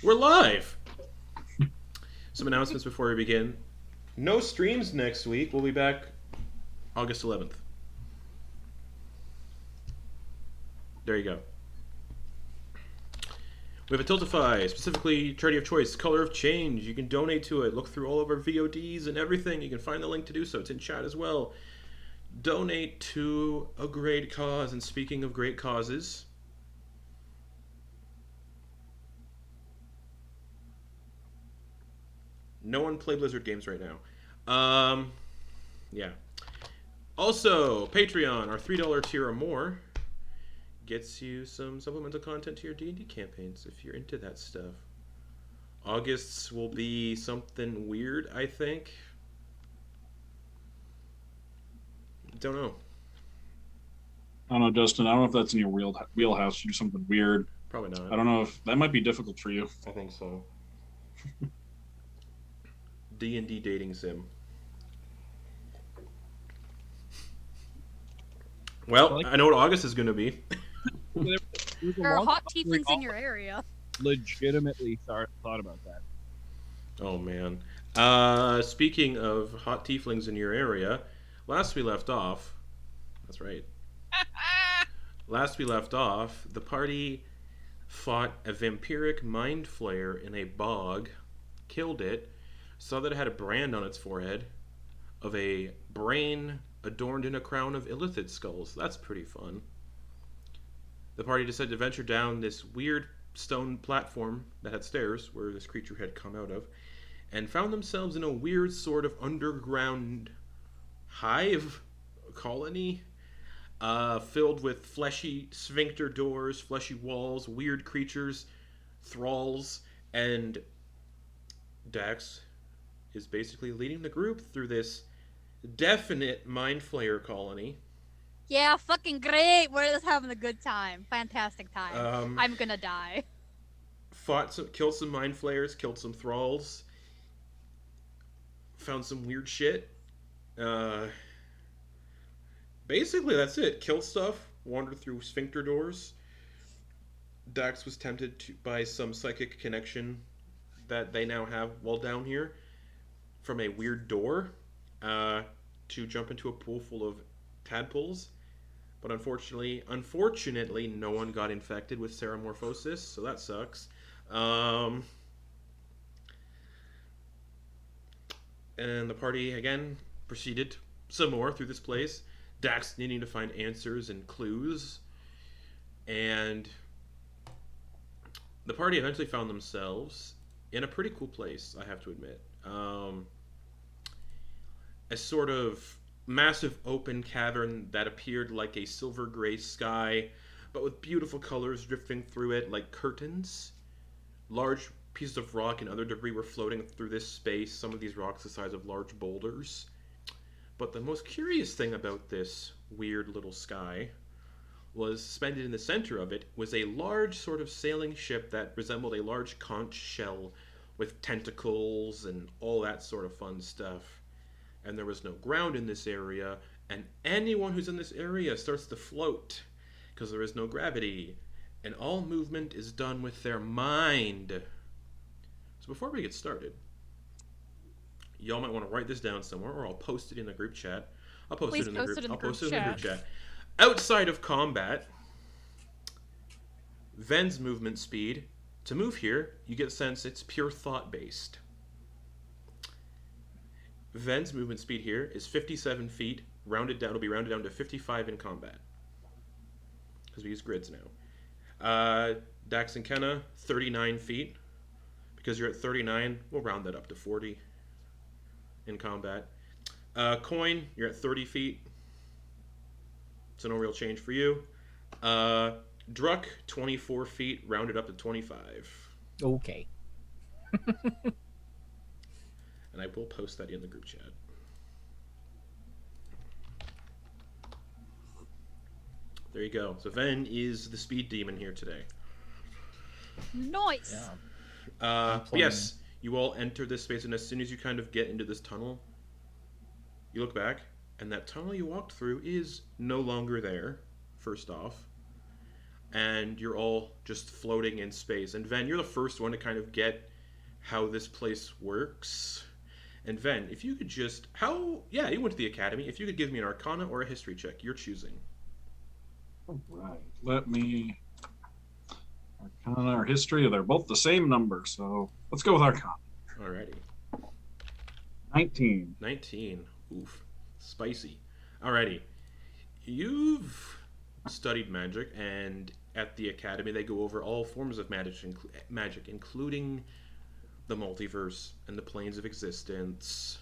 We're live! Some announcements before we begin. No streams next week. We'll be back August 11th. There you go. We have a Tiltify, specifically charity of choice, Color of Change. You can donate to it. Look through all of our VODs and everything. You can find the link to do so. It's in chat as well. Donate to a great cause. And speaking of great causes, no one play Blizzard games right now. Yeah. Also, Patreon, our $3 tier or more, gets you some supplemental content to your D&D campaigns if you're into that stuff. August's will be something weird, I think. Don't know. I don't know, Justin. I don't know if that's in your wheelhouse to do something weird. Probably not. I don't know if that might be difficult for you. I think so. D&D dating sim. Well, I know what August is going to be. There are hot tieflings in your area. Legitimately thought about that. Oh, man. Speaking of hot tieflings in your area, last we left off... That's right. Last we left off, the party fought a vampiric mind flayer in a bog, killed it, saw that it had a brand on its forehead of a brain adorned in a crown of illithid skulls. That's pretty fun. The party decided to venture down this weird stone platform that had stairs where this creature had come out of, and found themselves in a weird sort of underground hive colony, filled with fleshy sphincter doors, fleshy walls, weird creatures, thralls, and Dax is basically leading the group through this definite mind flayer colony. Yeah, fucking great. We're just having a good time. Fantastic time. I'm gonna die. Killed some mind flayers, killed some thralls, found some weird shit. Basically, that's it. Killed stuff, wandered through sphincter doors. Dax was tempted by some psychic connection that they now have while down here from a weird door to jump into a pool full of tadpoles. But unfortunately, no one got infected with seramorphosis, so that sucks. And the party, again, proceeded some more through this place. Dax needing to find answers and clues. And the party eventually found themselves in a pretty cool place, I have to admit. A sort of massive open cavern that appeared like a silver gray sky, but with beautiful colors drifting through it like curtains. Large pieces of rock and other debris were floating through this space, some of these rocks the size of large boulders. But the most curious thing about this weird little sky was suspended in the center of it was a large sort of sailing ship that resembled a large conch shell with tentacles and all that sort of fun stuff. And there was no ground in this area, and anyone who's in this area starts to float because there is no gravity, and all movement is done with their mind. So before we get started, y'all might want to write this down somewhere, or I'll post it in the group chat. I'll post it in the group chat. Outside of combat, Ven's movement speed, to move here, you get a sense it's pure thought based. Ven's movement speed here is 57 feet, rounded down. It'll be rounded down to 55 in combat, because we use grids now. Dax and Kenna, 39 feet. Because you're at 39, we'll round that up to 40 in combat. Quoin, you're at 30 feet, so no real change for you. Druck, 24 feet, rounded up to 25. Okay. And I will post that in the group chat. There you go. So Ven is the speed demon here today. Nice. Yeah. Yes, you all enter this space, and as soon as you kind of get into this tunnel, you look back, and that tunnel you walked through is no longer there, first off. and you're all just floating in space. And Ven, you're the first one to kind of get how this place works. And Ven, if you could just you went to the academy. If you could give me an Arcana or a History check, you're choosing. All right. Let me Arcana or History. They're both the same number, so let's go with Arcana. Alrighty. 19. 19. Oof. Spicy. Alrighty. You've studied magic, and at the academy they go over all forms of magic, including the multiverse and the planes of existence,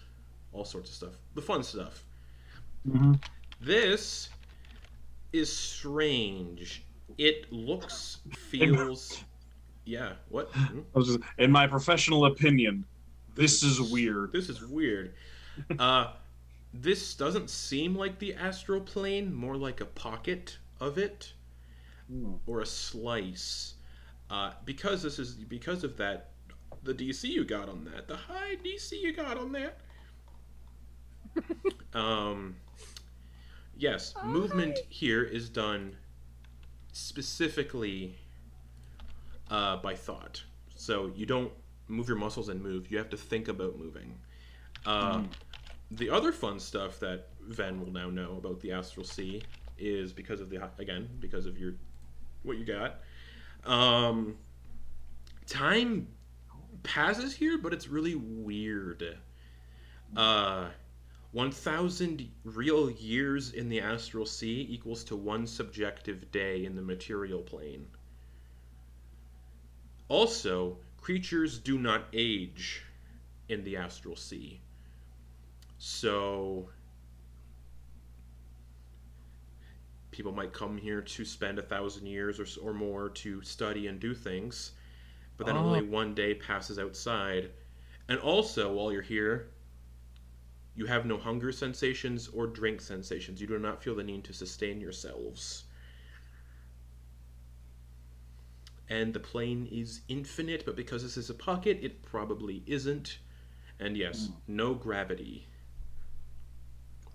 all sorts of stuff. The fun stuff. Mm-hmm. This is strange. It looks, feels... Yeah, what? In my professional opinion, this is weird. This is weird. This doesn't seem like the astral plane, more like a pocket of it, or a slice. Because of that, the DC you got on that, the high DC you got on that. Yes, movement here is done specifically by thought. So you don't move your muscles and move. You have to think about moving. The other fun stuff that Ven will now know about the Astral Sea is because of what you got. Time passes here, but it's really weird. 1,000 real years in the Astral Sea equals to 1 subjective day in the material plane. Also, creatures do not age in the Astral Sea. So people might come here to spend 1,000 years or more to study and do things, but then only 1 day passes outside. And also, while you're here, you have no hunger sensations or drink sensations. You do not feel the need to sustain yourselves. And the plane is infinite, but because this is a pocket, it probably isn't. And yes, no gravity.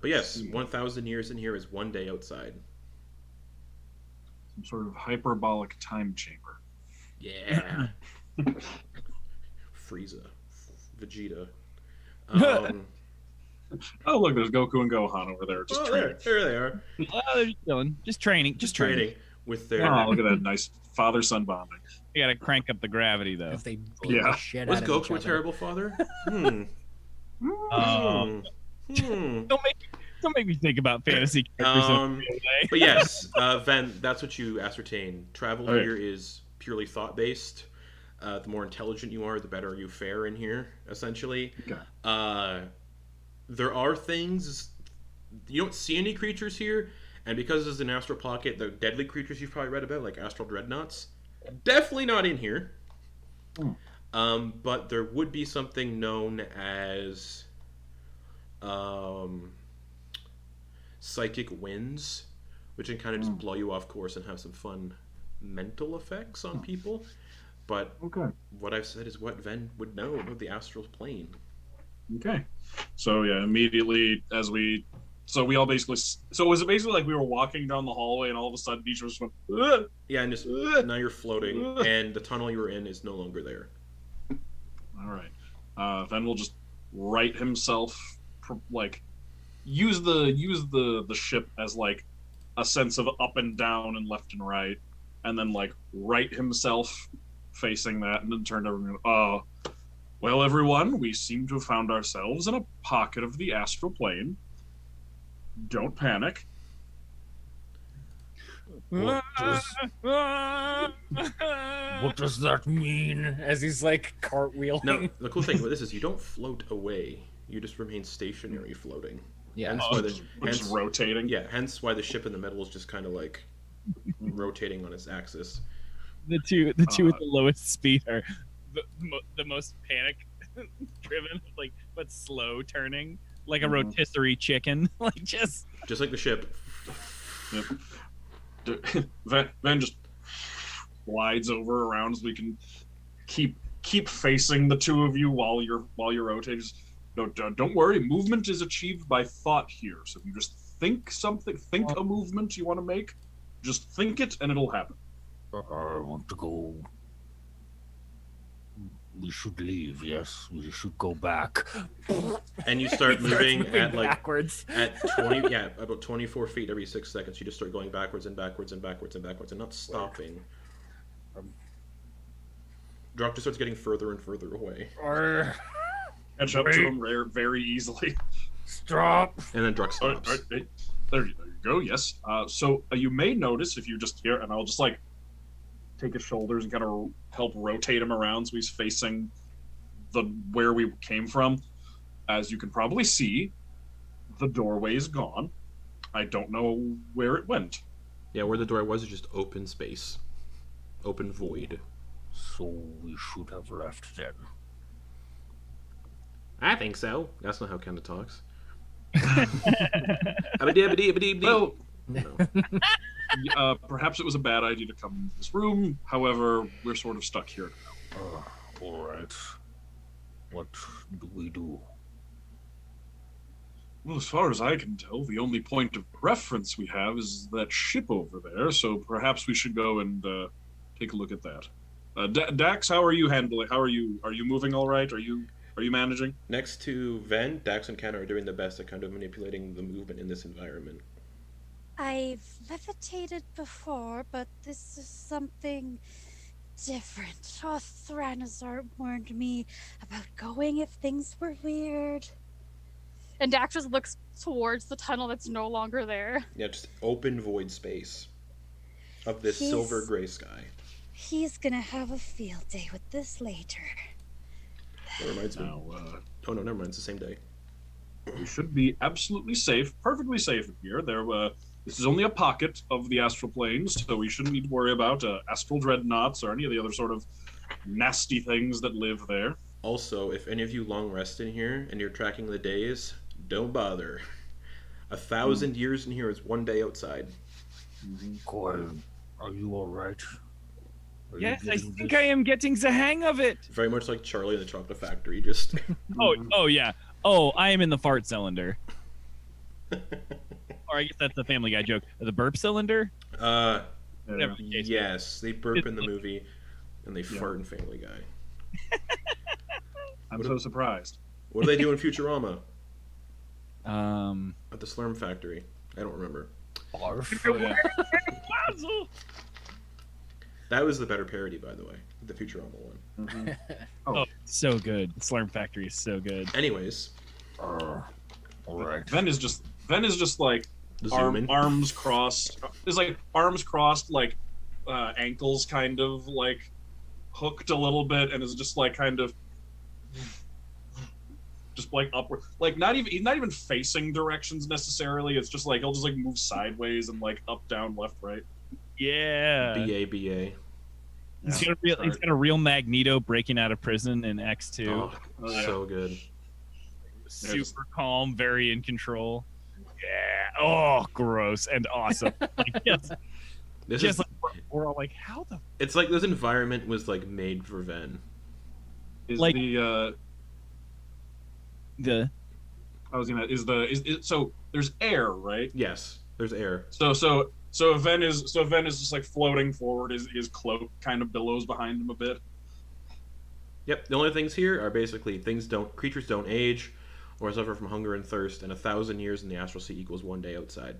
But yes, 1,000 years in here is 1 day outside. Some sort of hyperbolic time chamber. Yeah. Frieza. Vegeta. Oh, look, there's Goku and Gohan over there. Just training. There they are. They're just chilling. Just training. Just training. With their... Oh, look at that nice father-son bonding. You gotta crank up the gravity, though. If they beat the shit Was out of each Goku a other. terrible father? Don't make me think about fantasy characters in a real way. But yes, Ven, that's what you ascertain. Travel here is purely thought-based. The more intelligent you are, the better you fare in here, essentially. Okay. There are things... You don't see any creatures here, and because this is an astral pocket, the deadly creatures you've probably read about, like astral dreadnoughts, definitely not in here. But there would be something known as psychic winds, which can kind of just blow you off course and have some fun mental effects on people. But what I've said is what Ven would know about the astral plane. Okay. So yeah, immediately so we all basically, so was it basically like we were walking down the hallway and all of a sudden each of us went, ugh! Yeah, and just now you're floating, and the tunnel you were in is no longer there. All right. Then we'll just right himself, like use the ship as like a sense of up and down and left and right, and then like right himself facing that, and then turn to everyone. Well, everyone, we seem to have found ourselves in a pocket of the astral plane. Don't panic. What does that mean? As he's like cartwheeling. No, the cool thing about this is you don't float away. You just remain stationary floating. Yeah. Hence rotating. Yeah, hence why the ship in the middle is just kind of like rotating on its axis. The two with the lowest speed are the most panic driven, like but slow turning, like a rotisserie chicken, like just like the ship. Yep. Van just glides over around so we can keep facing the two of you while you're rotating. Just, don't worry, movement is achieved by thought here. So if you just think a movement you want to make, just think it and it'll happen. I want to go. We should leave, yes. We should go back. And you start moving at like backwards. at 20, yeah, about 24 feet every 6 seconds. You just start going backwards and backwards and backwards and backwards and not stopping. Drock just starts getting further and further away. Catch up to him very easily. Stop. And then Drock stops. All right. There you go, yes. So you may notice if you just hear, and I'll just like take his shoulders and kind of help rotate him around so he's facing where we came from. As you can probably see, the doorway is gone. I don't know where it went. Yeah, where the door was is just open space. Open void. So we should have left then. I think so. That's not how Kenda talks. Well, No. perhaps it was a bad idea to come into this room. However, we're sort of stuck here now. All right. What do we do? Well, as far as I can tell, the only point of reference we have is that ship over there, so perhaps we should go and take a look at that. Dax, how are you handling? How are you? Are you moving all right? Are you managing? Next to Ven, Dax and Ken are doing the best at kind of manipulating the movement in this environment. I've levitated before, but this is something different. Thranazar warned me about going if things were weird. And Dax just looks towards the tunnel that's no longer there. Yeah, just open void space of this silver gray sky. He's gonna have a field day with this later. That reminds me. Now, Oh no, never mind. It's the same day. we should be absolutely safe, perfectly safe in here. This is only a pocket of the astral planes, so we shouldn't need to worry about astral dreadnoughts or any of the other sort of nasty things that live there. Also, if any of you long rest in here and you're tracking the days, don't bother. 1,000 years in here is 1 day outside. Quoin, are you all right? Yes, I think I am getting the hang of it. Very much like Charlie in the Chocolate Factory. Just Oh yeah. Oh, I am in the fart cylinder. Or I guess that's the Family Guy joke. The burp cylinder? Whatever the case. yes, they burp in the movie, and they fart in Family Guy. I'm so surprised. What do they do in Futurama Um. at the Slurm Factory? I don't remember. Barf? Oh, yeah. That was the better parody, by the way, the Futurama one. Mm-hmm. Oh, so good. The Slurm Factory is so good. Anyways, All right. Ven is just like zoom in. arms crossed. It's like arms crossed, like ankles kind of like hooked a little bit, and is just like kind of just like upward, like he's not even facing directions necessarily. It's just like he'll just like move sideways and like up, down, left, right. Yeah. BA. He's got a real Magneto breaking out of prison in X2. Oh, yeah. so good. Super calm, very in control. Yeah. Oh, gross and awesome. Like, yes. This Just is. like we're all like, how the It's like this environment was like made for Ven. Is Like- so there's air, right? Yes, there's air. So Ven is just like floating forward. His cloak kind of billows behind him a bit. Yep. The only things here are basically creatures don't age, or suffer from hunger and thirst, and 1,000 years in the astral sea equals 1 day outside.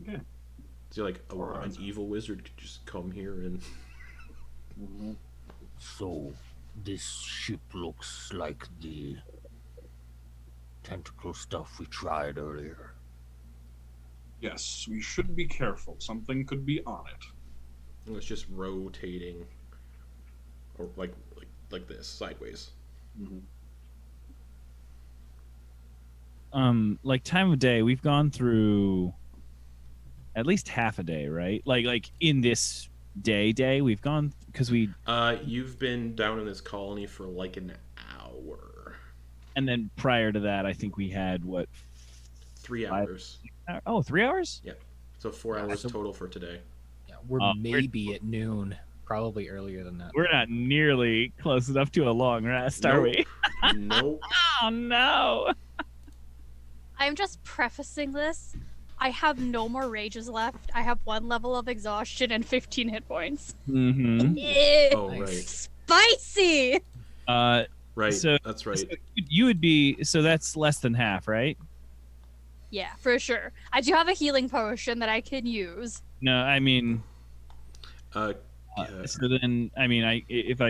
Okay. So you're like an evil wizard could just come here and. So, this ship looks like the tentacle stuff we tried earlier. Yes, we should be careful. Something could be on it. It's just rotating, or like this sideways. like time of day, we've gone through at least half a day, right? Like in this day we've gone because we You've been down in this colony for like an hour. and then prior to that I think we had what 3 hours. 3 hours? So 4 hours total for today. Yeah, we're we're- maybe at noon. Probably earlier than that. We're not nearly close enough to a long rest, are we? Nope. Oh no. I'm just prefacing this. I have no more rages left. I have 1 level of exhaustion and 15 hit points. Mm-hmm. Oh, Nice. Spicy! right. So- That's right. So you would be, so that's less than half, right? Yeah, for sure. I do have a healing potion that I can use. No, I mean, Yeah. so then, I mean, if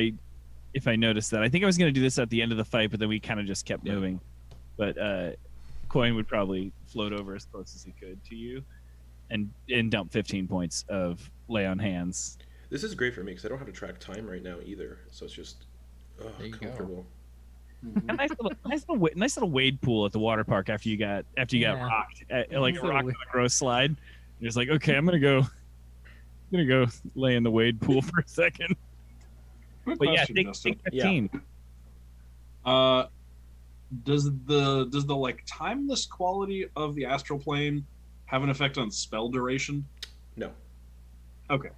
I noticed that, I think I was going to do this at the end of the fight, but then we kind of just kept moving. But Quoin would probably float over as close as he could to you, and dump 15 points of lay on hands. This is great for me because I don't have to track time right now either, so it's just There you go. comfortable. A nice little wade pool at the water park after you got Yeah. rocked, like a Nice rock little on a gross slide. You're just like, okay, I'm gonna go lay in the wade pool for a second. Quick But yeah, question, take Justin. 15. Does the like timeless quality of the astral plane have an effect on spell duration? No, Okay.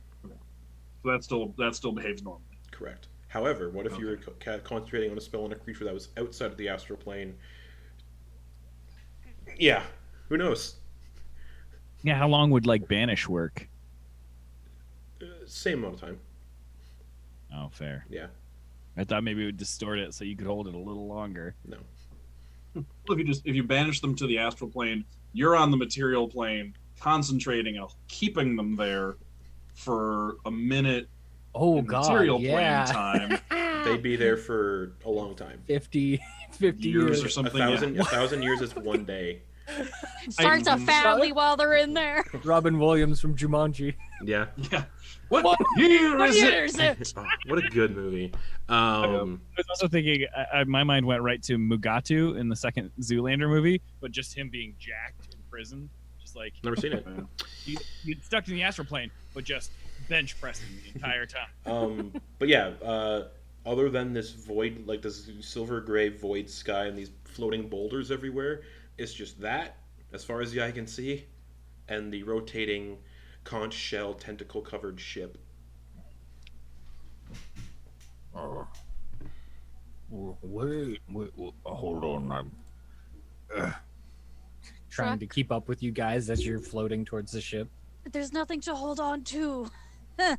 So that still behaves normally. correct. However, what if you were concentrating on a spell on a creature that was outside of the astral plane? Yeah, who knows? Yeah, how long would like banish work? Same amount of time. Oh, fair. Yeah, I thought maybe it would distort it so you could hold it a little longer. no. Well, if you banish them to the astral plane, you're on the material plane, concentrating on keeping them there for a minute. Oh in god, material yeah. plane time, They'd be there for a long time. 50 years years. or A something. thousand, a thousand years is one day. Starts a family while they're in there. Robin Williams from Jumanji. Yeah. Yeah. What year What is year it? is it? Oh, what a good movie. I was also thinking, my mind went right to Mugatu in the second Zoolander movie, but just him being jacked in prison, just like Never seen it. he'd stuck in the astral plane, but just bench pressing the entire time. But yeah, other than this void, like this silver gray void sky and these floating boulders everywhere, it's just that, as far as the eye can see, and the rotating conch shell tentacle covered ship. Wait, hold on. I'm trying to keep up with you guys as you're floating towards the ship. There's nothing to hold on to. And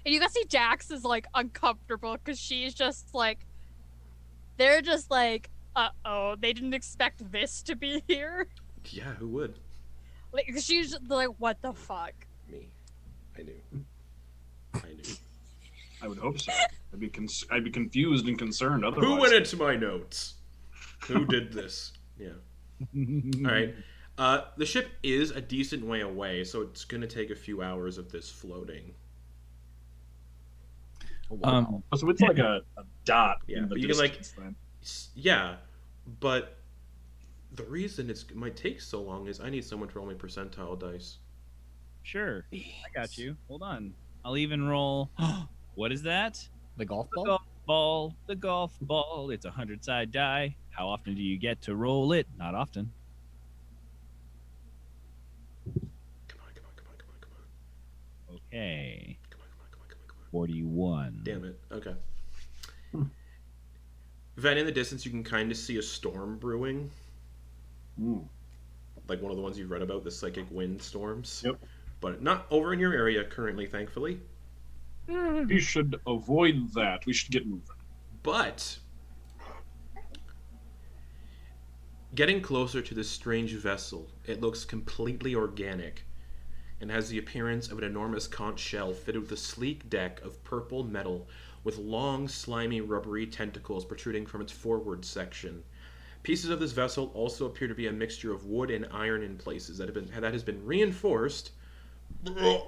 you can see Jax is like uncomfortable because she's just like, they're just like, uh-oh, they didn't expect this to be here. Yeah, who would? Like, she's just like, what the fuck? Me. I knew. I would hope so. I'd be confused and concerned otherwise. Who went into my notes? Who did this? Yeah. All right. The ship is a decent way away, so it's going to take a few hours of this floating. Oh, so it's like a dot Yeah, in the but you can, like, distance then. Yeah, but the reason it might take so long is I need someone to roll my percentile dice. Sure, I got you. Hold on, I'll even roll. What is that? The golf The ball? golf ball. The golf ball. It's a 100-side die. How often do you get to roll it? Not often. Come on. Okay. Come on. 41. Damn it. Okay. Van, in the distance, you can kind of see a storm brewing. Ooh. Like one of the ones you've read about, the psychic wind storms. Yep. But not over in your area currently, thankfully. We should avoid that. We should get moving. But getting closer to this strange vessel, it looks completely organic and has the appearance of an enormous conch shell fitted with a sleek deck of purple metal with long, slimy, rubbery tentacles protruding from its forward section. Pieces of this vessel also appear to be a mixture of wood and iron in places that has been reinforced.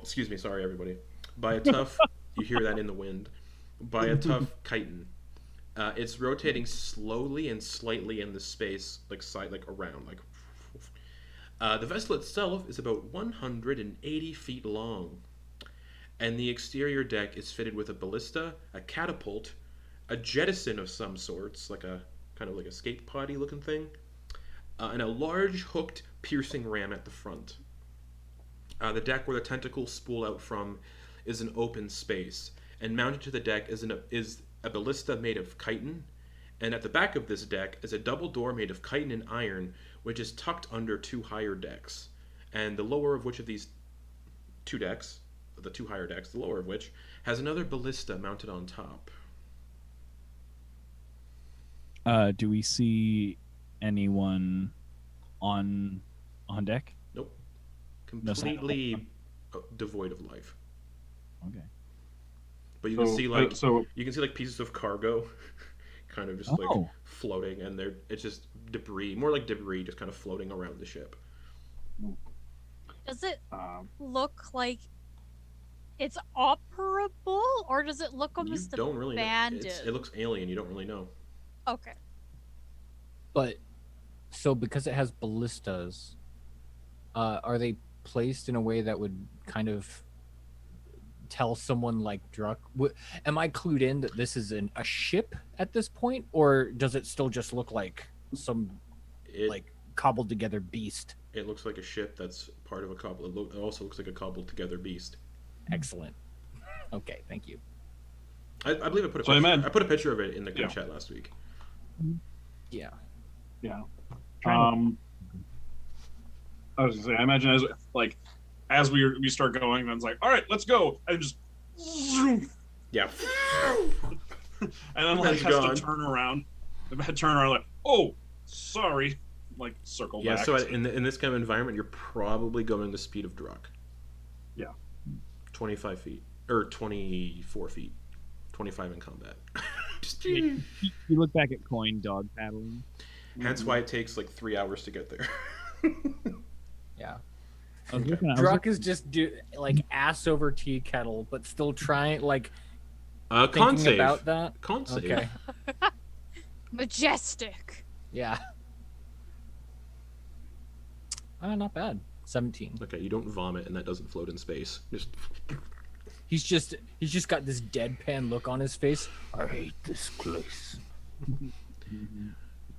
Excuse me, sorry everybody. By a tough, you hear that in the wind. By a tough chitin. It's rotating slowly and slightly in the space, like around, like. The vessel itself is about 180 feet long, and the exterior deck is fitted with a ballista, a catapult, a jettison of some sorts, like a kind of like a skate potty looking thing, and a large hooked piercing ram at the front. The deck where the tentacles spool out from is an open space, and mounted to the deck is a ballista made of chitin, and at the back of this deck is a double door made of chitin and iron, which is tucked under two higher decks. and the lower of which of these two decks, the two higher decks, the lower of which has another ballista mounted on top. Do we see anyone on deck? Nope. No sign of Completely devoid of life. Okay. But you can see like so you can see like pieces of cargo kind of just like Oh. floating, and it's just debris, more like debris just kind of floating around the ship. Does it um, look like it's operable, or does it look You almost don't really know. abandoned? It looks alien. You don't really know. Okay. But so because it has ballistas, are they placed in a way that would kind of tell someone like Druck? Am I clued in that this is a ship at this point, or does it still just look like some like cobbled together beast? It looks like a ship that's part of a cobbled. It also looks like a cobbled together beast. Excellent. Okay, thank you. I believe I put a So I picture, meant- I put a picture of it in the group Yeah. chat last week. Yeah. yeah. Trying I was gonna say, I imagine as we start going, then it's like, all right, let's go, and just, zoom, Yeah. and then like That's has gone. to turn around, like, oh, sorry, like circle Yeah. back. So in this kind of environment, you're probably going the speed of Druck. Yeah. 25 feet or 24 feet. 25 in combat. Just- You look back at Quoin dog paddling. Hence why it takes like 3 hours to get there. Yeah. I was looking at- Druck is just like ass over tea kettle, but still trying like Con thinking save. about that. Con save. Okay. Majestic. Yeah. Not bad. 17. Okay, you don't vomit and that doesn't float in space. Just He's just got this deadpan look on his face. I hate this place.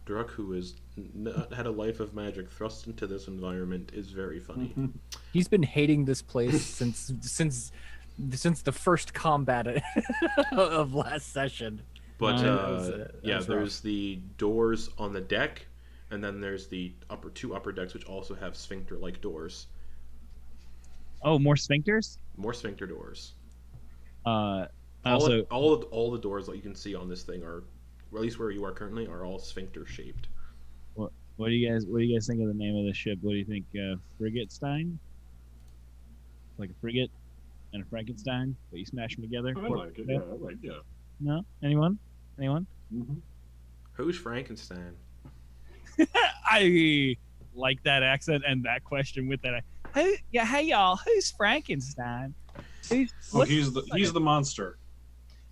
Druck, who has not had a life of magic thrust into this environment, is very funny. He's been hating this place since the first combat of last session. But that yeah, was there's the doors on the deck, and then there's the two upper decks, which also have sphincter-like doors. Oh, more sphincters. More sphincter doors. Also, all the doors that you can see on this thing are, or at least where you are currently, are all sphincter shaped. what do you guys think of the name of the ship? What do you think? Frigatestein? Like a frigate and a Frankenstein, but you smash them together. I like it. Yeah, I like it. No? Anyone? Mm-hmm. Who's Frankenstein? I like that accent and that question with that. Hey y'all, who's Frankenstein? Oh, he's the monster.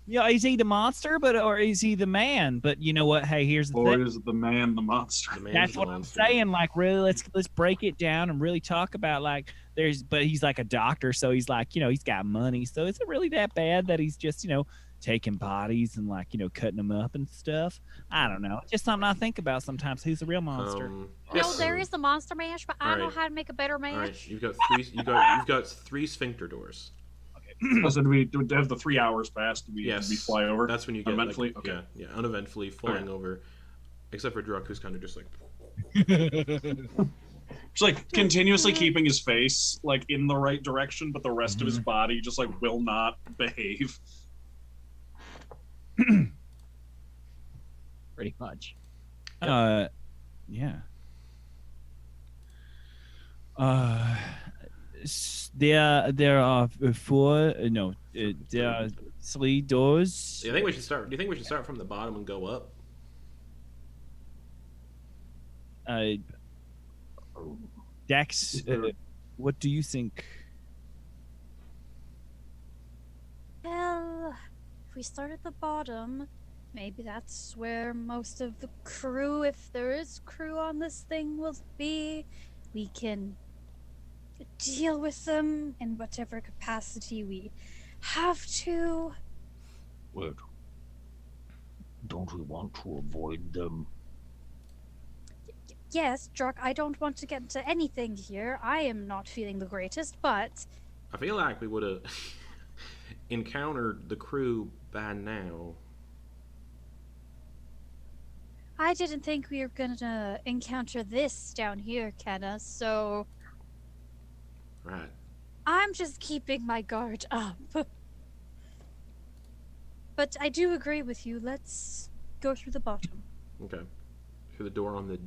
Yeah, is he the monster, or is he the man? But you know what? Hey, here's the Or thing. is the man the monster? The man's That's the what monster. I'm saying. Like, really, let's break it down and really talk about but he's like a doctor, so he's like, he's got money. So is it really that bad that he's just, taking bodies and cutting them up and stuff? I don't know. Just something I think about sometimes. Who's the real monster? No, yes. there is the monster mash, but I know Alright. how to make a better All right, mash. you've got three sphincter doors. So do we have the 3 hours pass? Do we Yes. fly over? That's when you get Uneventfully? like, Okay. yeah, uneventfully flying over, except for Druck, who's kind of just like. Just like continuously keeping his face like in the right direction, but the rest of his body just like will not behave. Pretty much. Yeah. There are four. No, there are three doors. Do you think we should start? Do you think we should start from the bottom and go up? Dax, what do you think? Well, if we start at the bottom, maybe that's where most of the crew, if there is crew on this thing, will be. We can deal with them in whatever capacity we have to. Wait. Don't we want to avoid them? Yes, Druck, I don't want to get into anything here. I am not feeling the greatest, but I feel like we would have encountered the crew by now. I didn't think we were gonna encounter this down here, Kenna, so Right. I'm just keeping my guard up. But I do agree with you. Let's go through the bottom. Okay. Through the door on the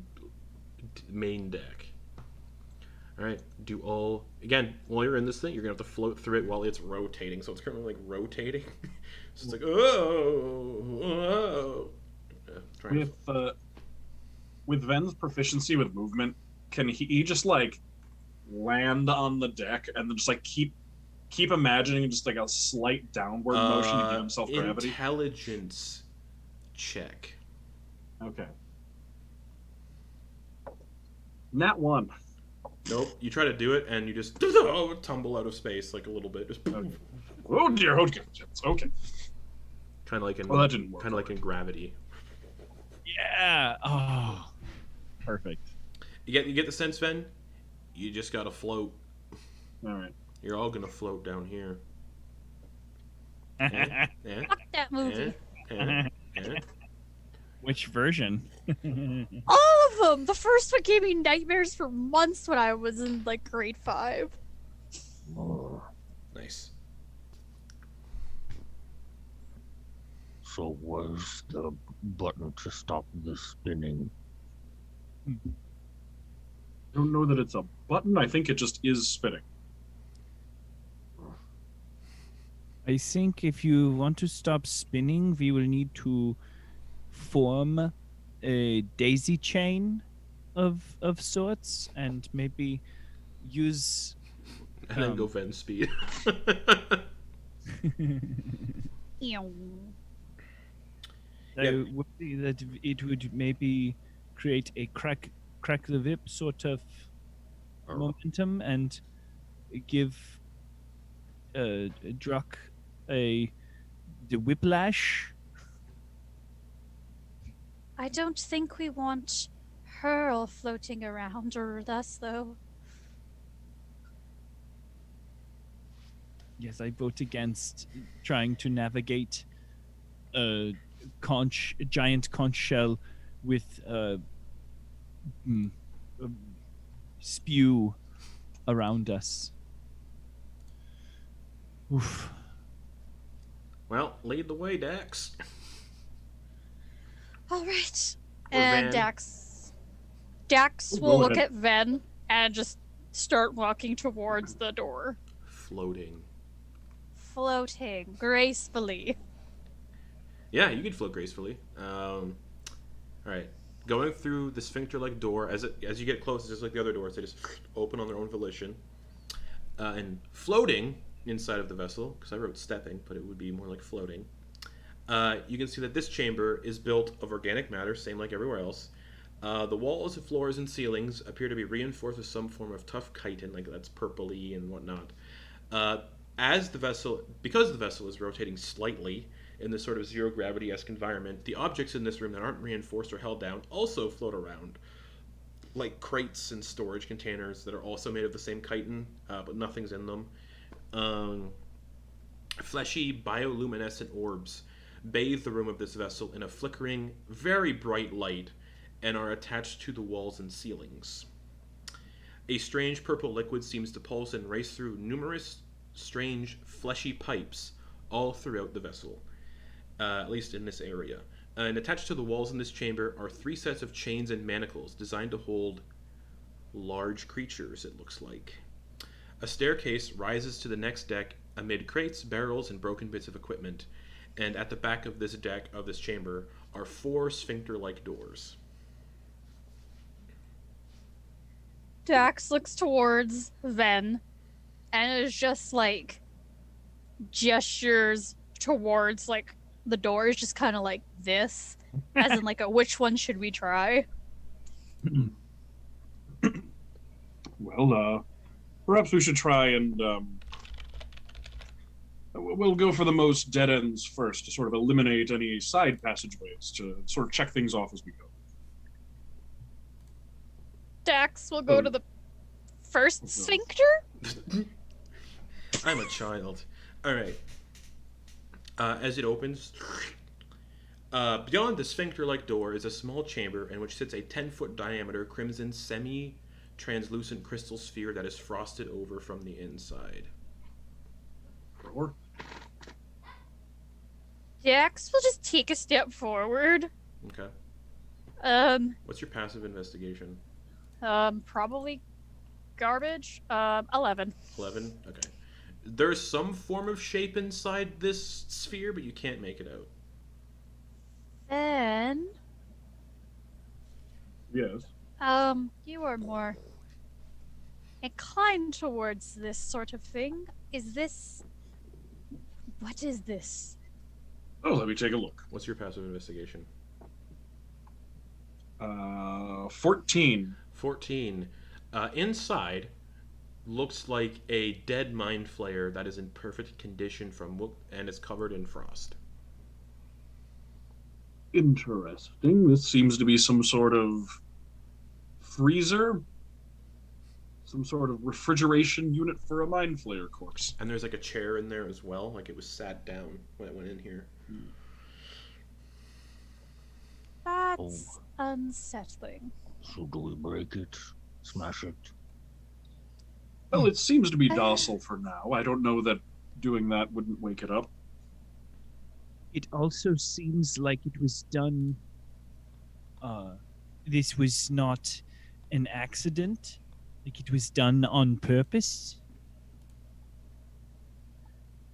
main deck. All right. While you're in this thing, you're gonna have to float through it while it's rotating. So it's currently like rotating. So it's like oh. With Ven's proficiency with movement, can he just like land on the deck and then just like keep imagining just like a slight downward motion to give himself gravity? Intelligence check. Okay. Nat 1. Nope. You try to do it and you just tumble out of space like a little bit. Just Oh dear. Okay. Okay. kind of like in Well, that didn't work. kind of like in Gravity. Yeah. Oh, perfect. You get the sense, Ven? You just gotta float. All right. You're all gonna float down here. Fuck that movie. Which version? All of them. The first one gave me nightmares for months when I was in like grade 5. Nice. So where's the button to stop the spinning? I don't know that it's a button. I think it just is spinning. I think if you want to stop spinning, we will need to form a daisy chain of sorts and maybe use And then go Ven speed. would be that it would maybe create a crack the whip sort of momentum and give Druck the whiplash. I don't think we want her all floating around or us, though. Yes, I vote against trying to navigate a giant conch shell with spew around us. Oof. Well, lead the way, Dax. All right. Or And Van. Dax Go will look ahead. at Ven and just start walking towards the door. Floating. Floating gracefully. Yeah, you can float gracefully. All right. Going through the sphincter-like door, as you get close, it's just like the other doors. They just open on their own volition. And floating inside of the vessel, because I wrote stepping, but it would be more like floating. You can see that this chamber is built of organic matter, same like everywhere else. The walls, floors, and ceilings appear to be reinforced with some form of tough chitin, like that's purpley and whatnot. Because the vessel is rotating slightly in this sort of zero gravity-esque environment, the objects in this room that aren't reinforced or held down also float around, like crates and storage containers that are also made of the same chitin, but nothing's in them. Fleshy, bioluminescent orbs bathe the room of this vessel in a flickering, very bright light and are attached to the walls and ceilings. A strange purple liquid seems to pulse and race through numerous strange, fleshy pipes all throughout the vessel, at least in this area. And attached to the walls in this chamber are 3 sets of chains and manacles designed to hold large creatures, it looks like. A staircase rises to the next deck amid crates, barrels, and broken bits of equipment, and at the back of this deck of this chamber are 4 sphincter-like doors. Dax looks towards Ven and is just like gestures towards like the doors, just kind of like this, as in like a which one should we try? Well, perhaps we should try and we'll go for the most dead ends first to sort of eliminate any side passageways to sort of check things off as we go. Dax will go to the first sphincter. I'm a child. All right. As it opens, beyond the sphincter-like door is a small chamber in which sits a 10-foot diameter crimson translucent crystal sphere that is frosted over from the inside. Grower. Jax will just take a step forward. Okay. What's your passive investigation? Probably garbage. 11. 11? Okay. There's some form of shape inside this sphere, but you can't make it out. Then, Yes. you are more inclined towards this sort of thing. What is this? Oh, let me take a look. What's your passive investigation? 14. 14. Inside looks like a dead mind flayer that is in perfect condition and is covered in frost. Interesting. This seems to be some sort of freezer, some sort of refrigeration unit for a mind flayer corpse. And there's like a chair in there as well, like it was sat down when it went in here. That's unsettling. So do we break it? Smash it? Well, it seems to be docile for now. I don't know that doing that wouldn't wake it up. It also seems like it was done. This was not an accident. Like it was done on purpose.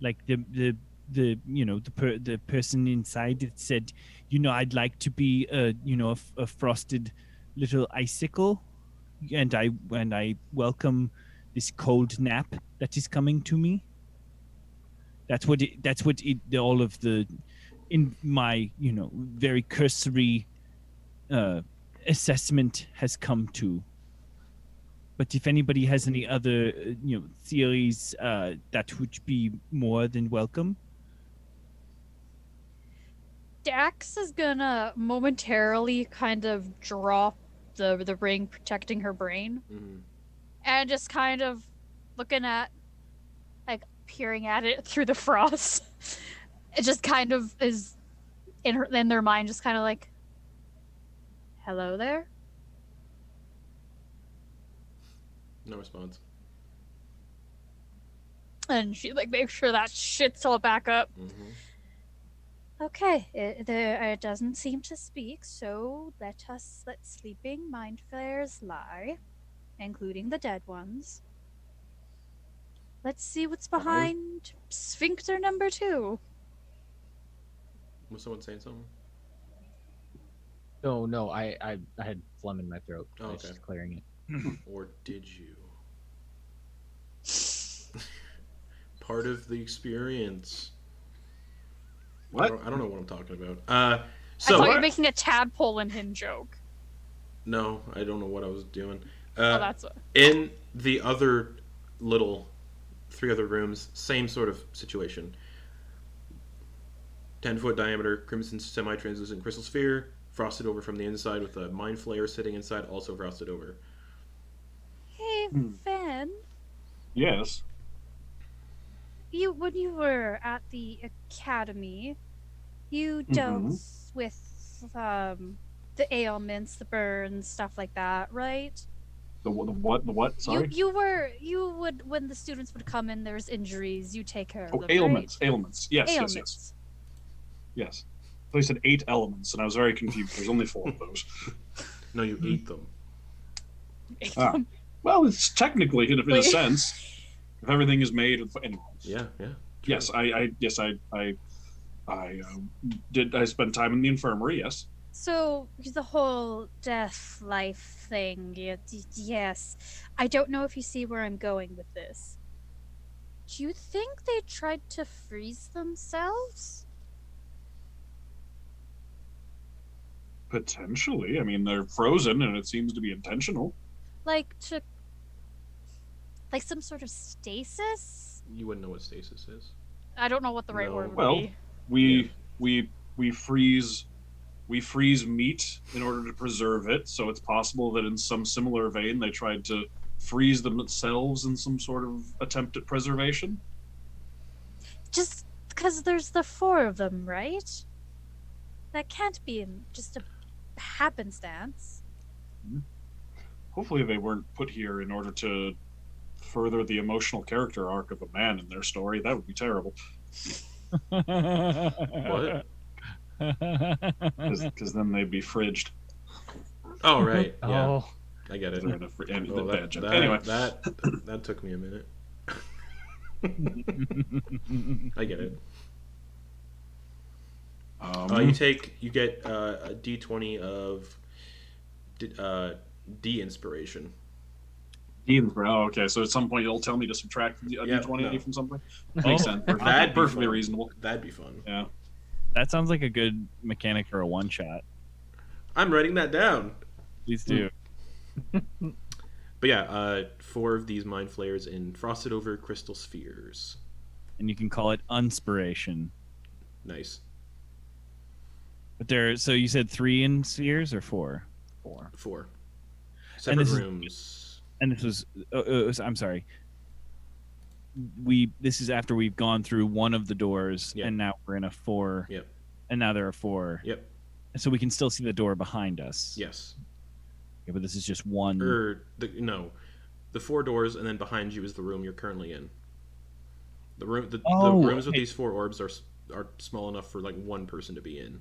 Like the person inside it said, I'd like to be a frosted little icicle, and I welcome this cold nap that is coming to me. That's what all of the, in my very cursory assessment has come to. But if anybody has any other theories, that would be more than welcome. Dax is gonna momentarily kind of drop the ring protecting her brain, and just kind of looking at, like, peering at it through the frost. It just kind of is in their mind, just kind of like, hello there. No response. And she makes sure that shit's all back up. Okay, it doesn't seem to speak, so let sleeping mind flayers lie, including the dead ones. Let's see what's behind Sphincter number 2. Was someone saying something? No, I had phlegm in my throat. Oh, I was okay. just clearing it. Or did you? Part of the experience. What? I don't know what I'm talking about. I So thought you were making a tadpole in him joke. no, I don't know what I was doing. That's a... In the other three other rooms, same sort of situation. 10-foot diameter, crimson semi-translucent crystal sphere, frosted over from the inside with a mind flayer sitting inside, also frosted over. Hey, Van, Yes. when you were at the academy, you dealt with the ailments, the burns, stuff like that, right? The what? The what? Sorry. You would, when the students would come in, there's injuries, you take care of them, ailments. right? Ailments. Yes, Ailments. yes. Yes. They said 8 elements, and I was very confused. There's only 4 of those. No, you ate them. Well, it's technically, in a sense, if everything is made of. Anyway. Yeah. Yes, I spent time in the infirmary. Yes. So the whole death life thing, yes. I don't know if you see where I'm going with this. Do you think they tried to freeze themselves? Potentially. I mean, they're frozen, and it seems to be intentional. Like some sort of stasis? You wouldn't know what stasis is. I don't know what the right No. word would Well, be. we freeze meat in order to preserve it, so it's possible that in some similar vein they tried to freeze themselves in some sort of attempt at preservation. Just because there's the 4 of them, right? That can't be just a happenstance. Hopefully they weren't put here in order to further the emotional character arc of a man in their story. That would be terrible. What? Because then they'd be fridged. Oh, right. Yeah, Oh, I get it. They're in a Oh, bad joke. Anyway, that took me a minute. I get it. You get a d20 of de-inspiration. Oh, okay. So at some point you'll tell me to subtract a Yeah, d20 no. from something. Makes sense. That'd be Perfectly fun. reasonable. That'd be fun. Yeah. That sounds like a good mechanic for a one shot. I'm writing that down. Please do. But yeah, 4 of these mind flayers in frosted over crystal spheres. And you can call it unspiration. Nice. But so you said 3 in spheres or 4? 4. Separate this is- rooms. And this was, I'm sorry. This is after we've gone through one of the doors, Yep. and now we're in a 4. Yep. And now there are 4. Yep. So we can still see the door behind us. Yes. Okay, but this is just one. The 4 doors, and then behind you is the room you're currently in. The rooms with okay. these 4 orbs are small enough for like one person to be in.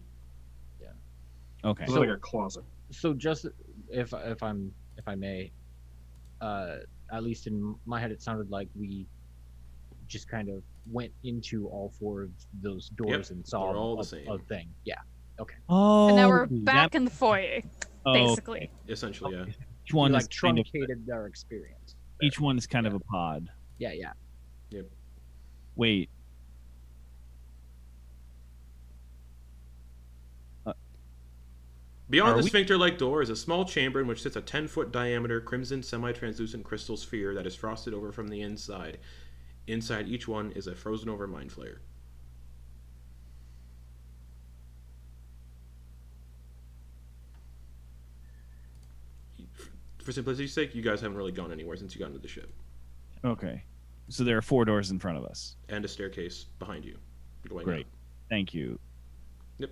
Okay. It's like a closet. so just if I may, at least in my head, it sounded like we just kind of went into all 4 of those doors and saw they're all the same. a thing. Yeah. Oh. And now we're back in the foyer, oh, basically. okay. Essentially, yeah. Each one We, is like kind of, truncated our experience. each one is kind of a pod. Yeah, yeah. Wait. Beyond Are the we- sphincter-like door is a small chamber in which sits a 10-foot diameter crimson semi-translucent crystal sphere that is frosted over from the inside. Inside each one is a frozen over mind flayer. For simplicity's sake, you guys haven't really gone anywhere since you got into the ship. Okay. So there are 4 doors in front of us. And a staircase behind you. Going Great. up. Thank you. Yep.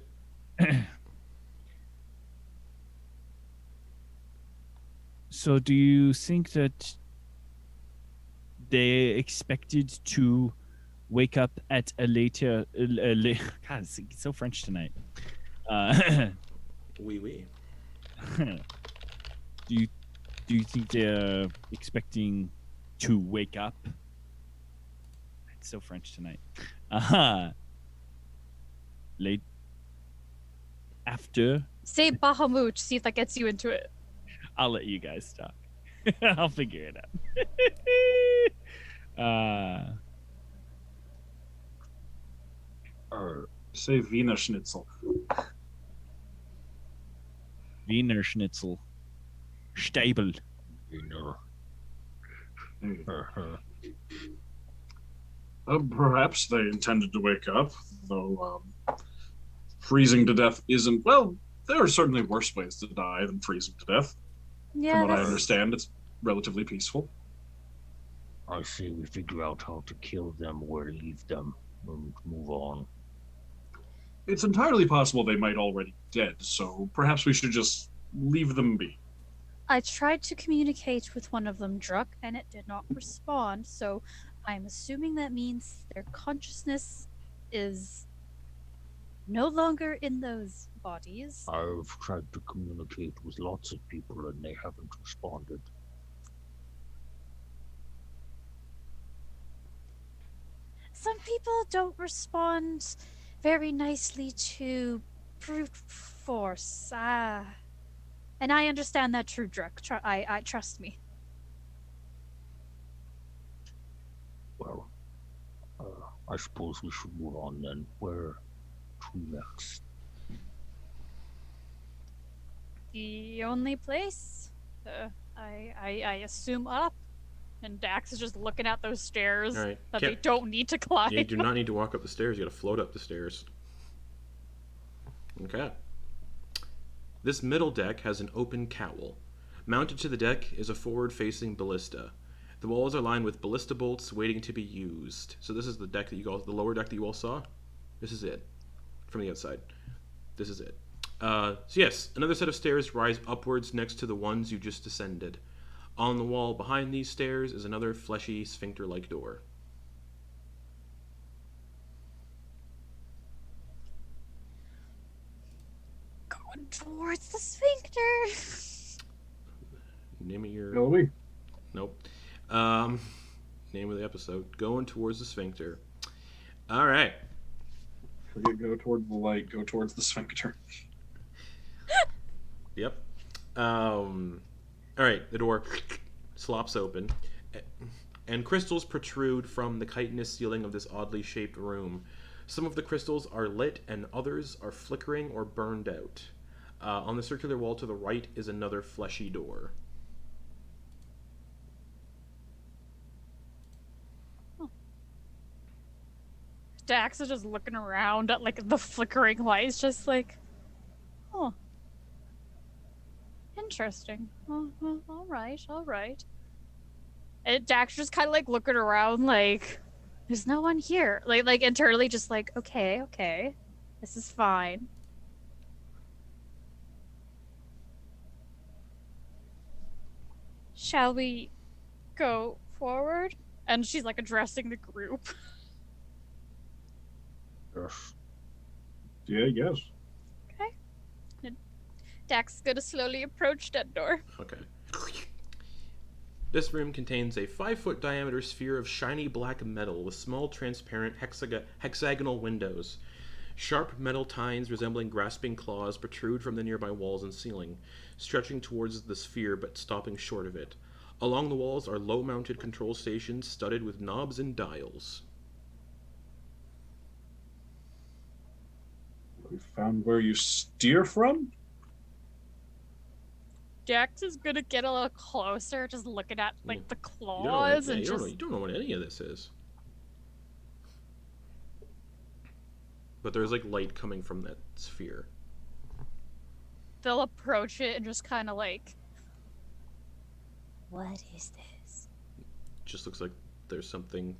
So do you think that they expected to wake up at a later... God, it's so French tonight. Oui, oui. Do you think they're expecting to wake up? It's so French tonight. Late after. Say Bahamut, see if that gets you into it. I'll let you guys talk. I'll figure it out. Say Wiener Schnitzel. Wiener Schnitzel. Stable. Perhaps they intended to wake up, though freezing to death isn't. Well, there are certainly worse ways to die than freezing to death. Yeah, From what I that's- understand, it's relatively peaceful. I say we figure out how to kill them or leave them and move on. It's entirely possible they might already be dead, so perhaps we should just leave them be. I tried to communicate with one of them, Druck, and it did not respond, so I'm assuming that means their consciousness is no longer in those bodies. I've tried to communicate with lots of people and they haven't responded. Some people don't respond very nicely to brute force. And I understand that, true, Druck. I trust me. Well, I suppose we should move on then. Where to next? The only place, I assume up. And Dax is just looking at those stairs All right. that they don't need to climb. You do not need to walk up the stairs. You got to float up the stairs. Okay. This middle deck has an open cowl. Mounted to the deck is a forward-facing ballista. The walls are lined with ballista bolts waiting to be used. So this is the deck that the lower deck that you all saw. This is it from the outside. This is it. So yes, another set of stairs rise upwards next to the ones you just descended. On the wall behind these stairs is another fleshy, sphincter-like door. Going towards the sphincter. Name of your... Really? Nope. Um, name of the episode. Going towards the sphincter. All right. Forget go towards the light, go towards the sphincter. Yep. All right, the door slops open, and crystals protrude from the chitinous ceiling of this oddly shaped room. Some of the crystals are lit, and others are flickering or burned out. On the circular wall to the right is another fleshy door. Dax is just looking around at like the flickering lights, just like, oh, interesting. Oh, well, all right, all right. And Dax just kind of like looking around, like, there's no one here. Like internally, just like, okay, okay, this is fine. Shall we go forward? And she's like addressing the group. Yes. Yeah, yes. Dax is gonna slowly approach that door. Okay. This room contains a 5-foot diameter sphere of shiny black metal with small transparent hexagonal windows. Sharp metal tines resembling grasping claws protrude from the nearby walls and ceiling, stretching towards the sphere but stopping short of it. Along the walls are low-mounted control stations studded with knobs and dials. We found where you steer from? Dax is gonna get a little closer, just looking at like the You don't know, claws yeah, and you just. don't know what any of this is. But there's like light coming from that sphere. They'll approach it and just kind of like. What is this? Just looks like there's something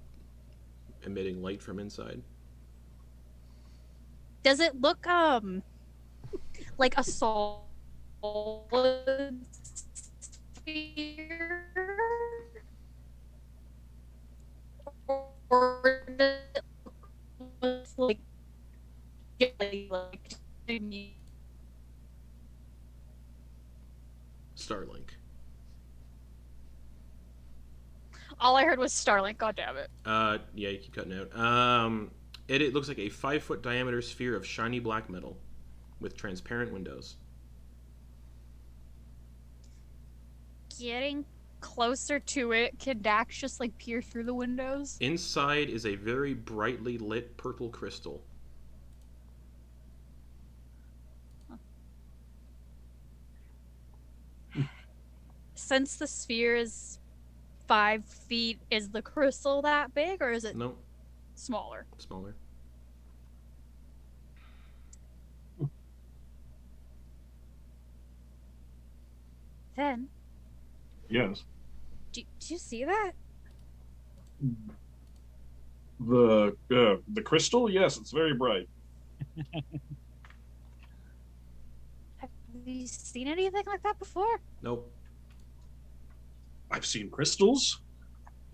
emitting light from inside. Does it look like a solid sphere? Or does it look like Starlink. all I heard was Starlink, god damn it. Yeah, you keep cutting out. It looks like a 5-foot diameter sphere of shiny black metal with transparent windows. Getting closer to it, can Dax just like peer through the windows? Inside is a very brightly lit purple crystal. Since the sphere is 5 feet, is the crystal that big or is it No, smaller? smaller. Then, Yes. do you see that? The crystal? Yes, it's very bright. Have you seen anything like that before? Nope. I've seen crystals,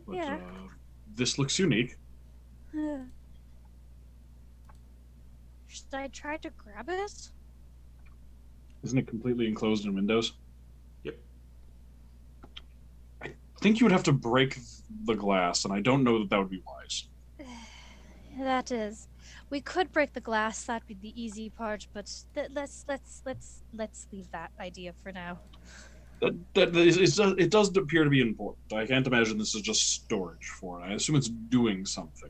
but Yeah. this looks unique. Should I try to grab it? Isn't it completely enclosed in windows? Yep. I think you would have to break the glass, and I don't know that that would be wise. That is. We could break the glass. That'd be the easy part. But let's leave that idea for now. It does appear to be important. I can't imagine this is just storage for it. I assume it's doing something.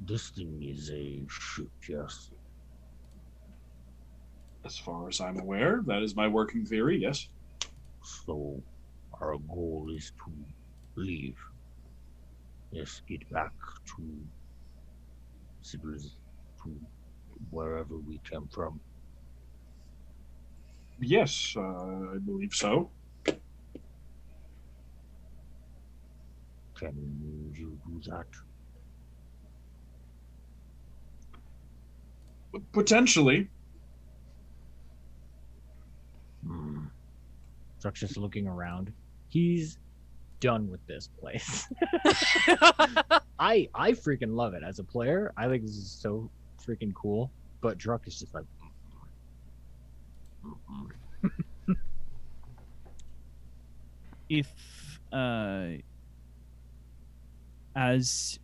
This thing is a ship, yes. As far as I'm aware, that is my working theory, yes. So our goal is to leave. Yes, get back to to wherever we came from. Yes, I believe so. Can you do that? Potentially. Druck's just looking around. He's done with this place. I freaking love it as a player. I think this is so freaking cool. But Druck is just like, If as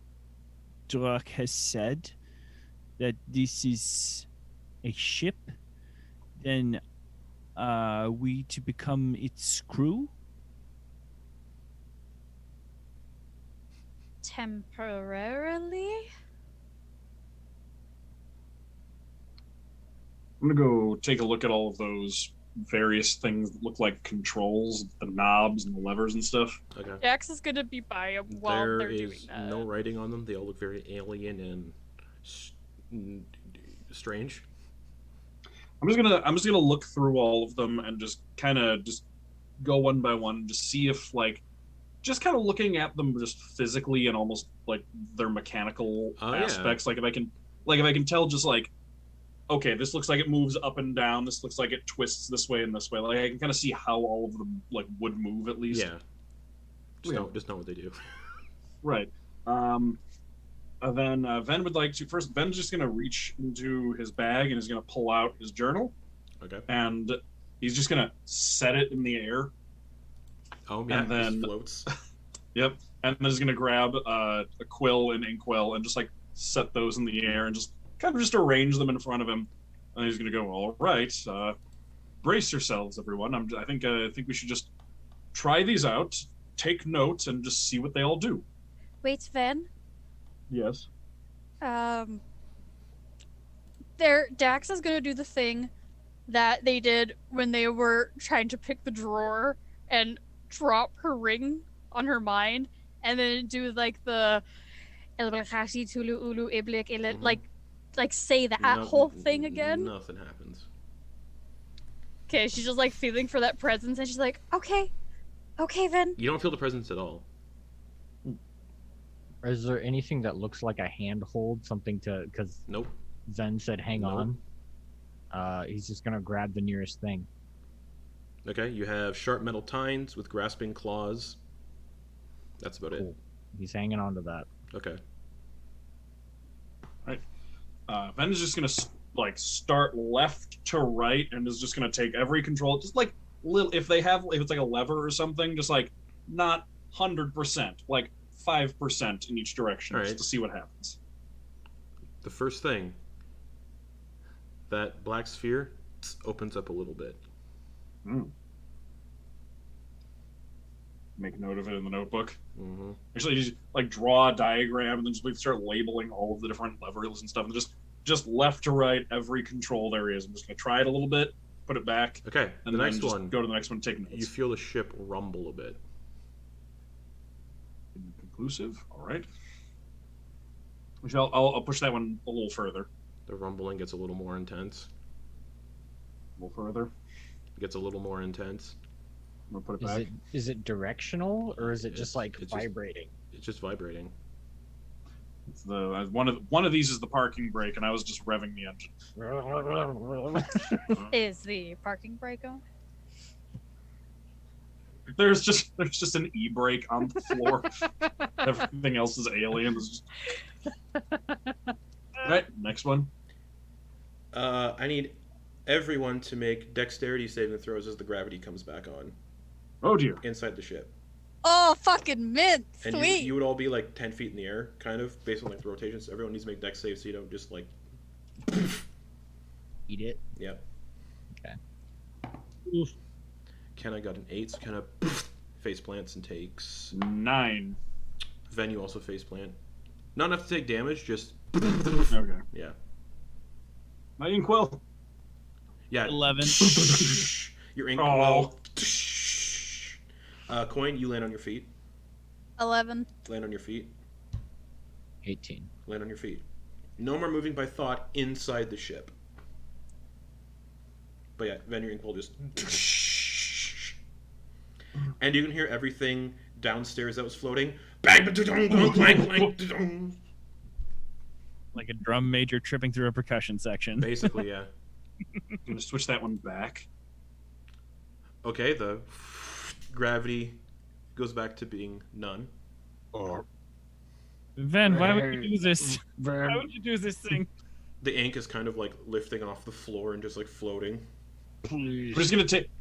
Druck has said that this is a ship, then we to become its crew? Temporarily? I'm gonna go take a look at all of those various things that look like controls, the knobs and the levers and stuff. Okay. Jax is gonna be by him while There they're doing is that. no writing on them. They all look very alien and strange. I'm just gonna look through all of them and just kind of just go one by one, just see if like, just kind of looking at them just physically and almost like their mechanical aspects. Like if I can tell just like, okay, this looks like it moves up and down. This looks like it twists this way and this way. Like I can kind of see how all of them like would move at least. Yeah. Just know what they do. Right. And then Ven would like to first. Ven's just gonna reach into his bag and is gonna pull out his journal. Okay. And he's just gonna set it in the air. Oh yeah. And then it floats. Yep. And then he's gonna grab a quill and inkwell and just like set those in the air and just kind of just arrange them in front of him. And he's gonna go, all right, brace yourselves, everyone. I think we should just try these out, take notes, and just see what they all do. Wait, Ven. Yes. Dax is gonna do the thing that they did when they were trying to pick the drawer and drop her ring on her mind, and then do like the like say that whole thing again. Nothing happens. Okay, she's just like feeling for that presence, and she's like, Okay, Ven. You don't feel the presence at all. is there anything that looks like a handhold? Something to, because Nope. Ven said hang Nope. on. He's just gonna grab the nearest thing. Okay, you have sharp metal tines with grasping claws. That's about Cool. He's hanging on to that. it. Okay. Ven is just gonna like start left to right and is just gonna take every control, just like little. If it's like a lever or something, just like not 100%, like 5% in each direction, All just right. to see what happens. The first thing, that black sphere opens up a little bit. Make note of it in the notebook. Mm-hmm. Actually, just like draw a diagram and then just start labeling all of the different levers and stuff, and just left to right every controlled areas. I'm just gonna try it a little bit, put it back, Okay, and the then next just one, go to the next one. Take notes. you feel the ship rumble a bit. Inconclusive. All right. Which I'll push that one a little further. The rumbling gets a little more intense. A little further. Gets a little more intense. I'm gonna put it Is back. is it directional or is it just like it's just- vibrating? It's just vibrating. It's the one of these is the parking brake, and I was just revving the engine. is the parking brake on? There's just an e-brake on the floor. Everything else is alien. It's just... All right, next one. I need everyone to make dexterity saving throws as the gravity comes back on Oh dear. inside the ship. Oh, fucking mint! And Sweet. you would all be like 10 feet in the air, kind of, based on like the rotations. So everyone needs to make dex saves so you don't just like. Eat it. Yep. Okay. Kenna got an 8, so Kenna face plants and takes. 9. Ven, you also face plant. Not enough to take damage, just. Okay. Yeah. My inkwell. Yeah. 11. Your ink Oh. well. Quoin, you land on your feet. 11. Land on your feet. 18. Land on your feet. No more moving by thought inside the ship. But yeah, Ven, your ink will just. And you can hear everything downstairs that was floating. Bang, ba-da-dong, bang, bang, bang, da-dong. like a drum major tripping through a percussion section. Basically, yeah. I'm gonna switch that one back. Okay, the gravity goes back to being none. Ven, why would you do this? Why Ven, would you do this thing? The ink is kind of like lifting off the floor and just like floating. please.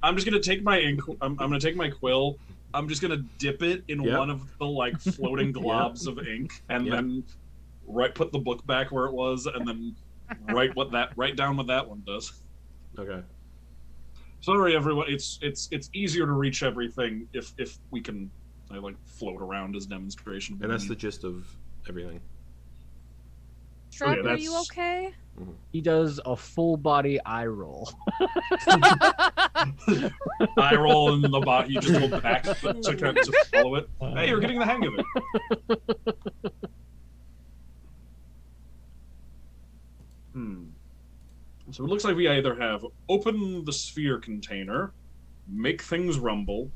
I'm just gonna take my ink. I'm gonna take my quill. I'm just gonna dip it in Yep. one of the like floating globs of ink, and Yep. then put the book back where it was, and then write down what that one does. Okay. Sorry, everyone. It's easier to reach everything if we can like float around as demonstration. And that's the gist of everything. Shrug, yeah, are you that's- okay? He does a full body eye roll. I roll in the bot. You just go back to follow it. Hey, you're getting the hang of it. So it looks like we either have open the sphere container, make things rumble,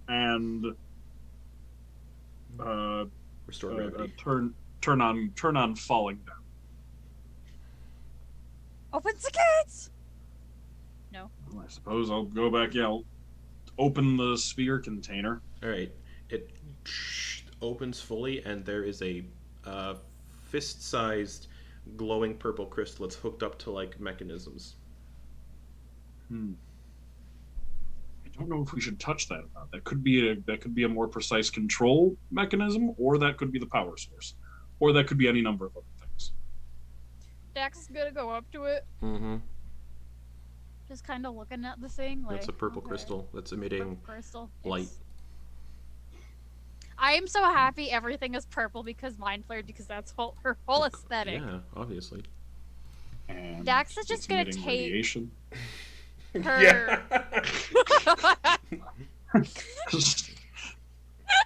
and Restore gravity. turn on falling down. Open the gates! I suppose I'll go back. Yeah, I'll open the sphere container. All right. It opens fully, and there is a fist-sized, glowing purple crystal that's hooked up to like mechanisms. I don't know if we should touch that or not. That could be a more precise control mechanism, or that could be the power source, or that could be any number of other things. Dax is gonna go up to it, Mm-hmm. just kind of looking at the thing. Like, That's a purple okay. crystal that's emitting Purple crystal. light. It's- I am so happy everything is purple because Mind Flared, because that's her whole aesthetic. Yeah, obviously. And Dax is just it's gonna emitting take- radiation. Her.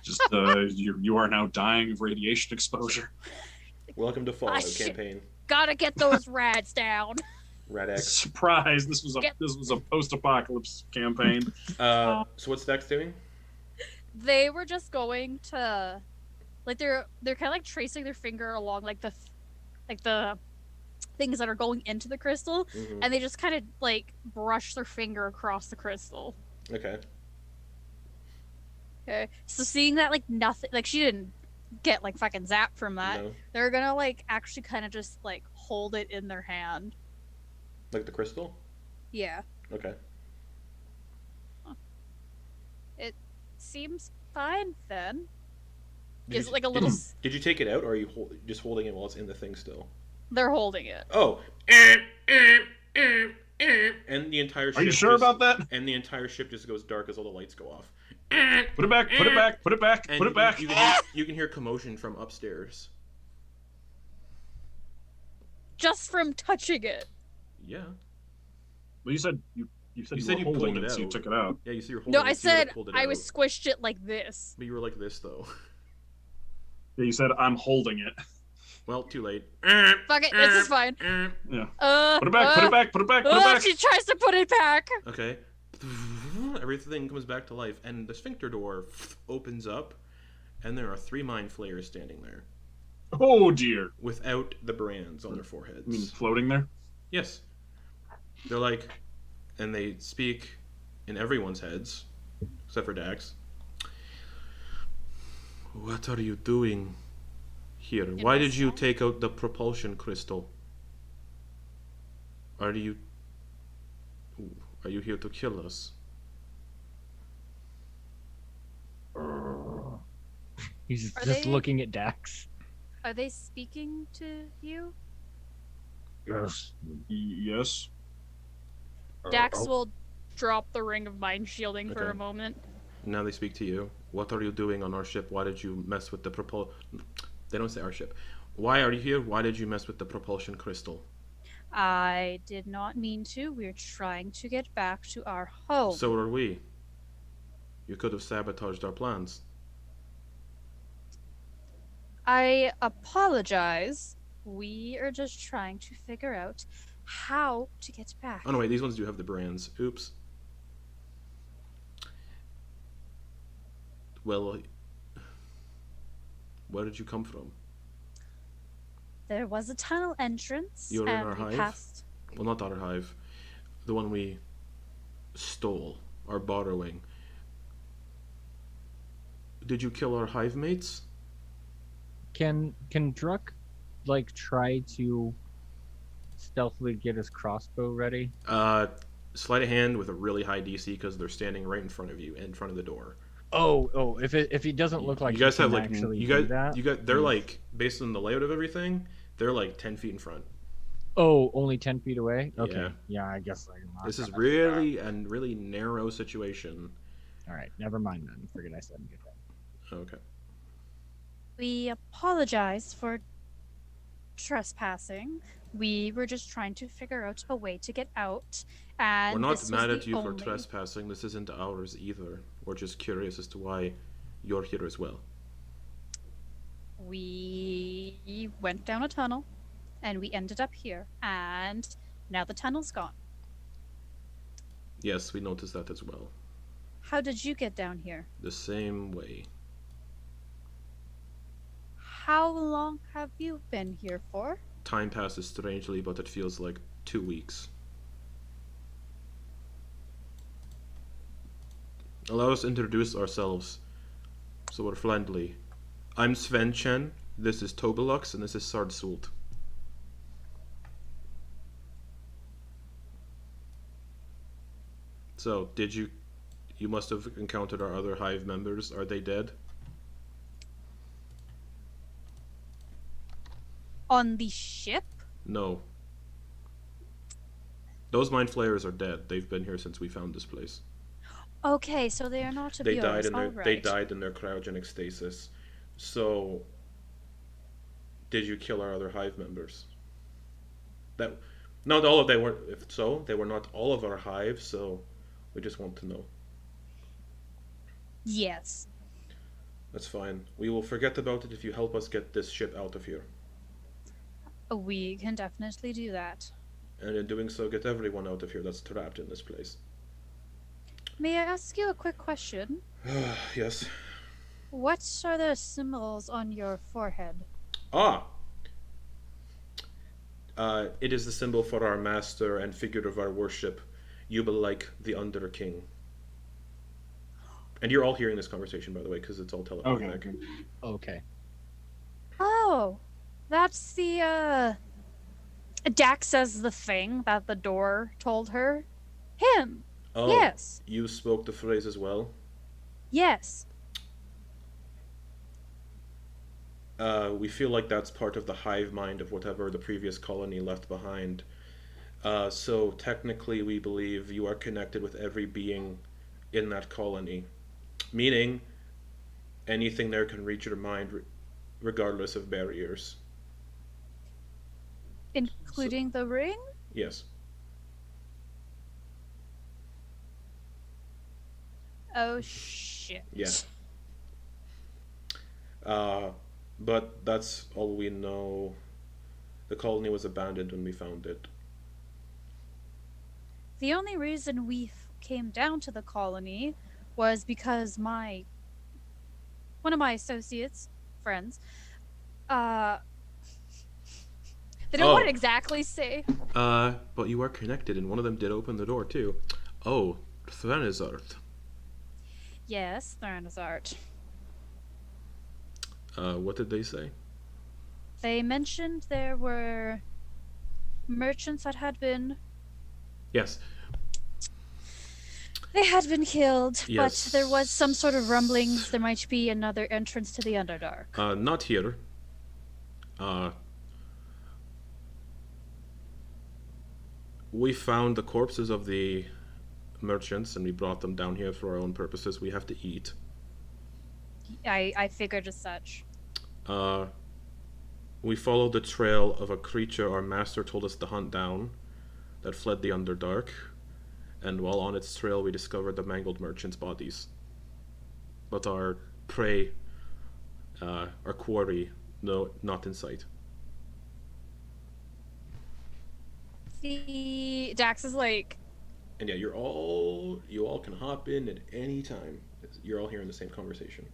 just you are now dying of radiation exposure. Welcome to Fallout shit. campaign. Gotta get those rads down. Red X. Surprise! This was a post-apocalypse campaign. So what's Dex doing? They were just going to, like, they're kind of like tracing their finger along like the things that are going into the crystal, Mm-hmm. and they just kind of like brush their finger across the crystal. Okay. Okay, so seeing that like nothing, like she didn't get like fucking zapped from that. No. They're gonna like actually kind of just like hold it in their hand. Like the crystal? Yeah, Okay. seems fine then. Did Is you- it like a did little? you- Did you take it out, or are you just holding it while it's in the thing still? They're holding it. Oh. And the entire ship Are you sure about that? And the entire ship just goes dark as all the lights go off. Put it back. Put it back. Put it back. And Put it back. you can hear commotion from upstairs. Just from touching it. Yeah. Well, you said you said were you holding pulled it it, so you out. took it out. Yeah, you see you're holding No, it, I so you would've said pulled it I out. was squished it like this. But you were like this, though. Yeah, you said I'm holding it. Well, too late. Fuck it, this is fine. Yeah. Uh, Put it back. Put it back. Put it back. Put it back. She tries to put it back. Okay. Everything comes back to life, and the sphincter door opens up, and there are 3 mind flayers standing there, Oh dear. without the brands on their foreheads. I mean, floating there. Yes. They're like, and they speak in everyone's heads, except for Dax. What are you doing here? Why did you take out the propulsion crystal? Are you here to kill us? He's Are just they- looking at Dax. Are they speaking to you? Yes. Yes. Dax oh, will drop the ring of mind shielding for Okay. a moment. Now they speak to you. What are you doing on our ship? Why did you mess with the They don't say our ship. Why are you here? Why did you mess with the propulsion crystal? I did not mean to. We're trying to get back to our home. So are we. You could have sabotaged our plans. I apologize. We are just trying to figure out how to get back. Oh no, wait, these ones do have the brands. Oops. Well, where did you come from? There was a tunnel entrance, You're in and our we hive? passed. Well, not our hive. The one we stole, or borrowing. Did you kill our hive mates? Can Druck like try to stealthily get his crossbow ready? Sleight of hand with a really high DC because they're standing right in front of you, in front of the door. Oh, if he doesn't look like you guys he have can like actually you do guys that. you got they're then- like based on the layout of everything, they're like 10 feet in front. Oh, only 10 feet away. Okay, Yeah. yeah, I guess I'm not This is gonna do that. really narrow situation. All right. Never mind then. Forget I said get that. Okay. We apologize for trespassing. We were just trying to figure out a way to get out, and We're not this was mad the at you for only- trespassing. This isn't ours either. We're just curious as to why you're here as well. We went down a tunnel, and we ended up here, and now the tunnel's gone. Yes, we noticed that as well. How did you get down here? The same way. How long have you been here for? Time passes strangely, but it feels like 2 weeks. Allow us to introduce ourselves, so we're friendly. I'm Sven Chen, this is Tobelux, and this is Sardsult. So, you must have encountered our other hive members. Are they dead? On the ship? No. Those mind flayers are dead. They've been here since we found this place. Okay, so they are not of They yours. died in their All they right. died in their cryogenic stasis. So, did you kill our other hive members? That not all of they were. If so, they were not all of our hive. So, we just want to know. Yes. That's fine. We will forget about it if you help us get this ship out of here. We can definitely do that. And in doing so, get everyone out of here that's trapped in this place. May I ask you a quick question? Yes. What are the symbols on your forehead? Ah! It is the symbol for our master and figure of our worship, Yubilike the Under King. And you're all hearing this conversation, by the way, because it's all telepathic. Okay. Okay. Oh, that's the, Dax says the thing that the door told her. Him! Oh, Yes. you spoke the phrase as well? Yes. We feel like that's part of the hive mind of whatever the previous colony left behind. So technically, we believe you are connected with every being in that colony. Meaning, anything there can reach your mind regardless of barriers. Including the ring? Yes. Oh, shit. Yeah. But that's all we know. The colony was abandoned when we found it. The only reason we came down to the colony was because one of my associates, friends, they don't Oh. want to exactly say. But you are connected, and one of them did open the door too. Oh, Thranizarth. Yes, Thranizart. What did they say? They mentioned there were merchants that had been Yes. They had been killed, Yes. but there was some sort of rumblings there might be another entrance to the Underdark. Not here. We found the corpses of the merchants and we brought them down here for our own purposes. We have to eat. I figured as such. We followed the trail of a creature our master told us to hunt down that fled the Underdark, and while on its trail we discovered the mangled merchants' bodies. But our prey, our quarry, no, not in sight. The Dax is like, And yeah, you all can hop in at any time. You're all hearing the same conversation.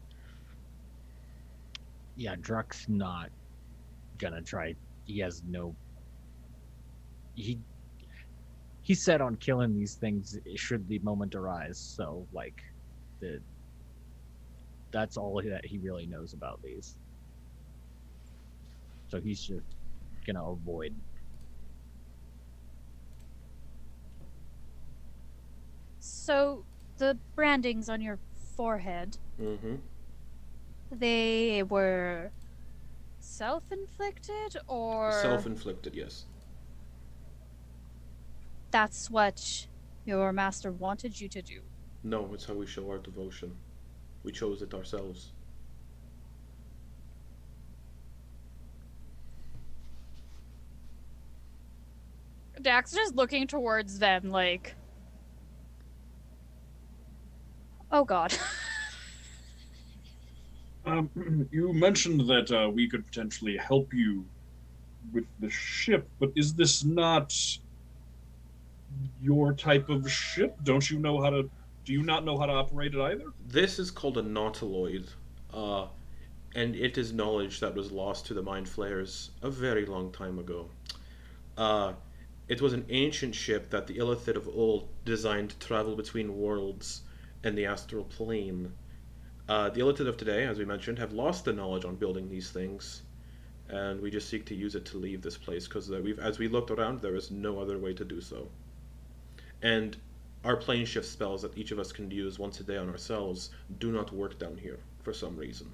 Yeah, Druck's not gonna try he has no. He's set on killing these things should the moment arise. So like, that's all that he really knows about these. So he's just gonna avoid. So the brandings on your forehead, Mm-hmm. they were self-inflicted, or Self-inflicted, yes. that's what your master wanted you to do? No, it's how we show our devotion. We chose it ourselves. Dax is just looking towards them like, Oh God. You mentioned that we could potentially help you with the ship, but is this not your type of ship? Don't you know how to? Do you not know how to operate it either? This is called a nautiloid, and it is knowledge that was lost to the Mind Flayers a very long time ago. It was an ancient ship that the illithid of old designed to travel between worlds and the astral plane. The illithid of today, as we mentioned, have lost the knowledge on building these things, and we just seek to use it to leave this place because as we looked around, there is no other way to do so. And our plane shift spells that each of us can use once a day on ourselves do not work down here for some reason.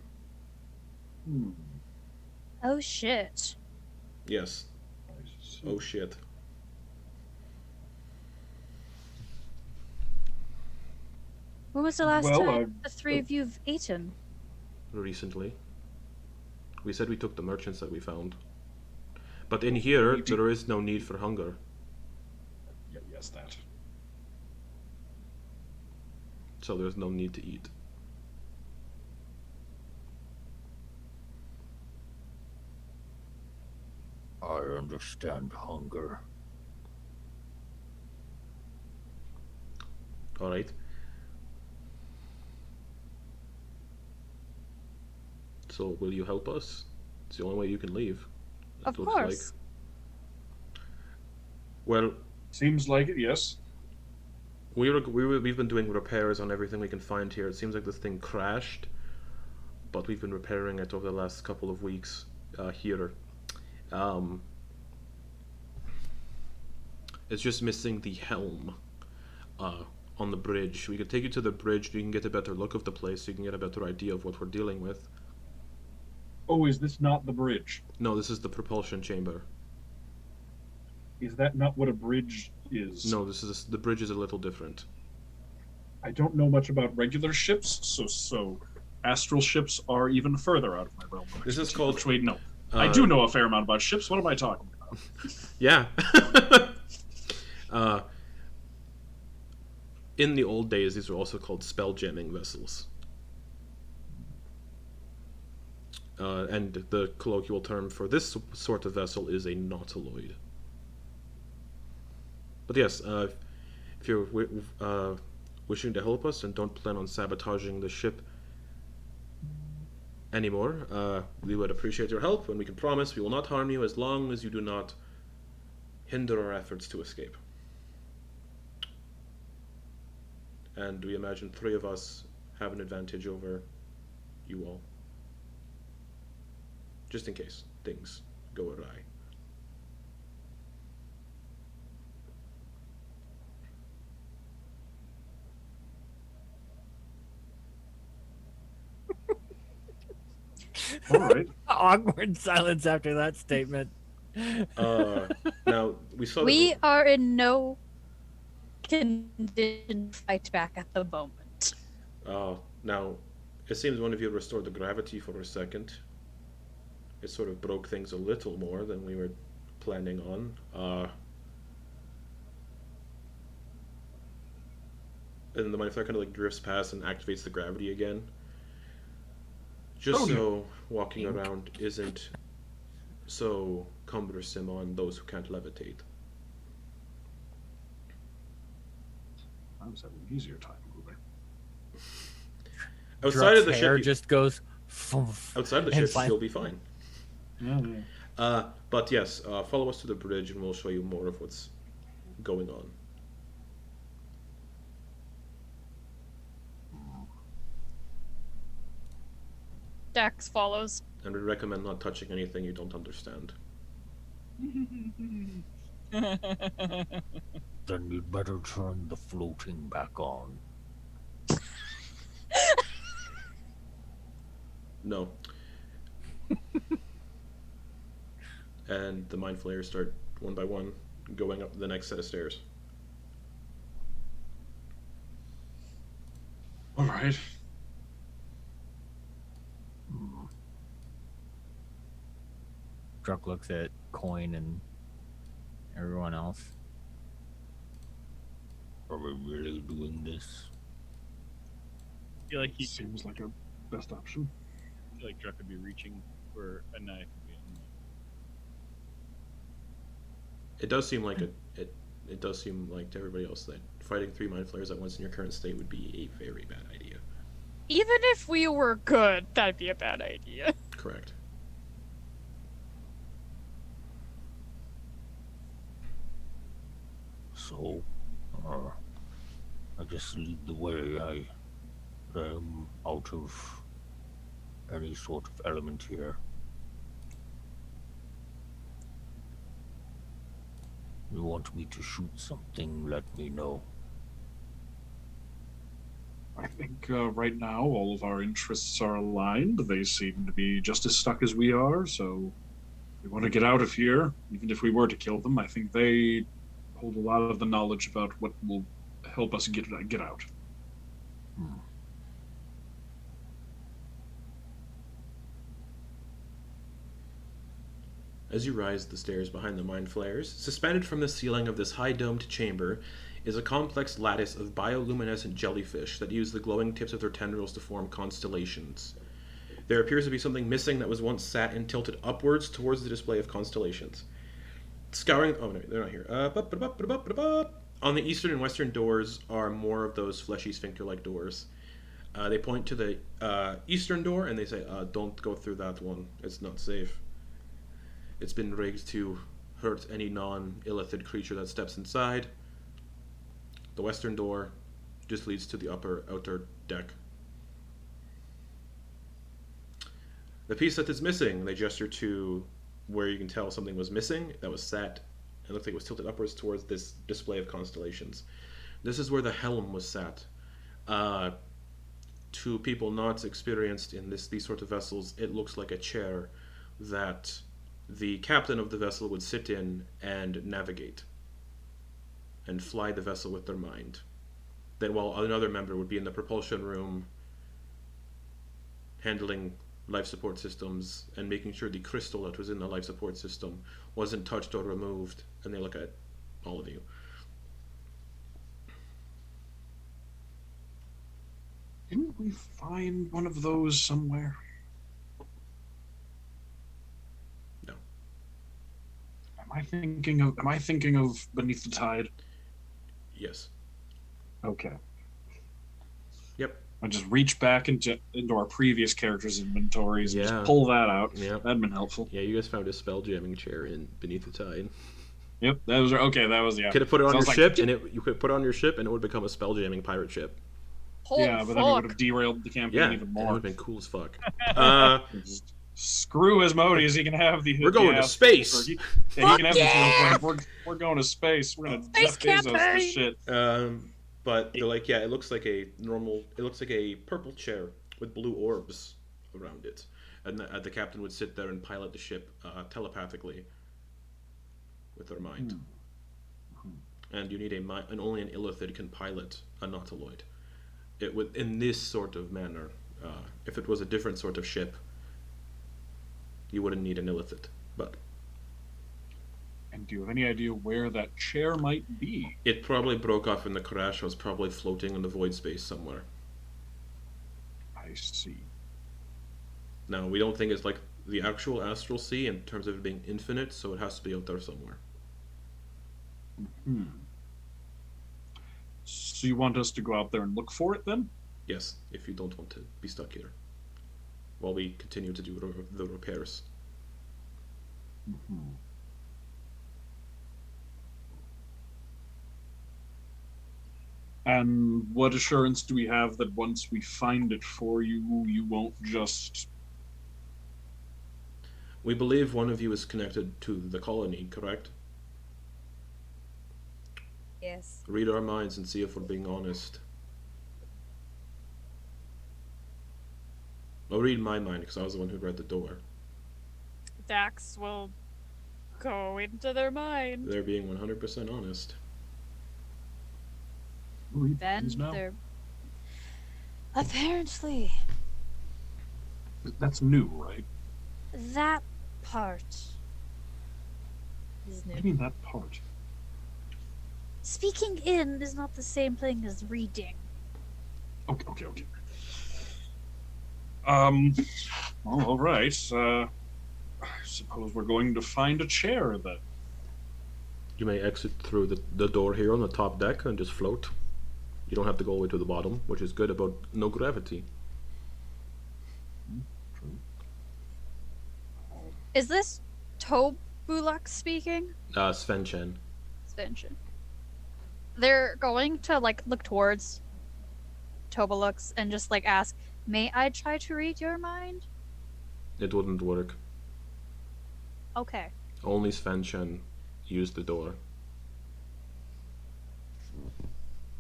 Oh shit. Yes. Oh shit. When was the last Well, time the three of you've eaten? Recently. We said we took the merchants that we found. But in here, there is no need for hunger. Yes, that. So there's no need to eat. I understand hunger. Alright. So will you help us? It's the only way you can leave. Of course. Well, Seems like it. Yes. we've been doing repairs on everything we can find here. It seems like this thing crashed, but we've been repairing it over the last couple of weeks here. It's just missing the helm on the bridge. We could take you to the bridge. You can get a better look of the place. So you can get a better idea of what we're dealing with. Oh, is this not the bridge? No, this is the propulsion chamber. Is that not what a bridge is? No, the bridge is a little different. I don't know much about regular ships, so astral ships are even further out of my realm. This is called. Wait, no. I do know a fair amount about ships. What am I talking about? Yeah. In the old days, these were also called spell jamming vessels. And the colloquial term for this sort of vessel is a nautiloid. But yes, if you're wishing to help us and don't plan on sabotaging the ship anymore, we would appreciate your help, and we can promise we will not harm you as long as you do not hinder our efforts to escape. And we imagine 3 of us have an advantage over you all. Just in case things go awry. All right. Awkward silence after that statement. Now, we saw We that are in no condition to fight back at the moment. now, it seems one of you restored the gravity for a second. It sort of broke things a little more than we were planning on. And the Mindflayer kind of like drifts past and activates the gravity again. Just so walking around isn't so cumbersome on those who can't levitate. I was having an easier time moving. Outside of the Druck's hair ship, just goes. outside of the and ship, you'll be fine. Yeah. But yes, follow us to the bridge and we'll show you more of what's going on. Dax follows. And we recommend not touching anything you don't understand. Then you'd better turn the floating back on. No. And the mind flayers start one by one going up the next set of stairs. All right. Druck looks at Quoin and everyone else. Are we really doing this? I feel like he Seems like a best option. I feel like Druck would be reaching for a knife. It does seem like it does seem like to everybody else that fighting 3 mind flayers at once in your current state would be a very bad idea. Even if we were good, that'd be a bad idea. Correct. So, I guess lead the way. I am out of any sort of element here. You want me to shoot something, let me know. I think right now all of our interests are aligned. They seem to be just as stuck as we are, so we want to get out of here. Even if we were to kill them, I think they hold a lot of the knowledge about what will help us get out. As you rise the stairs behind the mind flayers, suspended from the ceiling of this high-domed chamber is a complex lattice of bioluminescent jellyfish that use the glowing tips of their tendrils to form constellations. There appears to be something missing that was once sat and tilted upwards towards the display of constellations. Scouring... Oh, no, they're not here. On the eastern and western doors are more of those fleshy sphincter-like doors. They point to the eastern door and they say, don't go through that one. It's not safe. It's been rigged to hurt any non-illithid creature that steps inside. The western door just leads to the outer deck. The piece that is missing, they gesture to where you can tell something was missing, that was sat, and looked like it was tilted upwards towards this display of constellations. This is where the helm was sat. To people not experienced in these sort of vessels, it looks like a chair that the captain of the vessel would sit in and navigate and fly the vessel with their mind. Then while another member would be in the propulsion room handling life support systems and making sure the crystal that was in the life support system wasn't touched or removed, and they look at all of you. Didn't we find one of those somewhere? No. Am I thinking of Beneath the Tide? Yes. Okay. Yep. I just reach back into our previous characters' inventories and Yeah. just pull that out. Yep. That'd been helpful. Yeah, you guys found a spell jamming chair in Beneath the Tide. Yep, that was okay. That was Could have put it on your Sounds like- ship, and you could put it on your ship, and it would become a spell jamming pirate ship. Holy yeah, but then we would fuck. have derailed the campaign Yeah, even and it more. would have been cool as fuck. Just screw Asmodeus. He can have the. We're going to space. He can have the field plan. We're going to space. We're gonna Space Jeff Bezos campaign! this shit. But they're like, yeah, it looks like a purple chair with blue orbs around it, and the captain would sit there and pilot the ship telepathically with their mind. And you need and only an illithid can pilot a nautiloid. It would in this sort of manner. If it was a different sort of ship, you wouldn't need an illithid. But And do you have any idea where that chair might be? it probably broke off in the crash. It was probably floating in the void space somewhere. I see. Now, we don't think it's like the actual astral sea in terms of it being infinite, so it has to be out there somewhere. So you want us to go out there and look for it then? Yes, if you don't want to be stuck here while we continue to do the repairs. Mhm. And what assurance do we have that once we find it for you, you won't just... We believe one of you is connected to the colony, correct? Yes. Read our minds and see if we're being honest. Well, read my mind, because I was the one who read the door. Dax will go into their mind. They're being 100% honest. Read Then things now? they're apparently That's new, right? that part is What do new. you mean that part? Speaking in is not the same thing as reading. Okay. Well, all right. I suppose we're going to find a chair then. You may exit through the door here on the top deck and just float. You don't have to go all the way to the bottom, which is good about no gravity. True. Is this Tobulak speaking? Sven Chen. Extension. They're going to like look towards Tobulux and just like ask, "May I try to read your mind?" It wouldn't work. Okay. Only Sven Chen used the door.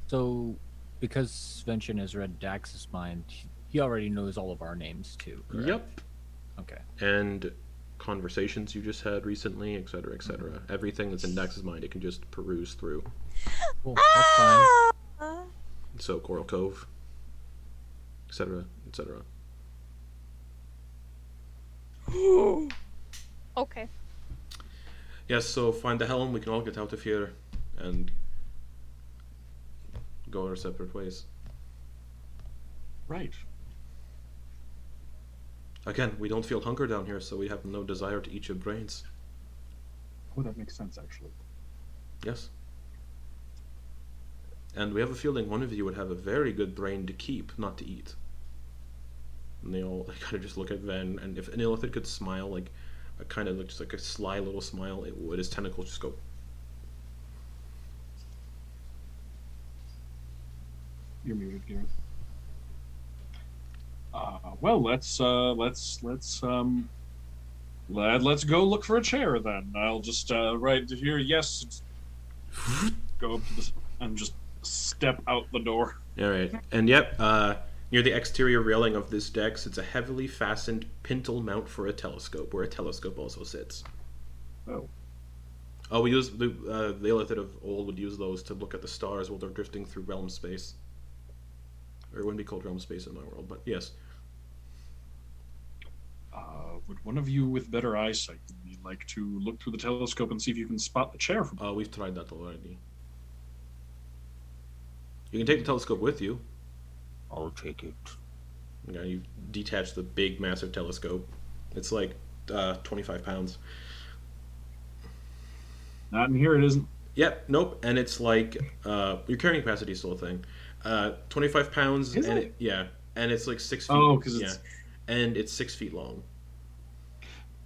So, because Svenchen has read Dax's mind, he already knows all of our names too. Correct? Yep. Okay. And conversations you just had recently, etc., etc. Everything that's in Dax's mind, it can just peruse through. Cool. That's fine. So Coral Cove, etc., etc. Okay. Yes, so find the helm, we can all get out of here and go our separate ways. Right. Again, we don't feel hunger down here, so we have no desire to eat your brains. Oh, that makes sense, actually. Yes. And we have a feeling one of you would have a very good brain to keep, not to eat. And they all kind of just look at Ven, and if an illithid could smile, like a kind of just like a sly little smile, it would. His tentacles just go. You're muted, Garrett. Well, let's go look for a chair then. I'll just right here. Yes, go up to this and just step out the door. All right, and yep, near the exterior railing of this deck sits a heavily fastened pintle mount for a telescope, where a telescope also sits. Oh, Oh, we use the illithid of old would use those to look at the stars while they're drifting through realm space. Or it wouldn't be called realm space in my world, but yes. would one of you with better eyesight than me like to look through the telescope and see if you can spot the chair from? We've tried that already. You can take the telescope with you. I'll take it. You know, you detach the big, massive telescope. It's like 25 pounds. Not in here. It isn't. Yep, nope. And it's like your carrying capacity is still a thing. 25 pounds, Is and it? Yeah, and it's like 6 feet. Oh, because yeah, it's. and it's 6 feet long.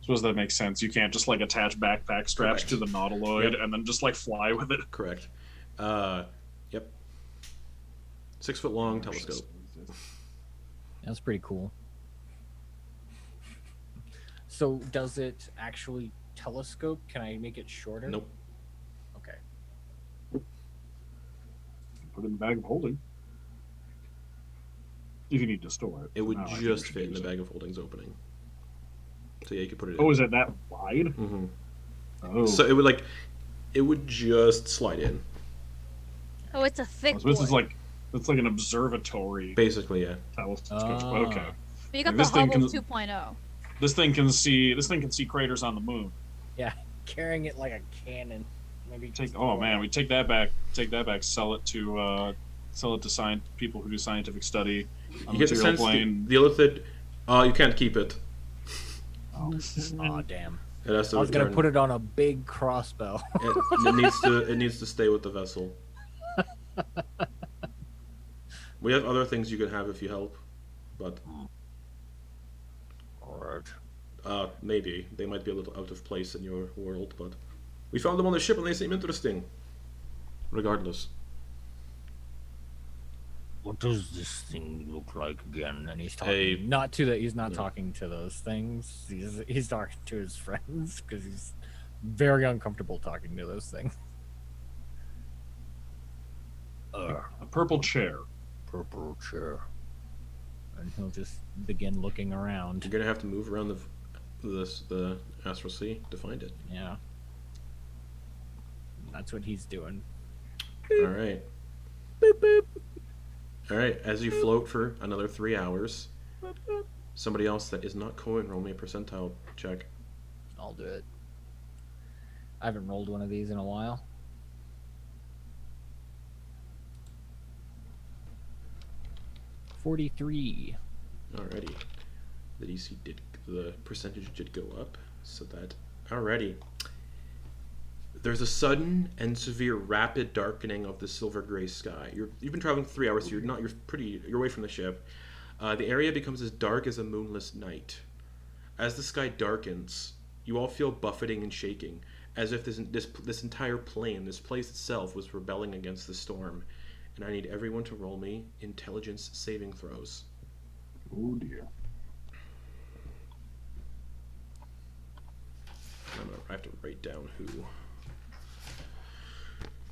Suppose that makes sense. You can't just like attach backpack straps Correct. to the nautiloid Yep. and then just like fly with it. Correct. Yep. 6 foot long telescope. That's pretty cool. So, does it actually telescope? Can I make it shorter? Nope. Okay. Put it in the bag of holding. If you need to store it. It would For now, I think just we should fit in the use it. bag of holdings opening. So yeah, you could put it in. Oh, is it that wide? Mm-hmm. Oh, So it would just slide in. Oh, it's a thick so this is boy. like it's like an observatory Basically, yeah. telescope. Ah. Okay, But you got This the thing Hubble can- 2.0. this thing can see craters on the moon. Carrying it like a cannon. Maybe We take that back. Sell it to people who do scientific study on You the get the material sense plane. the illithid, you can't keep it. Oh, damn. It has to I was gonna return. put it on a big crossbow. It needs to stay with the vessel. We have other things you can have if you help, but Alright. Maybe. They might be a little out of place in your world, but we found them on the ship and they seem interesting. Regardless. What does this thing look like again? And he's talking Hey. not to that. He's not No. talking to those things. He's talking to his friends because he's very uncomfortable talking to those things. A purple chair. Purple chair. And he'll just begin looking around. You're gonna have to move around the Astral Sea to find it. Yeah. That's what he's doing. Alright. Boop boop. Alright, as you float for another 3 hours, somebody else that is not Quoin, roll me a percentile check. I'll do it. I haven't rolled one of these in a while. 43. Alrighty. The percentage did go up, so that alrighty. There's a sudden and severe rapid darkening of the silver gray sky. You've been traveling 3 hours, so you're away from the ship. The area becomes as dark as a moonless night. As the sky darkens, you all feel buffeting and shaking, as if this entire plane, this place itself, was rebelling against the storm. And I need everyone to roll me intelligence saving throws. Oh dear. I have to write down who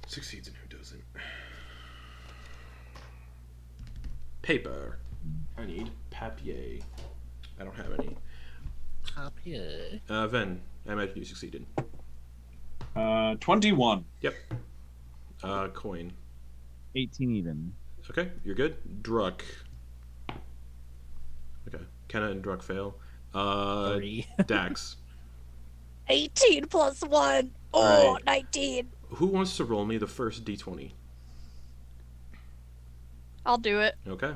succeeds and who doesn't. Paper. I need papier. I don't have any. Papier. Ven, I imagine you succeeded. 21. Yep. Coin. 18 even. Okay, you're good. Druck. Okay, Kenna and Druck fail. 3. Dax. 18 plus 1. Oh, Alright. 19. Who wants to roll me the first d20? I'll do it Okay,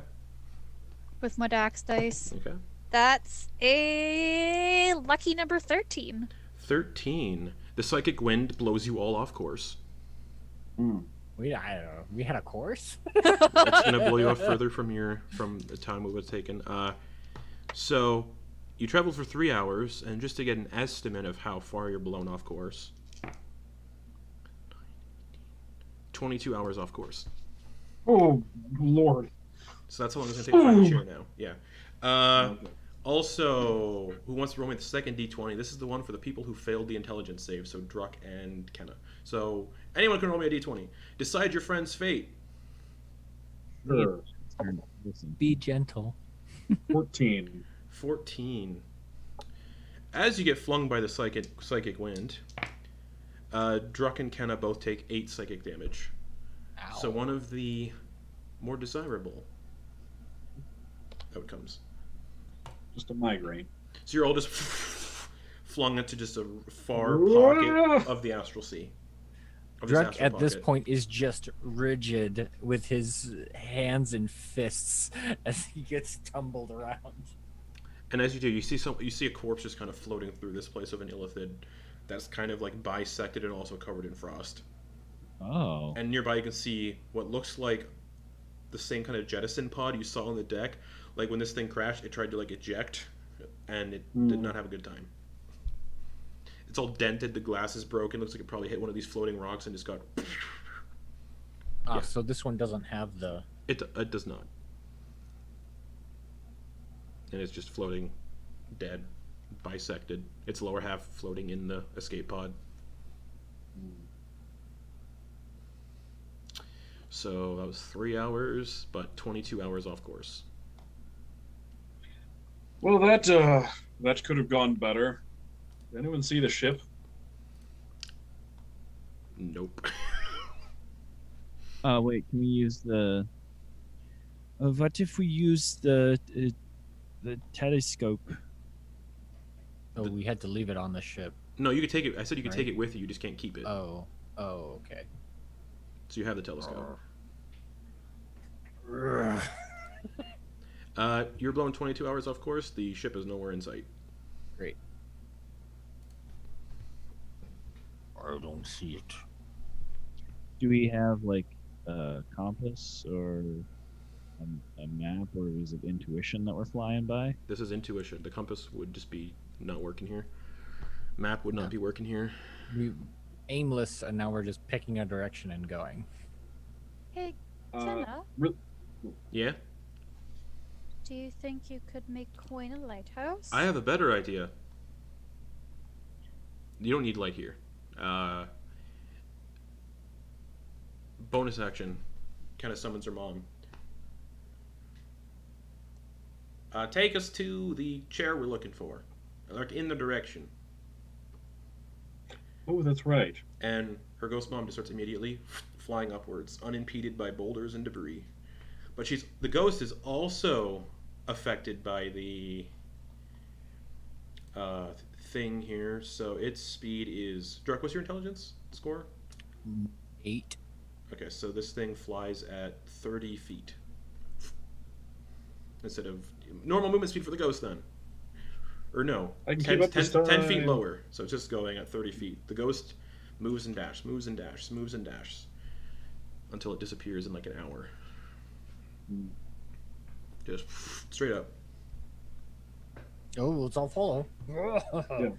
with my Dax dice. okay. That's a lucky number 13. 13. The psychic wind blows you all off course. I don't know. We had a course? It's gonna blow you off further from the time it was taken. So you traveled for 3 hours, and just to get an estimate of how far you're blown off course, 22 hours off course. Oh, Lord. So that's how long it's gonna take to find the chair now. Yeah. Also, who wants to roll me the second d20? This is the one for the people who failed the intelligence save, so Druck and Kenna. So anyone can roll me a d20. Decide your friend's fate. Sure. Listen. Be gentle. 14. 14. As you get flung by the psychic wind, Druck and Kenna both take 8 psychic damage. Ow. So one of the more desirable outcomes. Just a migraine. So you're all just flung into just a far pocket of the Astral Sea. Of this Druck astral at this pocket. point is just rigid with his hands and fists as he gets tumbled around. And as you do, you see a corpse just kind of floating through this place of an illithid that's kind of like bisected and also covered in frost. Oh. And nearby you can see what looks like the same kind of jettison pod you saw on the deck. Like when this thing crashed, it tried to like eject, and it did not have a good time. It's all dented, the glass is broken, looks like it probably hit one of these floating rocks and just got... Yeah. So this one doesn't have the... It does not. And it's just floating, dead, bisected. Its lower half floating in the escape pod. So that was 3 hours, but 22 hours off course. Well, that could have gone better. Did anyone see the ship? Nope. Wait, can we use the... what if we use the telescope? Oh, we had to leave it on the ship. No, you could take it. I said you could take Right. it with you. You just can't keep it. Oh, okay. So you have the telescope. Ugh. You're blown 22 hours off course. The ship is nowhere in sight. Great. I don't see it. Do we have like a compass or a map, or is it intuition that we're flying by? This is intuition. The compass would just be not working here. Map would not be working here. We aimless, and now we're just picking a direction and going. Hey, Uh, Tenna, Yeah? do you think you could make Quoin a lighthouse? I have a better idea. You don't need light here. Bonus action. Kind of summons her mom. Take us to the chair we're looking for. Like in the direction. Oh, that's right. And her ghost mom just starts immediately flying upwards, unimpeded by boulders and debris. But the ghost is also affected by the thing here, so its speed is... Druck, what's your intelligence score? 8. Okay, so this thing flies at 30 feet. Instead of... Normal movement speed for the ghost, then. Or no, I can 10, keep up this 10 feet time. lower, so it's just going at 30 feet. The ghost moves and dashes, moves and dashes, moves and dashes, until it disappears in like an hour. Just straight up. Oh, let's all follow. Okay.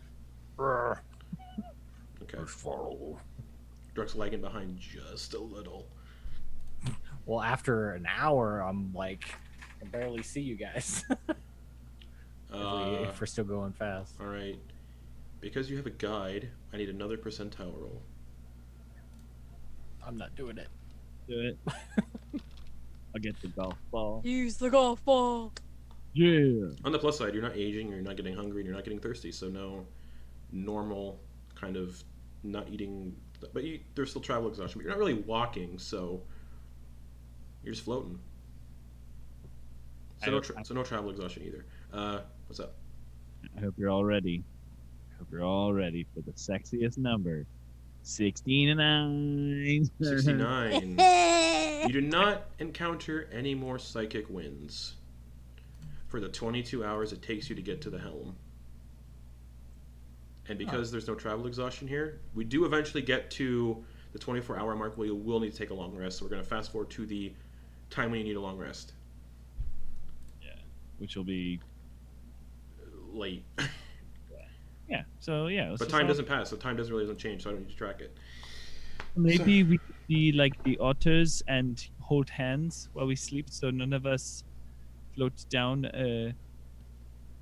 Let's follow. Druck's lagging behind just a little. Well, after an hour, I'm like, I can barely see you guys. If we're still going fast. All right. Because you have a guide, I need another percentile roll. I'm not doing it. Do it. I'll get the golf ball. Use the golf ball. Yeah. On the plus side, you're not aging, you're not getting hungry, and you're not getting thirsty, so no normal kind of not eating. But there's still travel exhaustion, but you're not really walking, so you're just floating. So no travel exhaustion either. What's up? I hope you're all ready. I hope you're all ready for the sexiest number. 69. 69. You do not encounter any more psychic winds for the 22 hours it takes you to get to the helm. And because there's no travel exhaustion here, we do eventually get to the 24-hour mark where you will need to take a long rest. So we're going to fast forward to the time when you need a long rest. Yeah, which will be Late. yeah. So yeah, But time doesn't pass, so time doesn't change, so I don't need to track it. Maybe we could be like the otters and hold hands while we sleep, so none of us float down a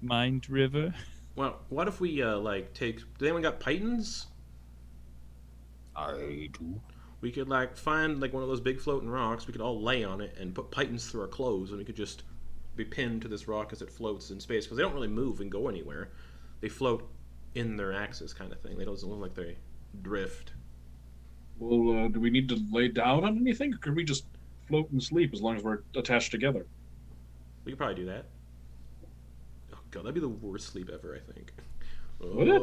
mined river. Well, what if we take? Does anyone got pythons? I do. We could find one of those big floating rocks. We could all lay on it and put pythons through our clothes, and we could just be pinned to this rock as it floats in space, because they don't really move and go anywhere. They float in their axis, kind of thing. They don't look like they drift. Well, do we need to lay down on anything, or could we just float and sleep as long as we're attached together? We could probably do that. Oh god, that'd be the worst sleep ever, I think. Would it?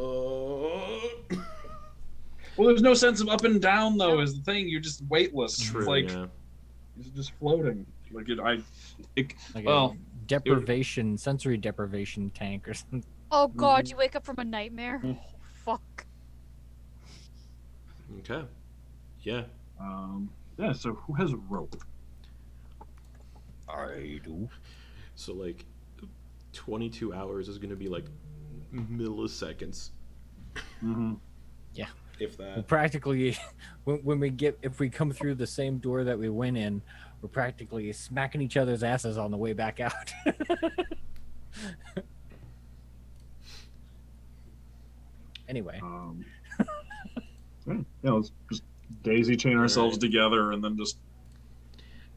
Well, there's no sense of up and down, though, is the thing. You're just weightless. True, It's like yeah. you're just floating. Like well, a deprivation, sensory deprivation tank or something. Oh god, you wake up from a nightmare. Mm. Oh, fuck. Okay. Yeah. yeah. So who has a rope? I do. So 22 hours is going to be milliseconds, Mm-hmm. if that. Well, practically, if we come through the same door that we went in, we're practically smacking each other's asses on the way back out. Anyway, Yeah, let's just daisy chain ourselves Alright. together and then just.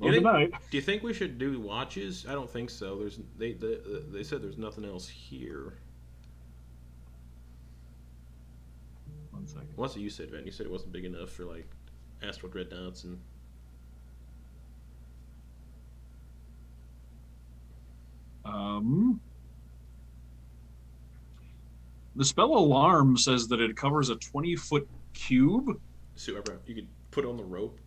Do you Well, good night. Do you think we should do watches? I don't think so. They said there's nothing else here. 1 second. What's what you said, Van? You said it wasn't big enough for Astral Dreadnoughts and. The spell alarm says that it covers a 20-foot cube. So you could put on the rope,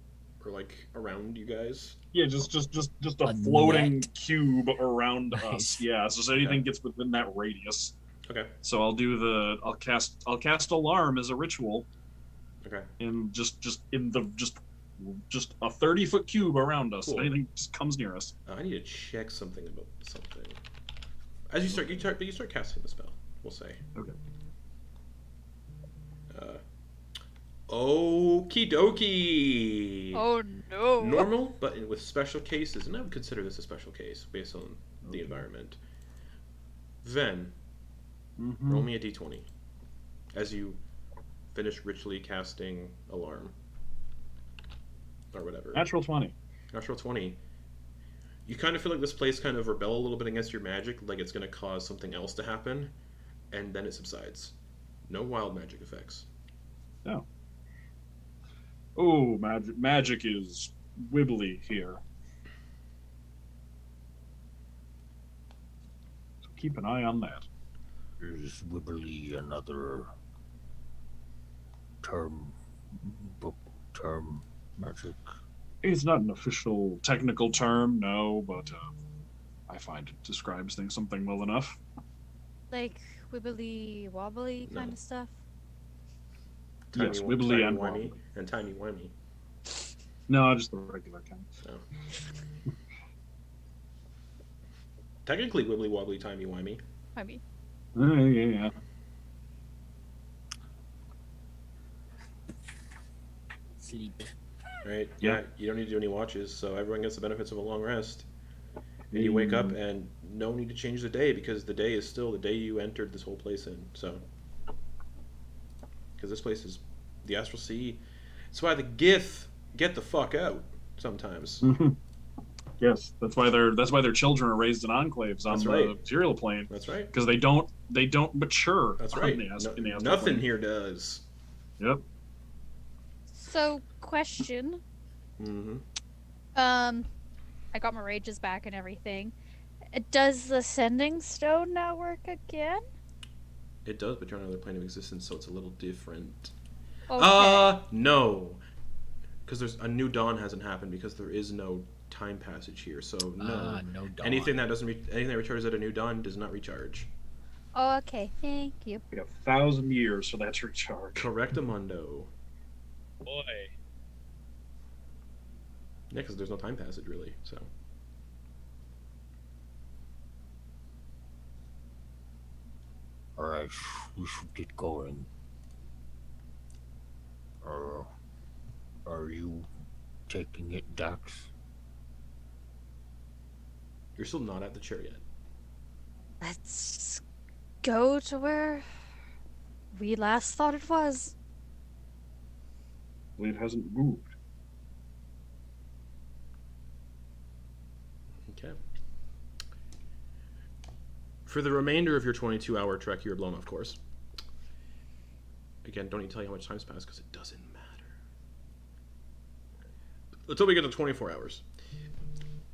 or around you guys. Yeah, just a A floating net. cube around us. Nice. Yeah, so anything Okay. gets within that radius. Okay. So I'll cast alarm as a ritual, Okay. and just a 30-foot cube around us. Cool. Anything just comes near us. I need to check something about something. As you start casting the spell. we'll say. Okay. Okie dokie. Oh no. Normal, but with special cases, and I would consider this a special case based on the environment. Then, roll me a d20 as you finish ritually casting Alarm. Or whatever. Natural 20. Natural 20. You kind of feel like this place kind of rebel a little bit against your magic, like it's going to cause something else to happen, and then it subsides. No wild magic effects. No. Oh, magic is wibbly here. So keep an eye on that. Is wibbly another term, book term, magic? It's not an official technical term, no, but I find it describes things something well enough. Like wibbly wobbly kind No. of stuff. Yes, wibbly and whiny, wobbly. and timey-wimey. No, just the regular kind. Oh. Technically, wibbly-wobbly, timey-wimey. I mean, Yeah. Sleep. Right? Yeah. Yeah, you don't need to do any watches, so everyone gets the benefits of a long rest. And you wake up and no need to change the day because the day is still the day you entered this whole place in. So, because this place is the Astral Sea. That's why the Gith get the fuck out sometimes. Yes, that's why their children are raised in enclaves on That's the right. material plane That's right. because they don't mature. That's on right. the ast- No- in the astral nothing plane. here does. Yep. so question. Mm-hmm. I got my rages back and everything. Does the sending stone now work again? It does, but you're on another plane of existence, so it's a little different. Okay. No. Because there's a new dawn hasn't happened because there is no time passage here. So no. No dawn. Anything that recharges at a new dawn does not recharge. Oh, okay. Thank you. We have 1,000 years for that to recharge. Correctamundo. Boy. Yeah, because there's no time passage really. So Alright, we should get going. Are you taking it, Dax? you're still not at the chair yet. Let's go to where we last thought it was. It hasn't moved. Okay. For the remainder of your 22-hour trek, you're blown, of course. Again, don't need to tell you how much time's passed because it doesn't matter. Until we get to 24 hours.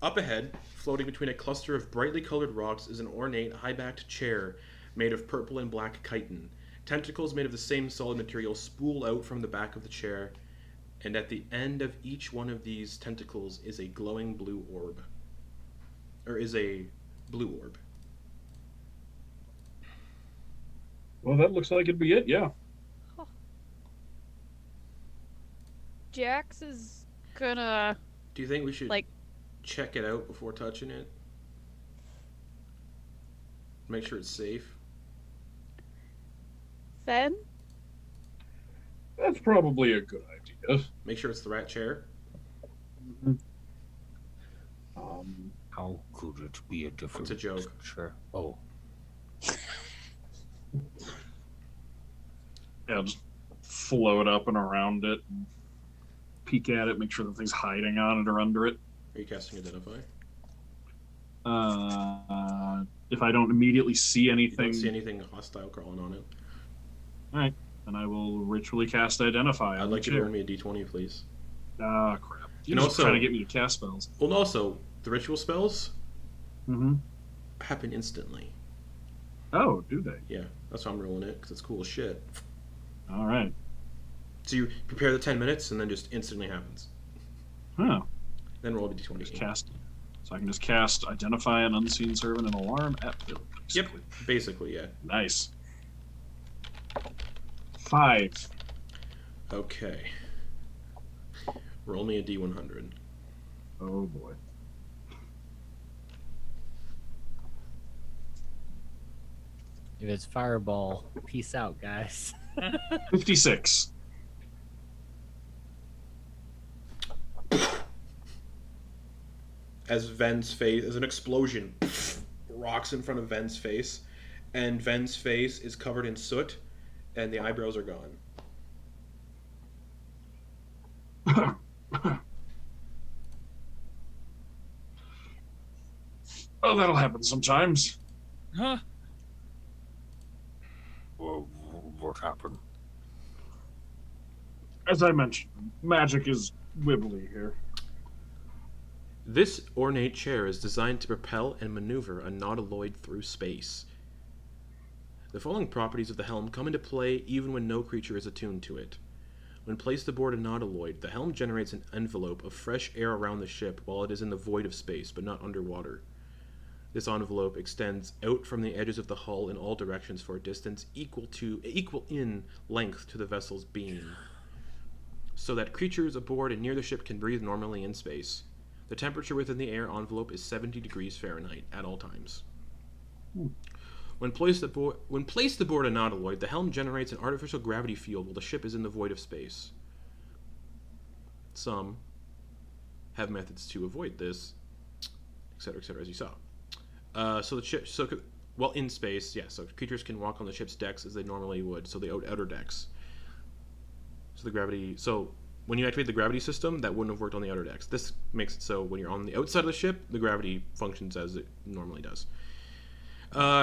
Up ahead, floating between a cluster of brightly colored rocks, is an ornate, high-backed chair made of purple and black chitin. Tentacles made of the same solid material spool out from the back of the chair, and at the end of each one of these tentacles is a glowing blue orb. Or is a blue orb. Well, that looks like it'd be it, yeah. Jax is gonna Do you think we should like check it out before touching it? Make sure it's safe. Fen? That's probably a good idea. Make sure it's the right chair. How could it be a different It's a joke. chair? Oh, Yeah, just float up and around it and peek at it, make sure the thing's hiding on it or under it. Are you casting Identify? If I don't immediately see You anything, don't see anything hostile crawling on it. alright, then I will ritually cast Identify on I'd the like you to chair. roll me a d20, please. Ah, crap. You're And just also- trying to get me to cast spells. Well, and also, the ritual spells Mm-hmm. happen instantly. Oh, do they? Yeah, that's why I'm rolling it, because it's cool as shit. Alright. So you prepare the 10 minutes, and then just instantly happens. Huh. Then roll a d20. Just cast. So I can just cast Identify an Unseen Servant and Alarm at will. Yep, basically, yeah. Nice. 5. Okay. Roll me a d100. Oh boy. If it's fireball, peace out, guys. 56. As Ven's face, as an explosion rocks in front of Ven's face, and Ven's face is covered in soot, and the eyebrows are gone. Oh, that'll happen sometimes. Huh? Well, what happened? As I mentioned, magic is wibbly here. This ornate chair is designed to propel and maneuver a nautiloid through space. The following properties of the helm come into play even when no creature is attuned to it. When placed aboard a nautiloid, the helm generates an envelope of fresh air around the ship while it is in the void of space, but not underwater. This envelope extends out from the edges of the hull in all directions for a distance equal in length to the vessel's beam, so that creatures aboard and near the ship can breathe normally in space. The temperature within the air envelope is 70 degrees Fahrenheit at all times. When placed aboard a nautiloid, the helm generates an artificial gravity field while the ship is in the void of space. Some have methods to avoid this, etc., as you saw. While in space, so creatures can walk on the ship's decks as they normally would, so the outer decks. So when you activate the gravity system, that wouldn't have worked on the outer decks. This makes it so when you're on the outside of the ship, the gravity functions as it normally does.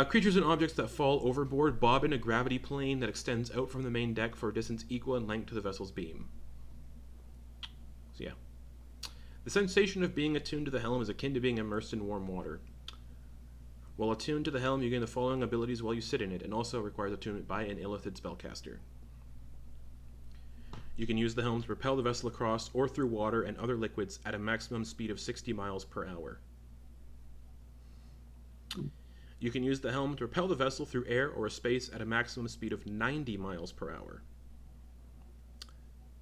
Creatures and objects that fall overboard bob in a gravity plane that extends out from the main deck for a distance equal in length to the vessel's beam. So yeah. The sensation of being attuned to the helm is akin to being immersed in warm water. While attuned to the helm, you gain the following abilities while you sit in it, and also requires attunement by an illithid spellcaster. You can use the helm to propel the vessel across or through water and other liquids at a maximum speed of 60 miles per hour. You can use the helm to propel the vessel through air or space at a maximum speed of 90 miles per hour.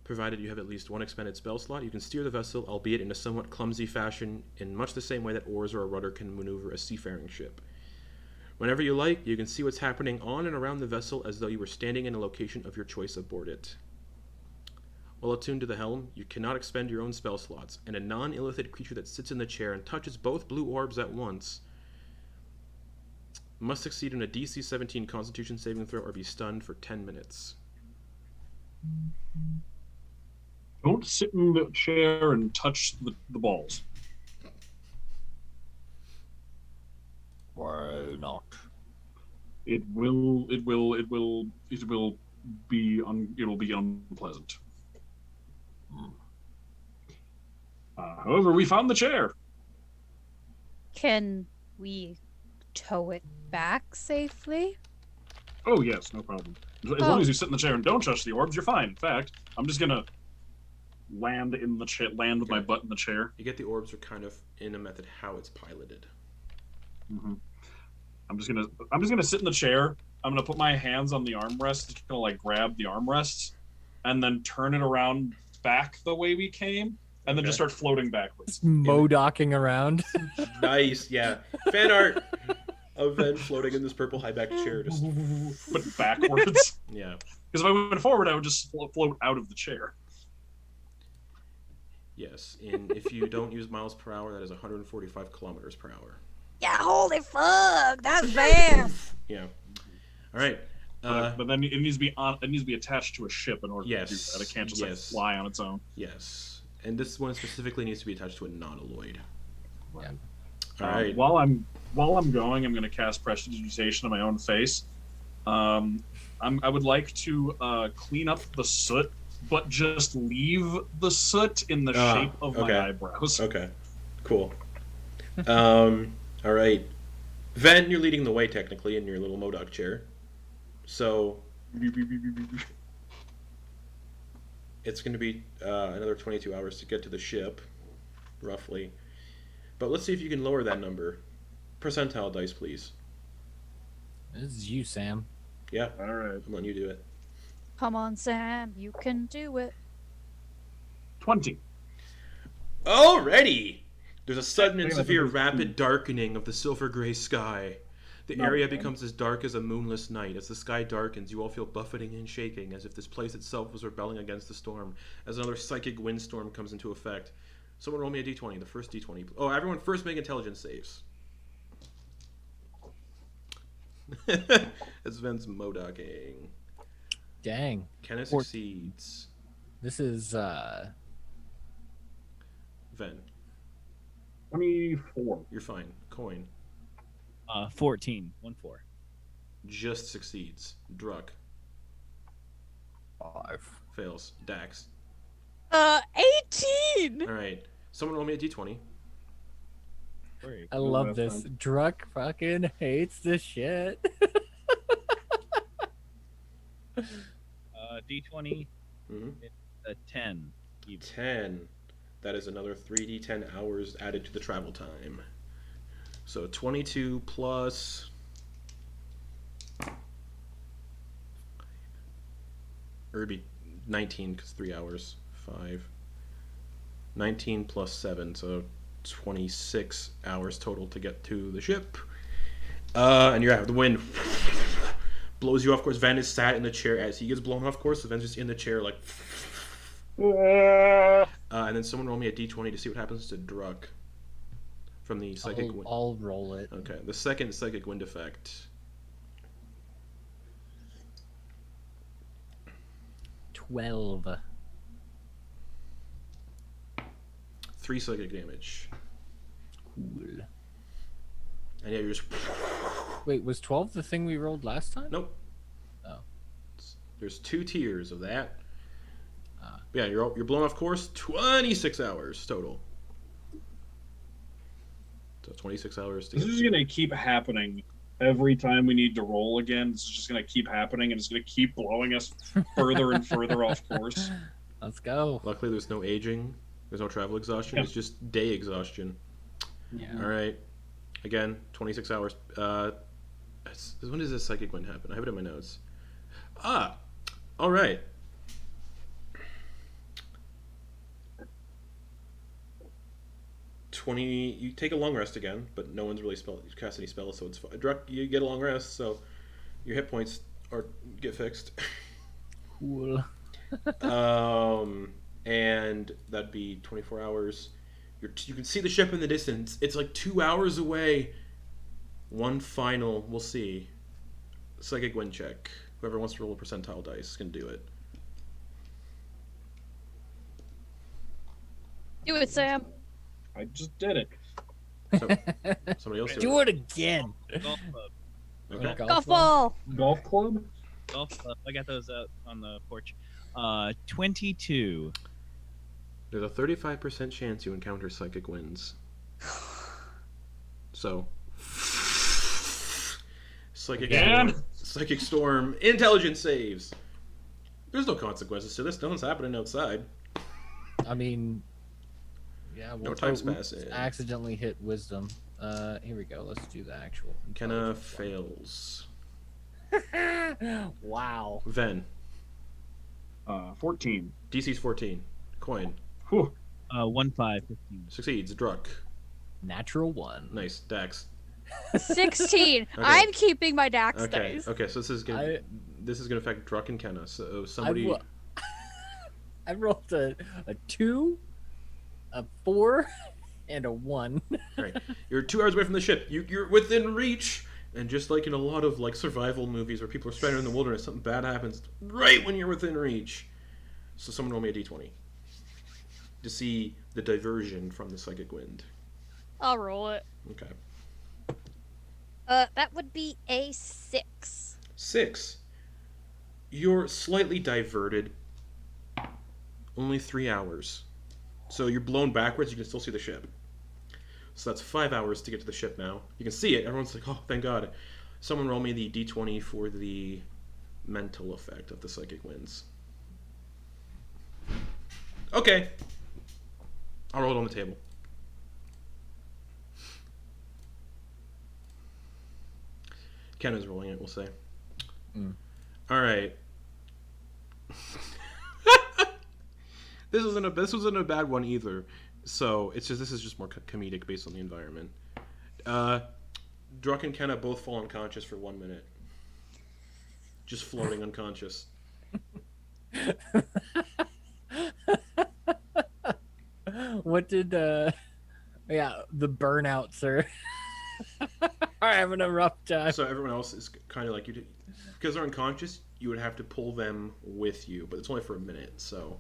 Provided you have at least one expended spell slot, you can steer the vessel, albeit in a somewhat clumsy fashion, in much the same way that oars or a rudder can maneuver a seafaring ship. Whenever you like, you can see what's happening on and around the vessel as though you were standing in a location of your choice aboard it. While attuned to the helm, you cannot expend your own spell slots, and a non-illithid creature that sits in the chair and touches both blue orbs at once must succeed in a DC 17 Constitution saving throw or be stunned for 10 minutes. Don't sit in the chair and touch the balls. Why not? It'll be unpleasant. However, we found the chair. Can we tow it back safely? Oh yes, no problem. As long as you sit in the chair and don't touch the orbs, you're fine. In fact, I'm just gonna land with my butt in the chair. You get the orbs are kind of in a method how it's piloted. Mm-hmm. I'm just gonna sit in the chair. I'm gonna put my hands on the armrests, just gonna like grab the armrests, and then turn it around back the way we came, and then just start floating backwards. Modocking around. Nice, yeah. Fan art of Ven floating in this purple high-back chair, just but backwards. yeah. Because if I went forward, I would just float out of the chair. Yes, and if you don't use miles per hour, that is 145 kilometers per hour. Yeah, holy fuck, that's fast. Yeah. All right. But then it needs to be on. It needs to be attached to a ship in order to do that. It can't just like fly on its own. Yes, and this one specifically needs to be attached to a nautiloid. Yeah. All right. While I'm going, I'm going to cast Prestidigitation on my own face. I would like to clean up the soot, but just leave the soot in the shape of my eyebrows. Okay. Cool. All right. Ven, you're leading the way technically in your little Modoc chair. So it's going to be another 22 hours to get to the ship, roughly. But let's see if you can lower that number. Percentile dice, please. This is you, Sam. Yeah. All right. I'm letting you do it. Come on, Sam, you can do it. 20. Alrighty! There's a sudden and severe rapid darkening of the silver gray sky. The No, area man. becomes as dark as a moonless night. As the sky darkens, you all feel buffeting and shaking, as if this place itself was rebelling against the storm, as another psychic windstorm comes into effect. Someone roll me a d20, the first d20. Oh, everyone first make intelligence saves. As Ven's modocking. Dang. Kenneth 14. succeeds. This is Ven, 24. you're fine. Coin 14. 1-4. just succeeds. Druck 5. fails. Dax. 18. All right. Someone roll me a d20. I love that's this. fine. Druck fucking hates this shit. D20. Mm-hmm. A 10. Even. 10. That is another 3d10 hours added to the travel time. So 22 plus. Or it'd be 19 because 3 hours. 5. 19 plus 7, so 26 hours total to get to the ship. And you're out. The wind blows you off course. Van is sat in the chair as he gets blown off course. So Van's just in the chair like. And then someone roll me a d20 to see what happens to Druck from the psychic wind. I'll roll it. Okay, the second psychic wind effect. 12. 3 psychic damage. Cool. And yeah, you're just. Wait, was 12 the thing we rolled last time? Nope. Oh. There's 2 tiers of that. Ah. Yeah, you're blown off course. 26 hours total. So 26 hours to This get. is gonna keep happening every time we need to roll again. This is just gonna keep happening, and it's gonna keep blowing us further and further off course. Let's go. Luckily, there's no aging. There's no travel exhaustion. Yeah. It's just day exhaustion. Yeah. All right. Again, 26 hours. When does this psychic wind happen? I have it in my notes. Ah, all right. You take a long rest again, but no one's really cast any spells, so it's fine. Druck, you get a long rest, so your hit points get fixed. Cool. And that'd be 24 hours. You can see the ship in the distance. It's like 2 hours away. One final, we'll see. Psychic wind check. Whoever wants to roll a percentile dice can do it. Do it, Sam. I just did it. So, somebody else do Do it again. Golf club. Okay. Golf ball. Golf club? Golf club. I got those out on the porch. 22. There's a 35% chance you encounter psychic winds. So, psychic storm, intelligence saves. There's no consequences to this. Nothing's happening outside. I mean, yeah, No time's passing. Accidentally hit wisdom. Here we go. Let's do the actual. Kenna intelligence fails. one. Wow. Ven, 14. DC's 14. Coin 1, 5, 15. succeeds. Druck, Natural 1. nice. Dax. 16. I'm keeping my Dax Okay, days. okay. So this is gonna affect Druck and Kenna. So somebody. I rolled a 2, a 4, and a 1. Right. You're 2 hours away from the ship. You're within reach. And just like in a lot of like survival movies where people are stranded in the wilderness, something bad happens right when you're within reach. So someone roll me a d20 to see the diversion from the psychic wind. I'll roll it. Okay. That would be a 6. 6. You're slightly diverted. Only 3 hours. So you're blown backwards. You can still see the ship. So that's 5 hours to get to the ship now. You can see it. Everyone's like, oh, thank God. Someone roll me the d20 for the mental effect of the psychic winds. Okay. I'll roll it on the table. Ken is rolling it, we'll say. All right. This wasn't a bad one either. So this is just more comedic based on the environment. Druck and Kenna both fall unconscious for 1 minute. Just floating unconscious. What did yeah, the burnouts are having a rough time. So everyone else is kind of like you, because they're unconscious. You would have to pull them with you, but it's only for a minute. So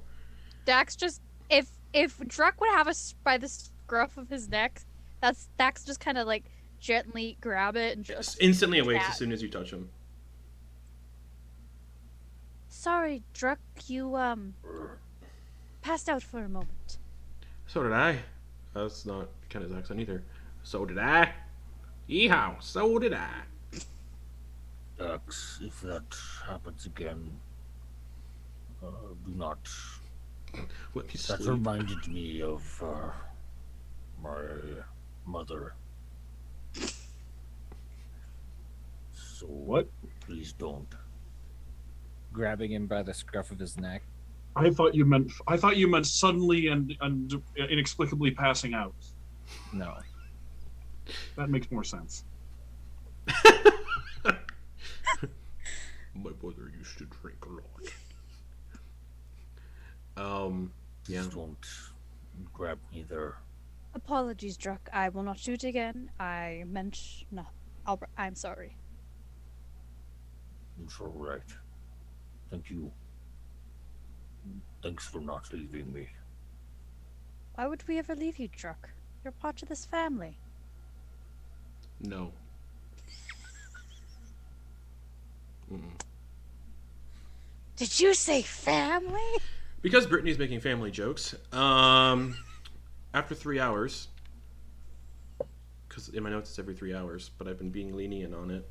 Dax just if Druck would have us by the scruff of his neck, that's Dax just kind of like gently grab it and just instantly awakes cat. as soon as you touch him. Sorry, Druck, you passed out for a moment. So did I. That's not Kenna's accent either. So did I. Yeehaw! So did I. Dax, if that happens again, do not. Let me That sleep. reminded me of my mother. So What? please don't. Grabbing him by the scruff of his neck. I thought you meant suddenly and inexplicably passing out. No. That makes more sense. My brother used to drink a lot. Yeah. Please don't grab me there. Apologies, Druck. I will not shoot again. I meant no. I'm sorry. It's all right. Thank you. Thanks for not leaving me. Why would we ever leave you, Druck? You're part of this family. No. Mm-mm. Did you say family? Because Brittany's making family jokes. After 3 hours, because in my notes it's every 3 hours, but I've been being lenient on it.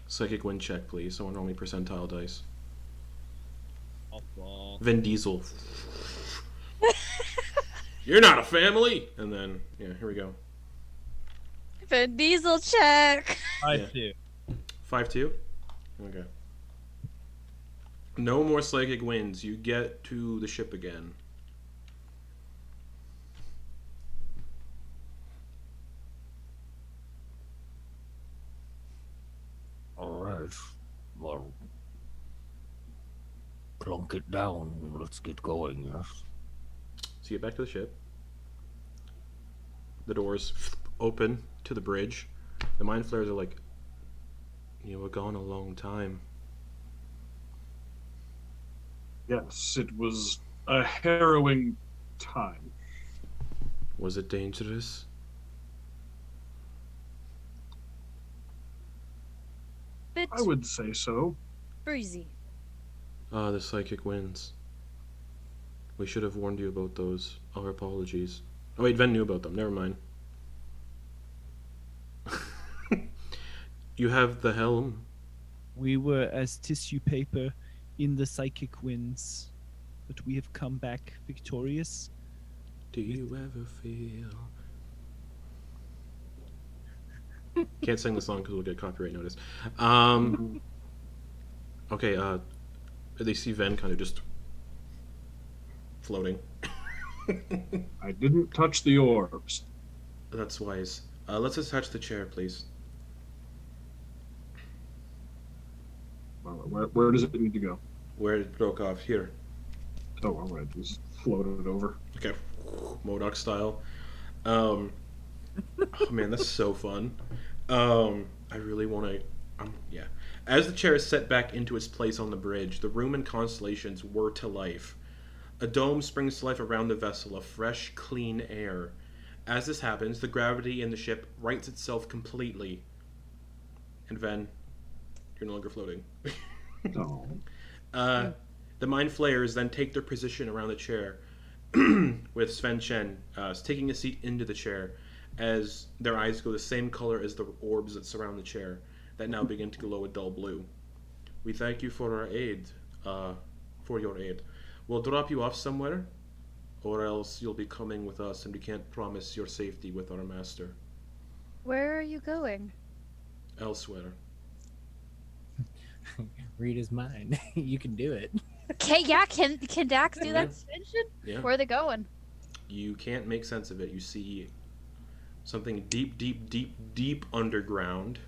Psychic wind check, please. Someone roll me percentile dice. Vin Diesel. You're not a family! And then, yeah, here we go. Vin Diesel check. I Yeah. do. 5-2? Okay. No more psychic winds. You get to the ship again. All right. Well, plunk it down. Let's get going. Yes. So you get back to the ship. The doors open to the bridge. The mind flayers are like, you were gone a long time. Yes, it was a harrowing time. Was it dangerous? Bit I would say so. breezy. Ah, the psychic winds. We should have warned you about those. Our apologies. Oh wait, Ven knew about them. Never mind. You have the helm. We were as tissue paper in the psychic winds, but we have come back victorious. Do you ever feel... Can't sing the song because we'll get copyright notice. Okay, they see Ven kind of just floating. I didn't touch the orbs. That's wise. Let's attach the chair, please. Where does it need to go? Where it broke off. Here. Oh, all right. Just float it over. Okay. MODOK style. Oh man, that's so fun. I really want to... yeah. As the chair is set back into its place on the bridge, the room and constellations whir to life. A dome springs to life around the vessel of fresh, clean air. As this happens, the gravity in the ship rights itself completely. And Ven, you're no longer floating. Oh. The mind flayers then take their position around the chair, with Sven Chen taking a seat into the chair, as their eyes go the same color as the orbs that surround the chair, that now begin to glow a dull blue. We thank you for our aid, for your aid. We'll drop you off somewhere, or else you'll be coming with us, and we can't promise your safety with our master. Where are you going? Elsewhere. Read his mind. You can do it. Okay, yeah, can Dax do that Yeah. suspension? Yeah. Where are they going? You can't make sense of it. You see something deep, deep, deep, deep underground,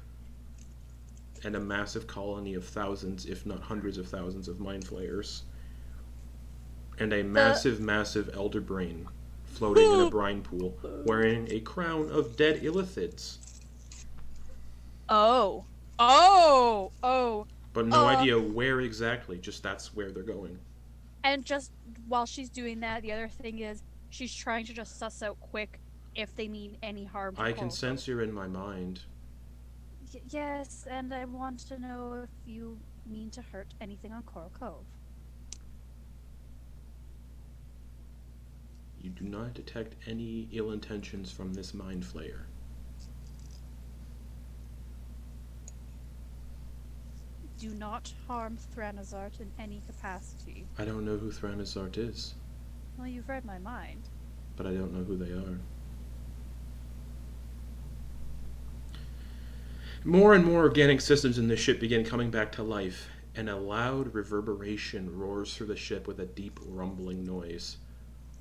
and a massive colony of thousands, if not hundreds of thousands, of mind flayers, and a massive, massive elder brain floating in a brine pool, wearing a crown of dead illithids. Oh. Oh. Oh. But no idea where exactly, just that's where they're going. And just while she's doing that, the other thing is she's trying to just suss out quick if they mean any harm to I can Coral sense you're in my mind. Yes, and I want to know if you mean to hurt anything on Coral Cove. You do not detect any ill intentions from this mind flayer. Do not harm Thranazart in any capacity. I don't know who Thranazart is, Well, you've read my mind. but I don't know who they are. More and more organic systems in the ship begin coming back to life, and a loud reverberation roars through the ship with a deep rumbling noise.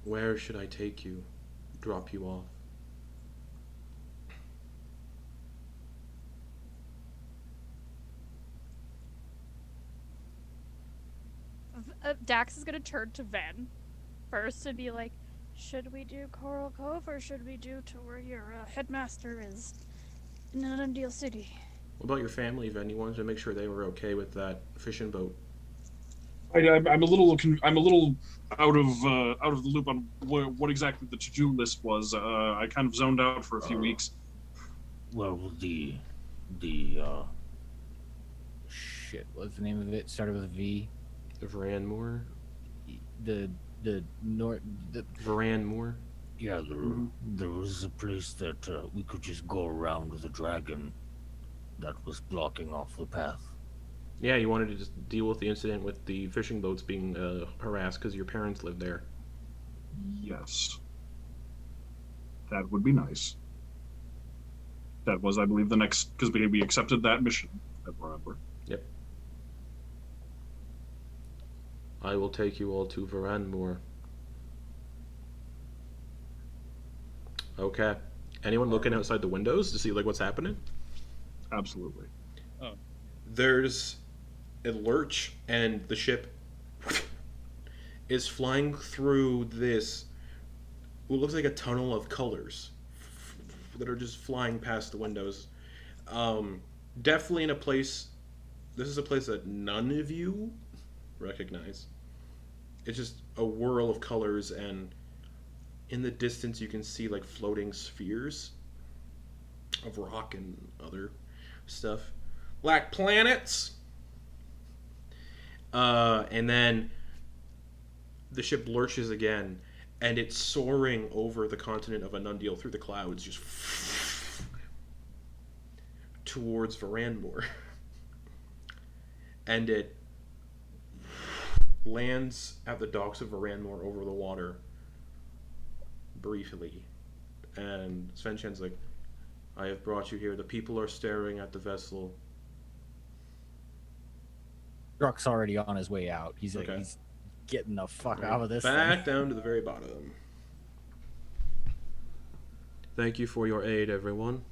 Where should I take you? Drop you off? Dax is gonna turn to Ven first and be like, should we do Coral Cove or should we do to where your headmaster is in Undeal City? What about your family, Ven? You wanted to make sure they were okay with that fishing boat. I'm a little out of the loop on what exactly the to-do list was. I kind of zoned out for a few weeks. Well, the Shit, what's the name of it? Started with a V. Varanmoor? The Varanmoor? yeah, there was a place that we could just go around with a dragon that was blocking off the path. Yeah, you wanted to just deal with the incident with the fishing boats being harassed because your parents lived there. Yes, that would be nice. That was, I believe, the next, because we accepted that mission. I remember. Yep. I will take you all to Varanmoor. Okay. Anyone looking outside the windows to see like what's happening? Absolutely. There's a lurch, and the ship is flying through this what looks like a tunnel of colors that are just flying past the windows. Definitely in a place. This is a place that none of you recognize. It's just a whirl of colors, and in the distance you can see like floating spheres of rock and other stuff, like planets. And then the ship lurches again, and it's soaring over the continent of Anundial through the clouds, just towards Varanmoor. And it lands at the docks of Varanmoor over the water briefly. And Svenshen's like, I have brought you here. The people are staring at the vessel. Druck's already on his way out. He's like, Okay. he's getting the fuck out of this Back thing. down to the very bottom. Thank you for your aid, everyone.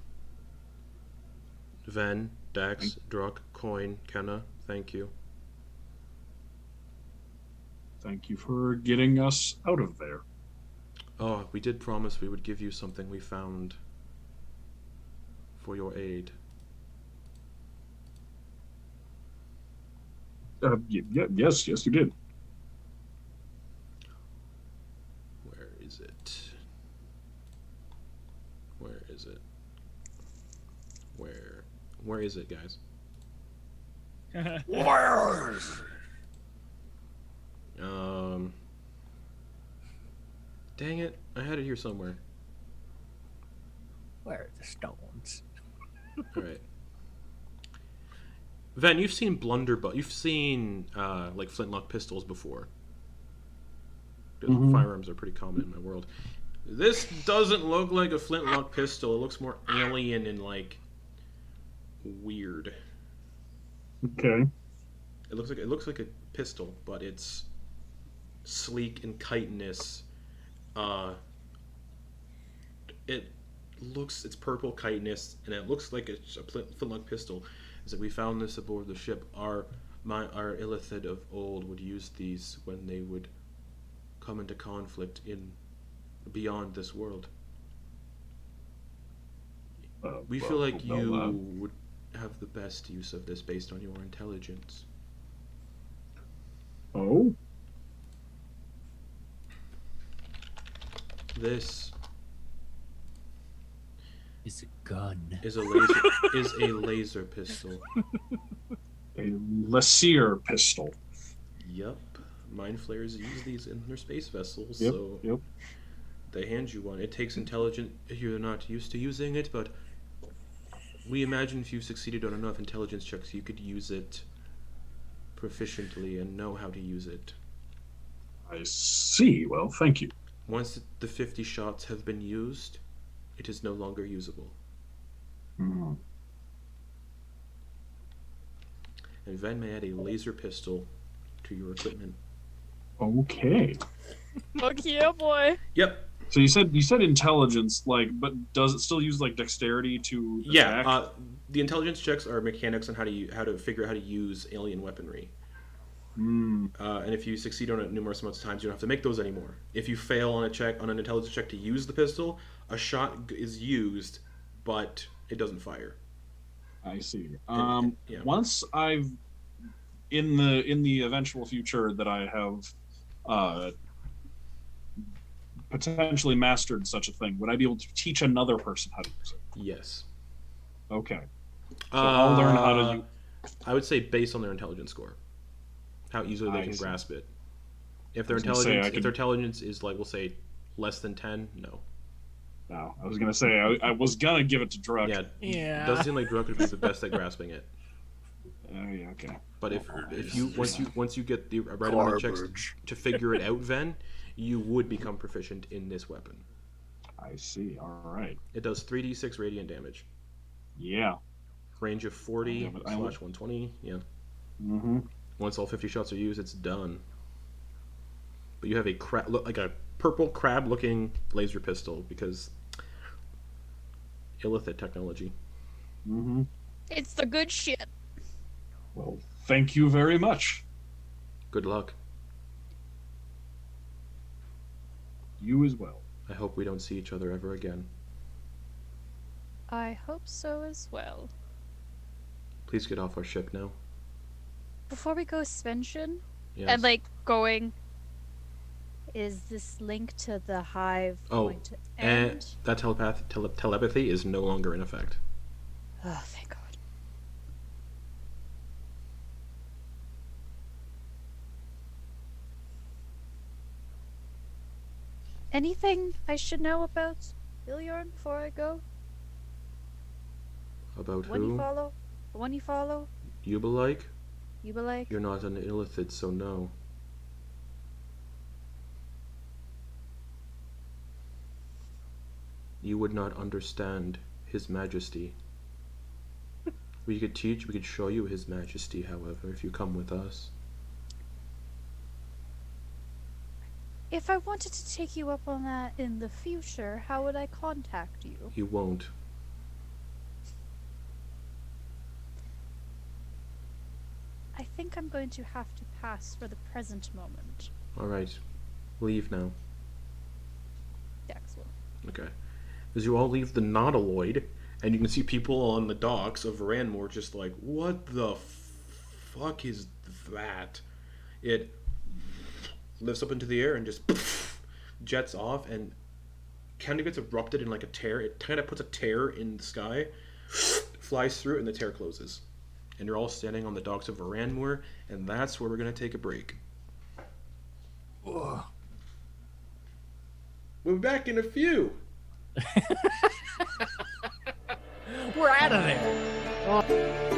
Ven, Dax, Druck, Quoin, Kenna, thank you. Thank you for getting us out of there. Oh, we did promise we would give you something we found for your aid. Yes, you did. Where is it? Where is it? Where is it, guys? Dang it, I had it here somewhere. Where are the stones? Alright. Ven, you've seen blunderbuss. You've seen like flintlock pistols before. Firearms are pretty common in my world. This doesn't look like a flintlock pistol. It looks more alien and like weird. Okay. It looks like a pistol, but it's sleek and chitinous. It looks, it's purple chitinous, and it looks like it's a flintlock pistol. Is that we found this aboard the ship. Our illithid of old would use these when they would come into conflict in beyond this world. We feel like you would have the best use of this based on your intelligence. Oh? This It's a gun. is a laser pistol. A Lessier pistol. Yup. Mind flayers use these in their space vessels, Yep, so yep. they hand you one. It takes intelligence. You're not used to using it, but we imagine if you succeeded on enough intelligence checks, you could use it proficiently and know how to use it. I see. Well, thank you. Once the 50 shots have been used, it is no longer usable. Hmm. And Ven may add a laser pistol to your equipment. Okay. Fuck yeah, boy. Yep. So you said intelligence, like, but does it still use like dexterity to attack? Yeah. The intelligence checks are mechanics on how to figure out how to use alien weaponry. And if you succeed on it numerous amounts of times, you don't have to make those anymore. If you fail on an intelligence check to use the pistol, a shot is used, but it doesn't fire. I see. Yeah. Once I've in the eventual future that I have potentially mastered such a thing, would I be able to teach another person how to use it? Yes. Okay. So I'll learn how to use. I would say based on their intelligence score, how easily they I can see. grasp it. If their I was gonna say, intelligence, if their intelligence is like, we'll say, less than 10, no. No, I was gonna say I was gonna give it to Druk. Yeah. Yeah. Doesn't seem like Druk would be the best at grasping it. Oh yeah. Okay. But if you once you get the right amount of checks to figure it out, Ven, you would become proficient in this weapon. I see. All right. It does 3d6 radiant damage. Yeah. Range of 40 Yeah, but I slash would- 120. Yeah. Mm-hmm. Once all 50 shots are used, it's done. But you have a like a purple crab-looking laser pistol because illithid technology. Mm-hmm. It's the good shit. Well, thank you very much. Good luck. You as well. I hope we don't see each other ever again. I hope so as well. Please get off our ship now. Before we go, Svensson, Yes. and like going, is this link to the hive going to end? And that telepathy is no longer in effect. Oh, thank God. Anything I should know about Ilyorn before I go? About When you who? follow? The one you follow? You belike? You be like? You're not an illithid, so no. You would not understand His Majesty. We could show you His Majesty, however, if you come with us. If I wanted to take you up on that in the future, how would I contact you? You won't. I think I'm going to have to pass for the present moment. Alright. Leave now. Dax will. Okay. As you all leave the Nautiloid, and you can see people on the docks of Ranmore just like, what the fuck is that? It lifts up into the air and just jets off and kind of gets erupted in like a tear. It kind of puts a tear in the sky, flies through it, and the tear closes. And you're all standing on the docks of Ranmore, and that's where we're going to take a break. Ugh. We'll be back in a few. We're out of there.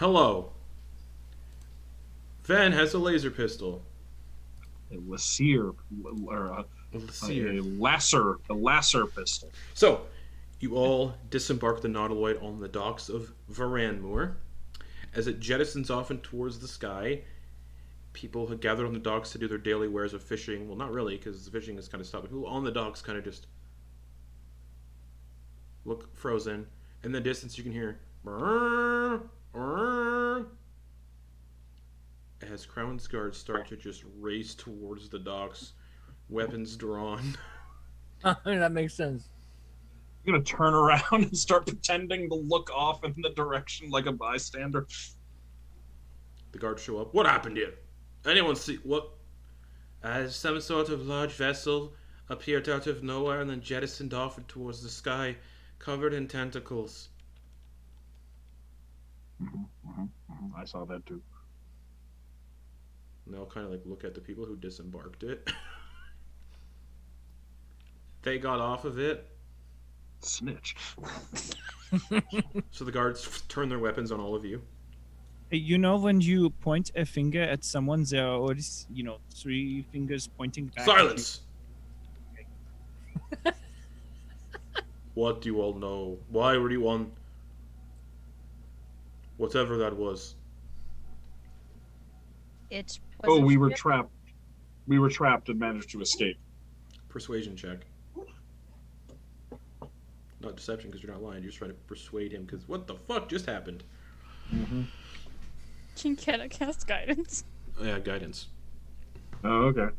Hello. Van has a laser pistol. A Lassier, or a Lasser pistol. So, you all disembark the Nautiloid on the docks of Varanmoor. As it jettisons off and towards the sky, people have gathered on the docks to do their daily wares of fishing. Well, not really, because the fishing is kind of stopped. People on the docks kind of just look frozen. In the distance, you can hear "Brrr, brrr," as Crown's guards start to just race towards the docks, weapons drawn. That makes sense. I'm gonna turn around and start pretending to look off in the direction like a bystander. The guards show up. What happened here? Anyone see what? As some sort of large vessel appeared out of nowhere and then jettisoned off towards the sky, covered in tentacles. I saw that too. And they'll kind of like look at the people who disembarked it. They got off of it. Snitch. So the guards turn their weapons on all of you. You know, when you point a finger at someone, there are always, 3 fingers pointing back. Silence! What do you all know? Why were you on... Whatever that was. It was Oh, a we were ship. trapped. We were trapped and managed to escape. Persuasion check. Not deception, because you're not lying. You're just trying to persuade him, because what the fuck just happened? Can I cast guidance? Oh, yeah, guidance. Oh, okay.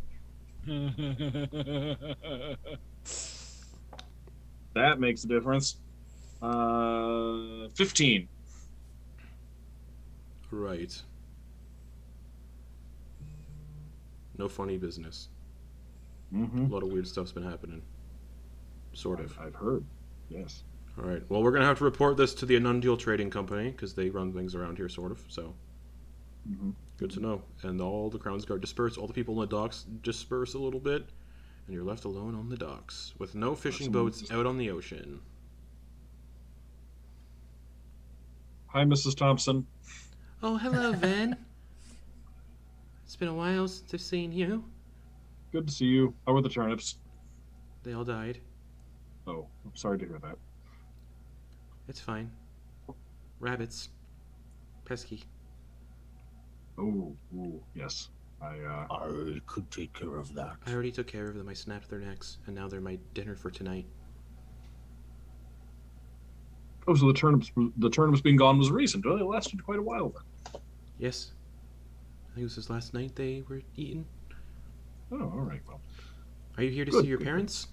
That makes a difference. 15. Right. No funny business. A lot of weird stuff's been happening. Sort of. I've heard. Yes. Alright, well, we're going to have to report this to the Untitled Trading Company, because they run things around here, sort of, so. Good to know. And all the Crown's Guard disperse, all the people in the docks disperse a little bit, and you're left alone on the docks, with no fishing boats out on the ocean. Hi, Mrs. Thompson. Oh, hello, Van. It's been a while since I've seen you. Good to see you. How are the turnips? They all died. Oh, I'm sorry to hear that. It's fine. Rabbits. Pesky. Oh, yes. I could take care of that. I already took care of them. I snapped their necks, and now they're my dinner for tonight. Oh, so the turnips being gone was recent. Well, it lasted quite a while then. Yes. I think it was this last night they were eaten. Oh, all right. Well, Are you here to Good, see your good. parents?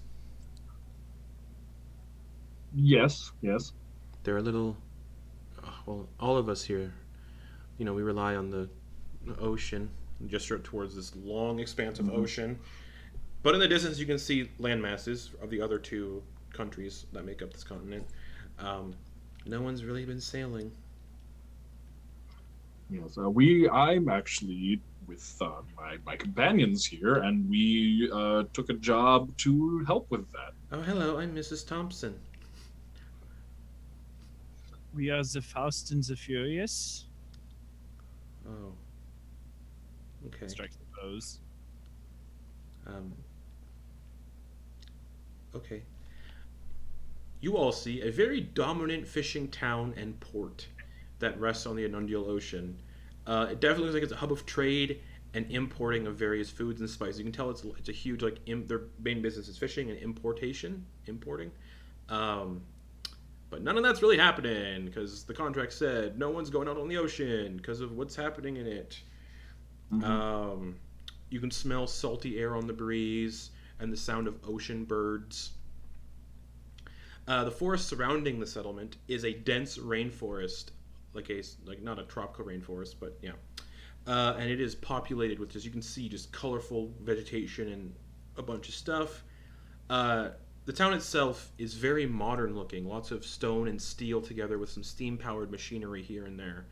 yes. They're a little... well, all of us here, we rely on the ocean. We gesture up towards this long expanse of ocean. But in the distance, you can see land masses of the other 2 countries that make up this continent. No one's really been sailing. Yes. I'm actually with my companions here, and we took a job to help with that. Oh, hello, I'm Mrs. Thompson. We are the Faust and the Furious. Oh. Okay. Strikes the pose. Okay. You all see a very dominant fishing town and port that rests on the Inundial Ocean. It definitely looks like it's a hub of trade and importing of various foods and spices. You can tell it's a huge, their main business is fishing and importing. But none of that's really happening because the contract said no one's going out on the ocean because of what's happening in it. You can smell salty air on the breeze and the sound of ocean birds. The forest surrounding the settlement is a dense rainforest, like not a tropical rainforest, but yeah. And it is populated with, as you can see, just colorful vegetation and a bunch of stuff. The town itself is very modern looking, lots of stone and steel together with some steam-powered machinery here and there.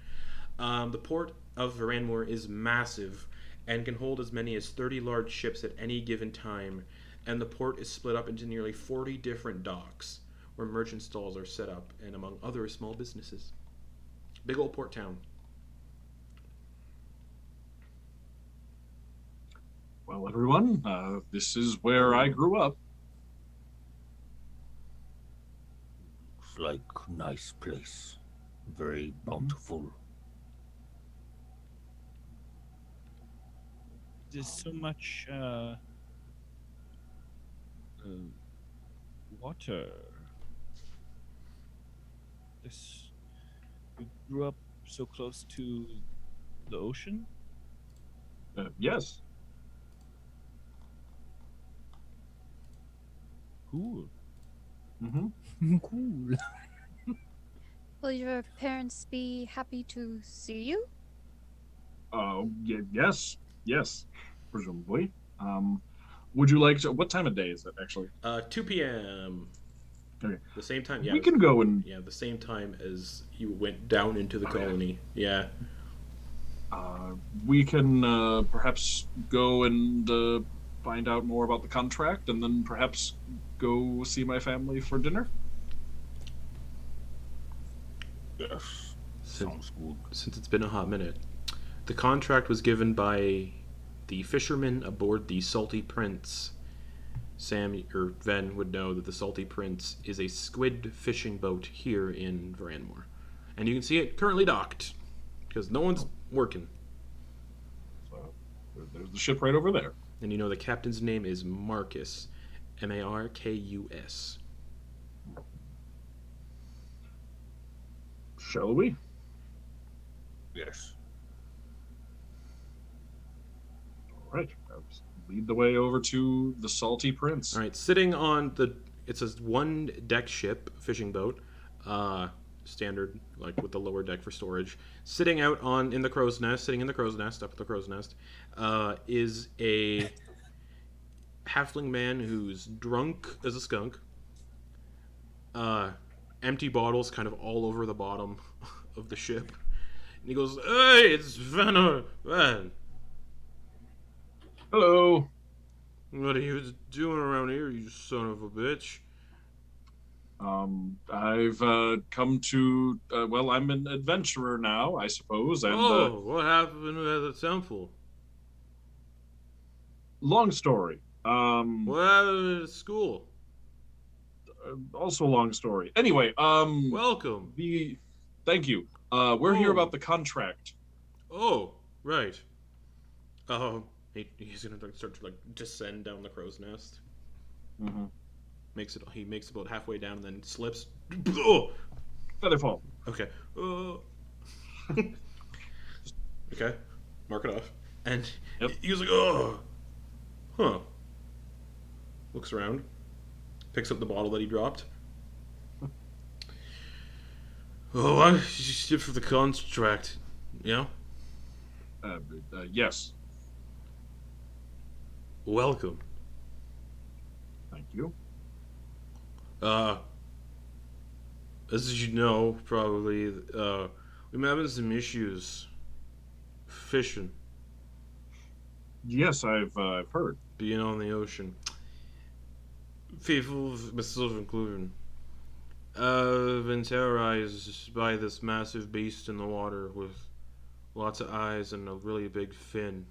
The port of Varanmoor is massive and can hold as many as 30 large ships at any given time, and the port is split up into nearly 40 different docks, where merchant stalls are set up, and among other small businesses. Big old port town. Well, everyone, this is where I grew up. Looks like a nice place. Very bountiful. There's so much water. This you grew up so close to the ocean? Yes. Cool. Mm-hmm. Cool. Will your parents be happy to see you? Yes. Yes. Presumably. Would you like to? What time of day is it actually? 2 p.m. Okay. The same time. Yeah. We can go and Yeah, the same time as you went down into the colony. Yeah. we can perhaps go and find out more about the contract, and then perhaps go see my family for dinner. Yes. Sounds good. Since it's been a hot minute, the contract was given by the fishermen aboard the Salty Prince. Sam or Ven would know that the Salty Prince is a squid fishing boat here in Varanmore. And you can see it currently docked, because no one's working. So there's the ship right over there. And you know the captain's name is Marcus. Markus. Shall we? Yes. All right. Let's lead the way over to the Salty Prince. Alright, sitting on the... It's a one-deck ship, fishing boat. Standard, like with the lower deck for storage. Sitting out in the crow's nest, up at the crow's nest, is a halfling man who's drunk as a skunk. Empty bottles kind of all over the bottom of the ship. And he goes, "Hey, it's Van. Hello. What are you doing around here, you son of a bitch?" I've come to. Well, I'm an adventurer now, I suppose. And What happened at the temple? long story. What happened at school? Also a long story. Anyway, Welcome. Thank you. We're here Oh. about the contract. Oh, right. He's gonna start to descend down the crow's nest. Mm-hmm. He makes about halfway down and then slips. Oh! Featherfall. Okay. Okay. Mark it off. And Yep. he was like, "Oh, huh." Looks around, picks up the bottle that he dropped. Oh, I ship for the contract. Yeah. Yes. Welcome. Thank you. As you know, probably, we've been having some issues fishing, Yes, I've heard. being on the ocean. People, myself included, been terrorized by this massive beast in the water with lots of eyes and a really big fin.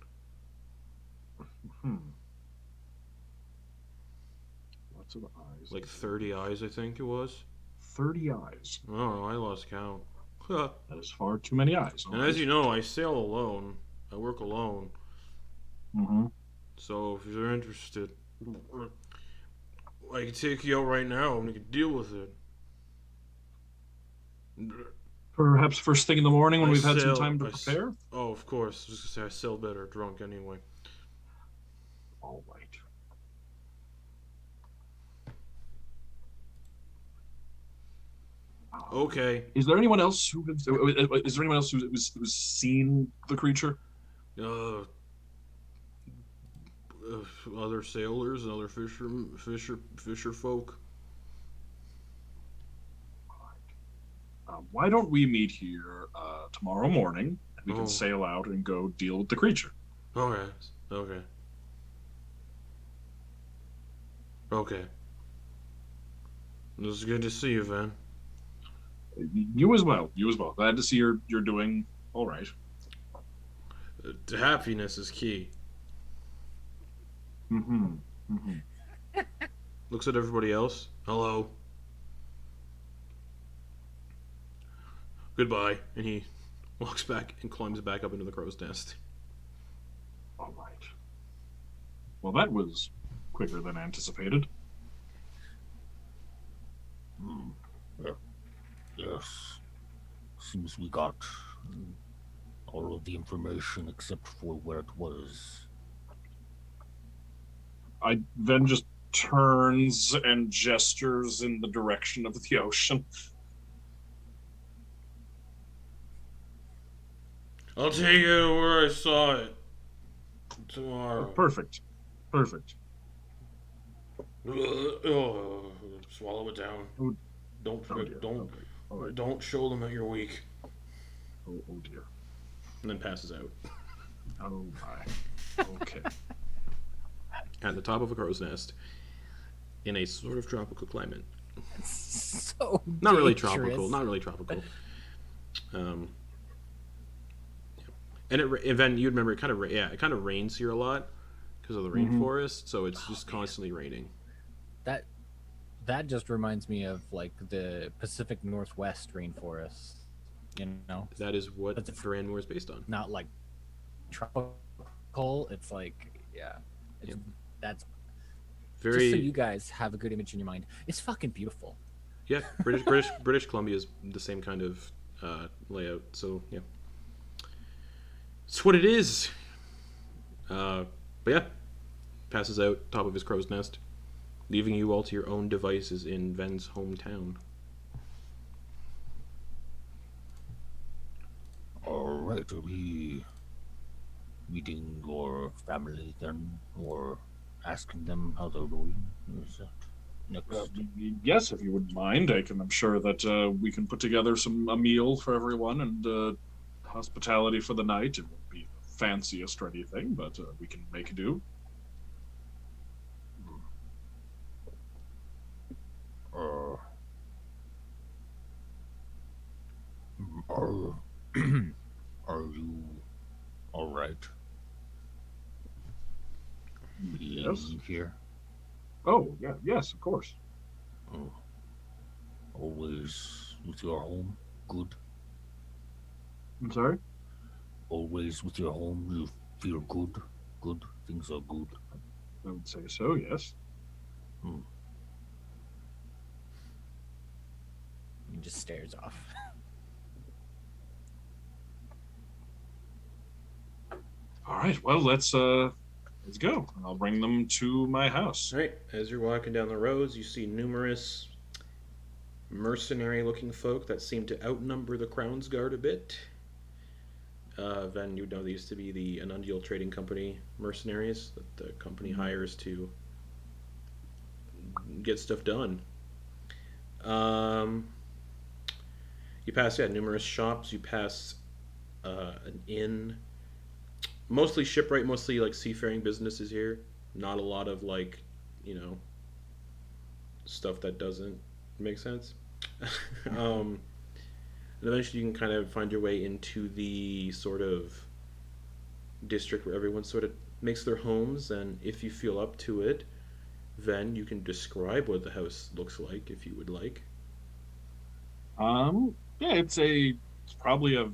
Lots of eyes. Like 30 eyes, I think it was. 30 eyes. Oh, I lost count. Huh. That is far too many eyes. And as you know, I sail alone. I work alone. Mm-hmm. So if you're interested, I can take you out right now and we can deal with it. Perhaps first thing in the morning when I we've had some sail- time to I s- prepare. Oh, of course. I was gonna say I sail better drunk anyway. All right. Okay. Is there anyone else who who's seen the creature? Uh, other sailors and other fisher folk. Why don't we meet here tomorrow morning, and we Oh. can sail out and go deal with the creature? Okay. Okay. Okay. It was good to see you, Van. You as well. You as well. Glad to see you're doing all right. Happiness is key. Mm-hmm. Mm-hmm. Looks at everybody else. Hello. Goodbye. And he walks back and climbs back up into the crow's nest. All right. Well, that was quicker than anticipated. Hmm. Yeah. Yes. Seems we got all of the information except for where it was. I then just turns and gestures in the direction of the ocean. I'll take you to where I saw it tomorrow. Perfect. Perfect. Swallow it down. Oh, Don't oh dear. don't Okay. All right. don't show them that you're weak. Oh dear. And then passes out Oh my. Okay. at the top of a crow's nest in a sort of tropical climate. So Not really dangerous. tropical. Not really tropical. Yeah. And then you remember it kind of rains here a lot because of the rainforest, so it's just constantly raining. That just reminds me of like the Pacific Northwest rainforest. You know, That is what That's a- Duranmore is based on. not like tropical. It's like Yep. that's Very just so you guys have a good image in your mind. It's fucking beautiful. yeah. British Columbia is the same kind of layout. So yeah, it's what it is. But yeah, passes out top of his crow's nest, leaving you all to your own devices in Ven's hometown. All right, are we meeting your family then, or asking them how they're doing? Is that next? Yes, if you wouldn't mind, I'm sure that we can put together a meal for everyone and hospitality for the night. It won't be the fanciest or anything, but we can make do. Are are you all right? Yes. Being here? Oh, yeah, yes, of course. Oh, always with your home? Good. I'm sorry? Always with your home, you feel good? Good? Things are good? I would say so, yes. He just stares off. All right, well, let's go. I'll bring them to my house. All right. As you're walking down the roads, you see numerous mercenary-looking folk that seem to outnumber the Crown's Guard a bit. Then you know these to be the Untitled Trading Company mercenaries that the company hires to get stuff done. You pass numerous shops. You pass an inn. Mostly shipwright, mostly like seafaring businesses here. Not a lot of like, stuff that doesn't make sense. And eventually you can kind of find your way into the sort of district where everyone sort of makes their homes, and if you feel up to it, then you can describe what the house looks like if you would like. Yeah, it's probably a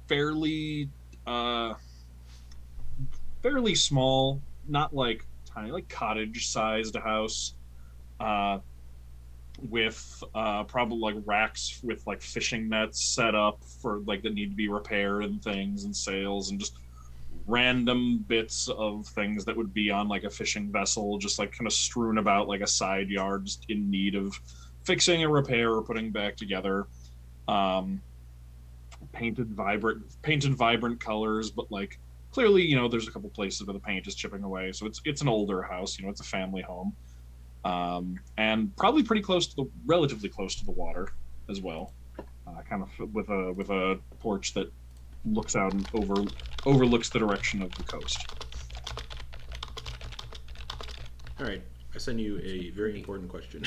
fairly fairly small, not like tiny, like cottage-sized house, with probably like racks with like fishing nets set up for like that need to be repaired and things, and sails, and just random bits of things that would be on like a fishing vessel, just like kind of strewn about like a side yard, just in need of fixing a repair or putting back together. Painted vibrant colors, but like clearly, there's a couple places where the paint is chipping away. So it's an older house, it's a family home, and probably relatively close to the water as well. Kind of with a porch that looks out and overlooks the direction of the coast. All right, I send you a very important question.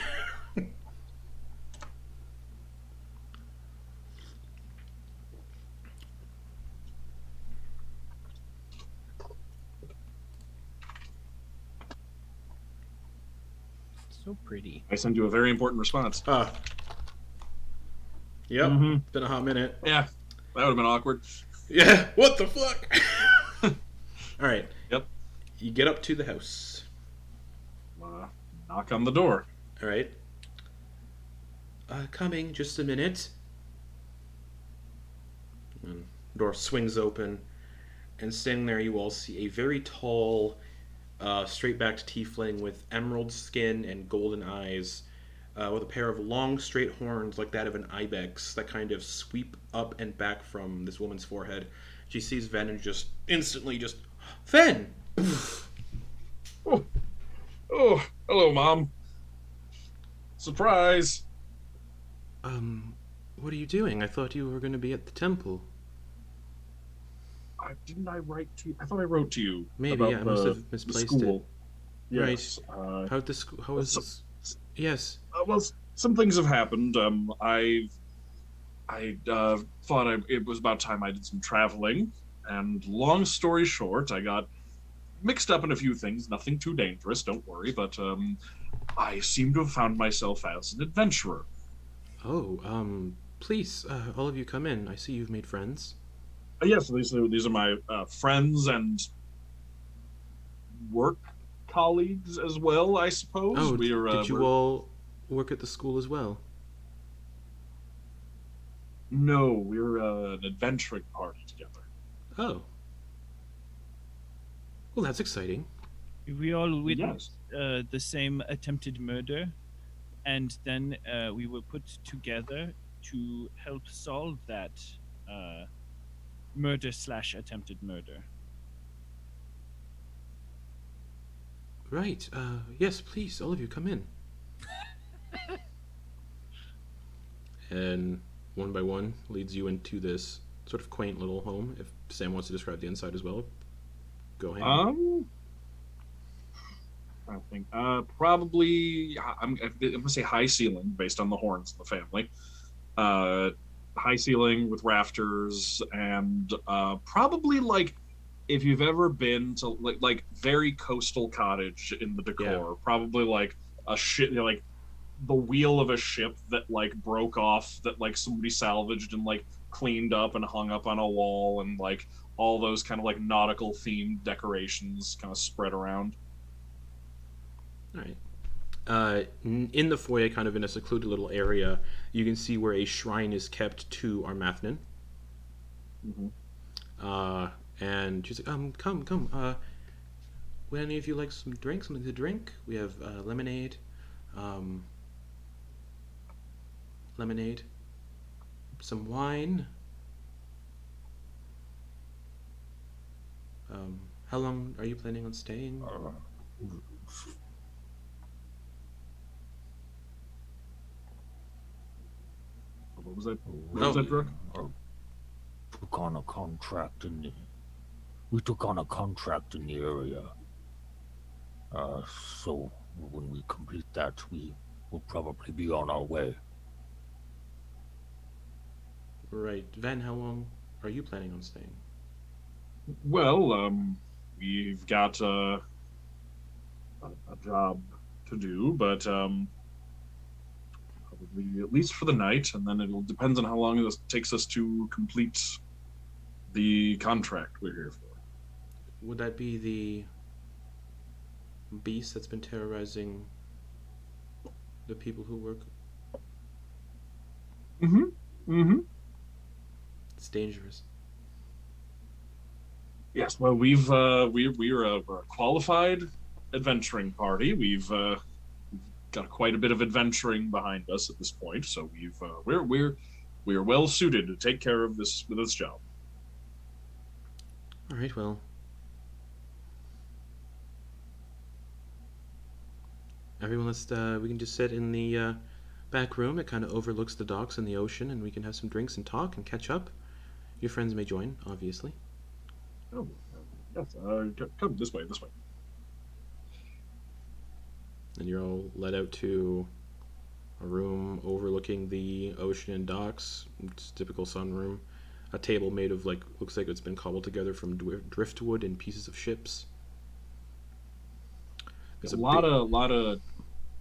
So pretty. I send you a very important response. Ah. Yep. Mhm. Been a hot minute. Yeah, that would have been awkward. Yeah. What the fuck? All right. Yep. You get up to the house. Knock on the door. All right. Coming. Just a minute. And door swings open, and standing there, you all see a very tall, straight-backed tiefling with emerald skin and golden eyes, with a pair of long, straight horns like that of an ibex that kind of sweep up and back from this woman's forehead. She sees Ven and just instantly just, Ven! Oh, hello, Mom. Surprise. What are you doing? I thought you were going to be at the temple. Didn't I write to you? I thought I wrote to you. Maybe, about yeah, I must have the misplaced school. it. Yes. Right. How is this? Yes. Well, some things have happened. I thought it was about time I did some traveling, and long story short, I got mixed up in a few things. Nothing too dangerous, don't worry. But I seem to have found myself as an adventurer. Oh, please, all of you come in. I see you've made friends. Yes, these are my friends and work colleagues as well, I suppose. Oh, did you all work at the school as well? No, we're an adventuring party together. Oh. Well, that's exciting. We all witnessed Yes. the same attempted murder, and then we were put together to help solve that murder/attempted murder. Right. Yes, please, all of you come in. And one by one leads you into this sort of quaint little home. If Sam wants to describe the inside as well, go ahead. I think probably I'm gonna say high ceiling based on the horns in the family. High ceiling with rafters, and probably like if you've ever been to like very coastal cottage in the decor, Yeah. probably like a shit, like the wheel of a ship that like broke off, that like somebody salvaged and like cleaned up and hung up on a wall, and like all those kind of like nautical themed decorations kind of spread around. All right. In the foyer, kind of in a secluded little area, you can see where a shrine is kept to Armathnin. Mm-hmm. And she's like, come. Would any of you like some drink? Something to drink? We have lemonade. Some wine. How long are you planning on staying? What was that? What was that, Brooke? Took on a contract in the. We took on a contract in the area. So when we complete that, we will probably be on our way. Right. Van, how long are you planning on staying? Well, we've got a job to do, but probably at least for the night, and then it'll depends on how long it takes us to complete the contract we're here for. Would that be the beast that's been terrorizing the people who work? Mm-hmm. Mm-hmm. It's dangerous. Yes. Well, we're a qualified adventuring party. We've got quite a bit of adventuring behind us at this point, so we're well suited to take care of this job. All right. Well, everyone, we can just sit in the back room. It kind of overlooks the docks and the ocean, and we can have some drinks and talk and catch up. Your friends may join, obviously. Oh, yes. Come this way. This way. And you're all led out to a room overlooking the ocean and docks. It's a typical sunroom. A table made of looks like it's been cobbled together from driftwood and pieces of ships. There's a lot of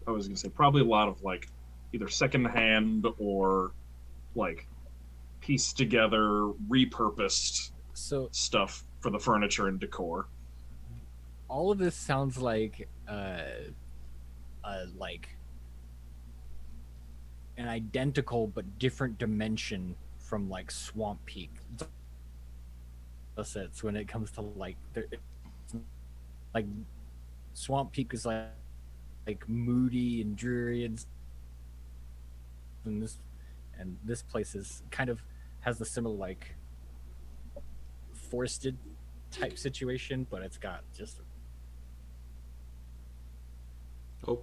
I was gonna say probably a lot of like either secondhand or like pieced together, repurposed So stuff for the furniture and decor. all of this sounds like an identical but different dimension from like Swamp Peak. It's when it comes to like like Swamp Peak is like moody and dreary and this place is kind of has the similar like forested type situation, but it's got just Oh,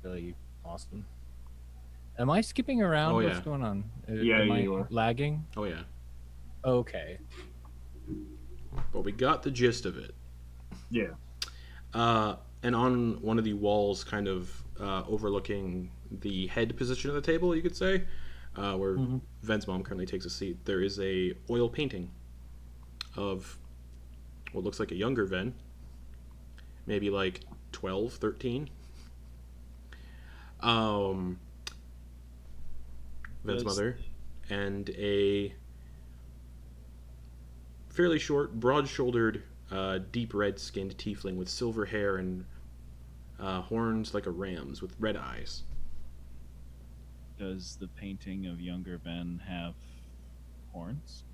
really awesome. Am I skipping around? Oh, What's yeah. going on? Yeah, Am I you are. lagging? oh yeah. Okay. But we got the gist of it. Yeah. And on one of the walls, kind of overlooking the head position of the table, you could say, where Ven's mom currently takes a seat, there is a oil painting of what looks like a younger Ven, maybe like 12, 13. Ven's mother, and a fairly short, broad-shouldered, deep red-skinned tiefling with silver hair and horns like a ram's with red eyes. Does the painting of younger Ben have horns?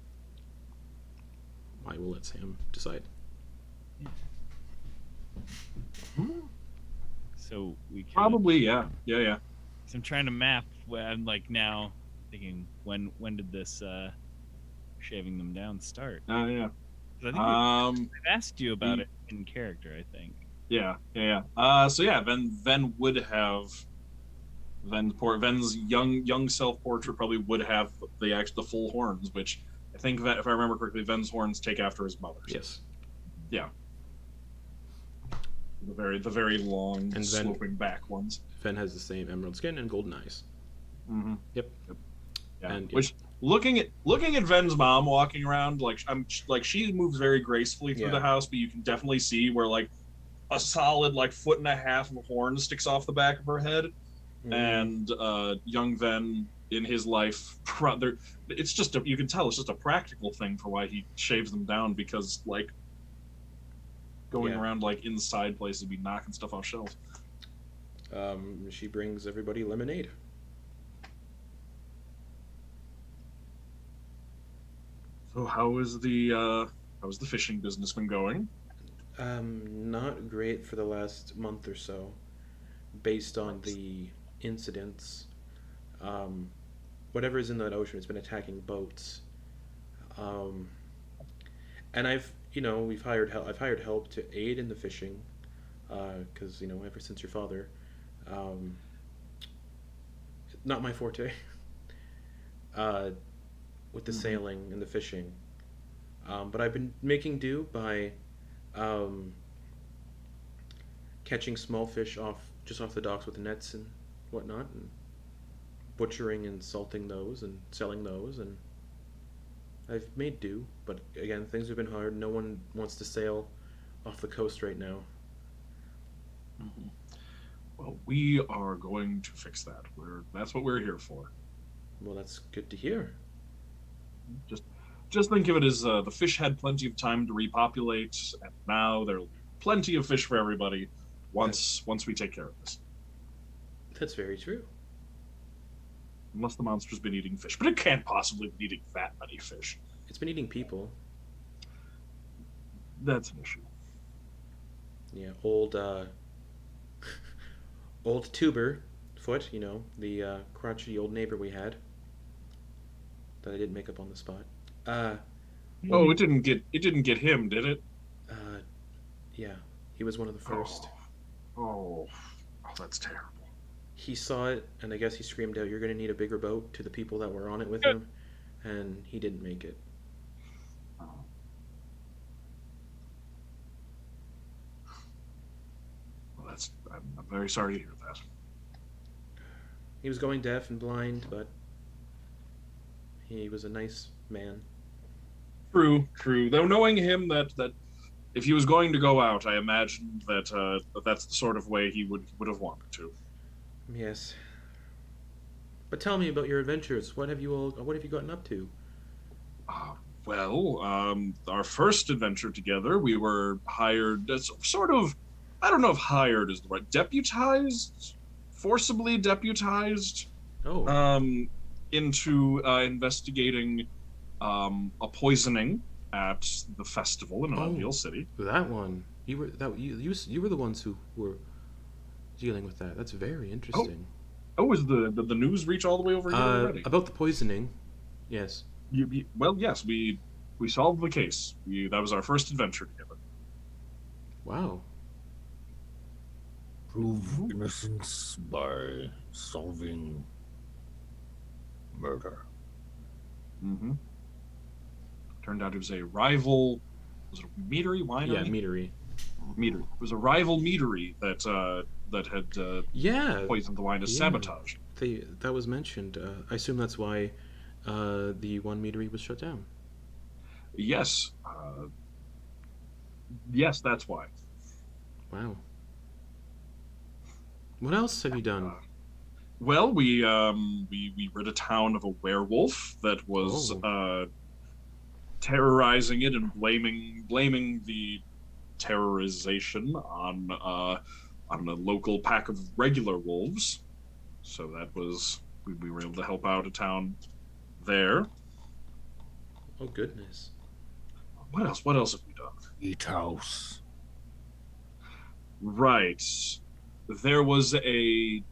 I will let Sam decide. So we can. Probably, yeah. Yeah. So I'm trying to map. I'm like now thinking when did this shaving them down start? Yeah. 'Cause I think I've asked you about it in character. I think. Yeah. So yeah, Ven would have Ven's young self portrait probably would have the full horns, which I think that if I remember correctly, Ven's horns take after his mother's. Yes. Yeah. The very long And Ven- sloping back ones. Ven has the same emerald skin and golden eyes. Mm-hmm. Yep. Yeah. And- Which looking at Ven's mom walking around, she moves very gracefully through Yeah. the house, but you can definitely see where like a solid like foot and a half of horn sticks off the back of her head. And young Ven in his life, it's just you can tell it's just a practical thing for why he shaves them down, because like going Yeah. around like inside places would be knocking stuff off shelves. She brings everybody lemonade. So how's the fishing business been going? Not great for the last month or so, based on the incidents. Whatever's in that ocean has been attacking boats. And I've hired help to aid in the fishing, because ever since your father, not my forte. With the sailing and the fishing, but I've been making do by catching small fish off the docks with nets and whatnot, and butchering and salting those and selling those, and I've made do. But again, things have been hard. No one wants to sail off the coast right now. Mm-hmm. Well, we are going to fix that. That's what we're here for. Well, that's good to hear. Just think of it as the fish had plenty of time to repopulate, and now there are plenty of fish for everybody once we take care of this. That's very true. Unless the monster's been eating fish, but it can't possibly be eating that many fish. It's been eating people. That's an issue. Yeah, old Tuber Foot, the crotchety old neighbor we had that I didn't make up on the spot. Oh, it didn't get him, did it? Yeah, he was one of the first. Oh, that's terrible. He saw it, and I guess he screamed out, "You're going to need a bigger boat," to the people that were on it with him, and he didn't make it. Oh. Well, I'm very sorry to hear that. He was going deaf and blind, but he was a nice man. True. Though knowing him, that if he was going to go out, I imagined that that's the sort of way he would have wanted to. Yes. But tell me about your adventures. What have you gotten up to? Uh, our first adventure together, we were hired as sort of, I don't know if hired is the right, deputized, forcibly deputized, Oh, um, into investigating a poisoning at the festival in Oh. Undeal City. that one. You were the ones who were dealing with that. That's very interesting. Oh, did the news reach all the way over here already? About the poisoning. Yes. Well, yes, we solved the case. That was our first adventure together. Wow. Prove innocence by solving murder. Mm-hmm. Turned out it was a rival. Was it a meadery winery? Yeah, meadery. Meadery. It was a rival meadery that had Yeah, poisoned the wine to Yeah. sabotage. that was mentioned. I assume that's why the one meadery was shut down. Yes. Yes, that's why. Wow. What else have you done? Well, we rid a town of a werewolf that was terrorizing it and blaming the terrorization on a local pack of regular wolves. So that was we were able to help out a town there. Oh goodness. What else? What else have we done? Eat house. Right. There was a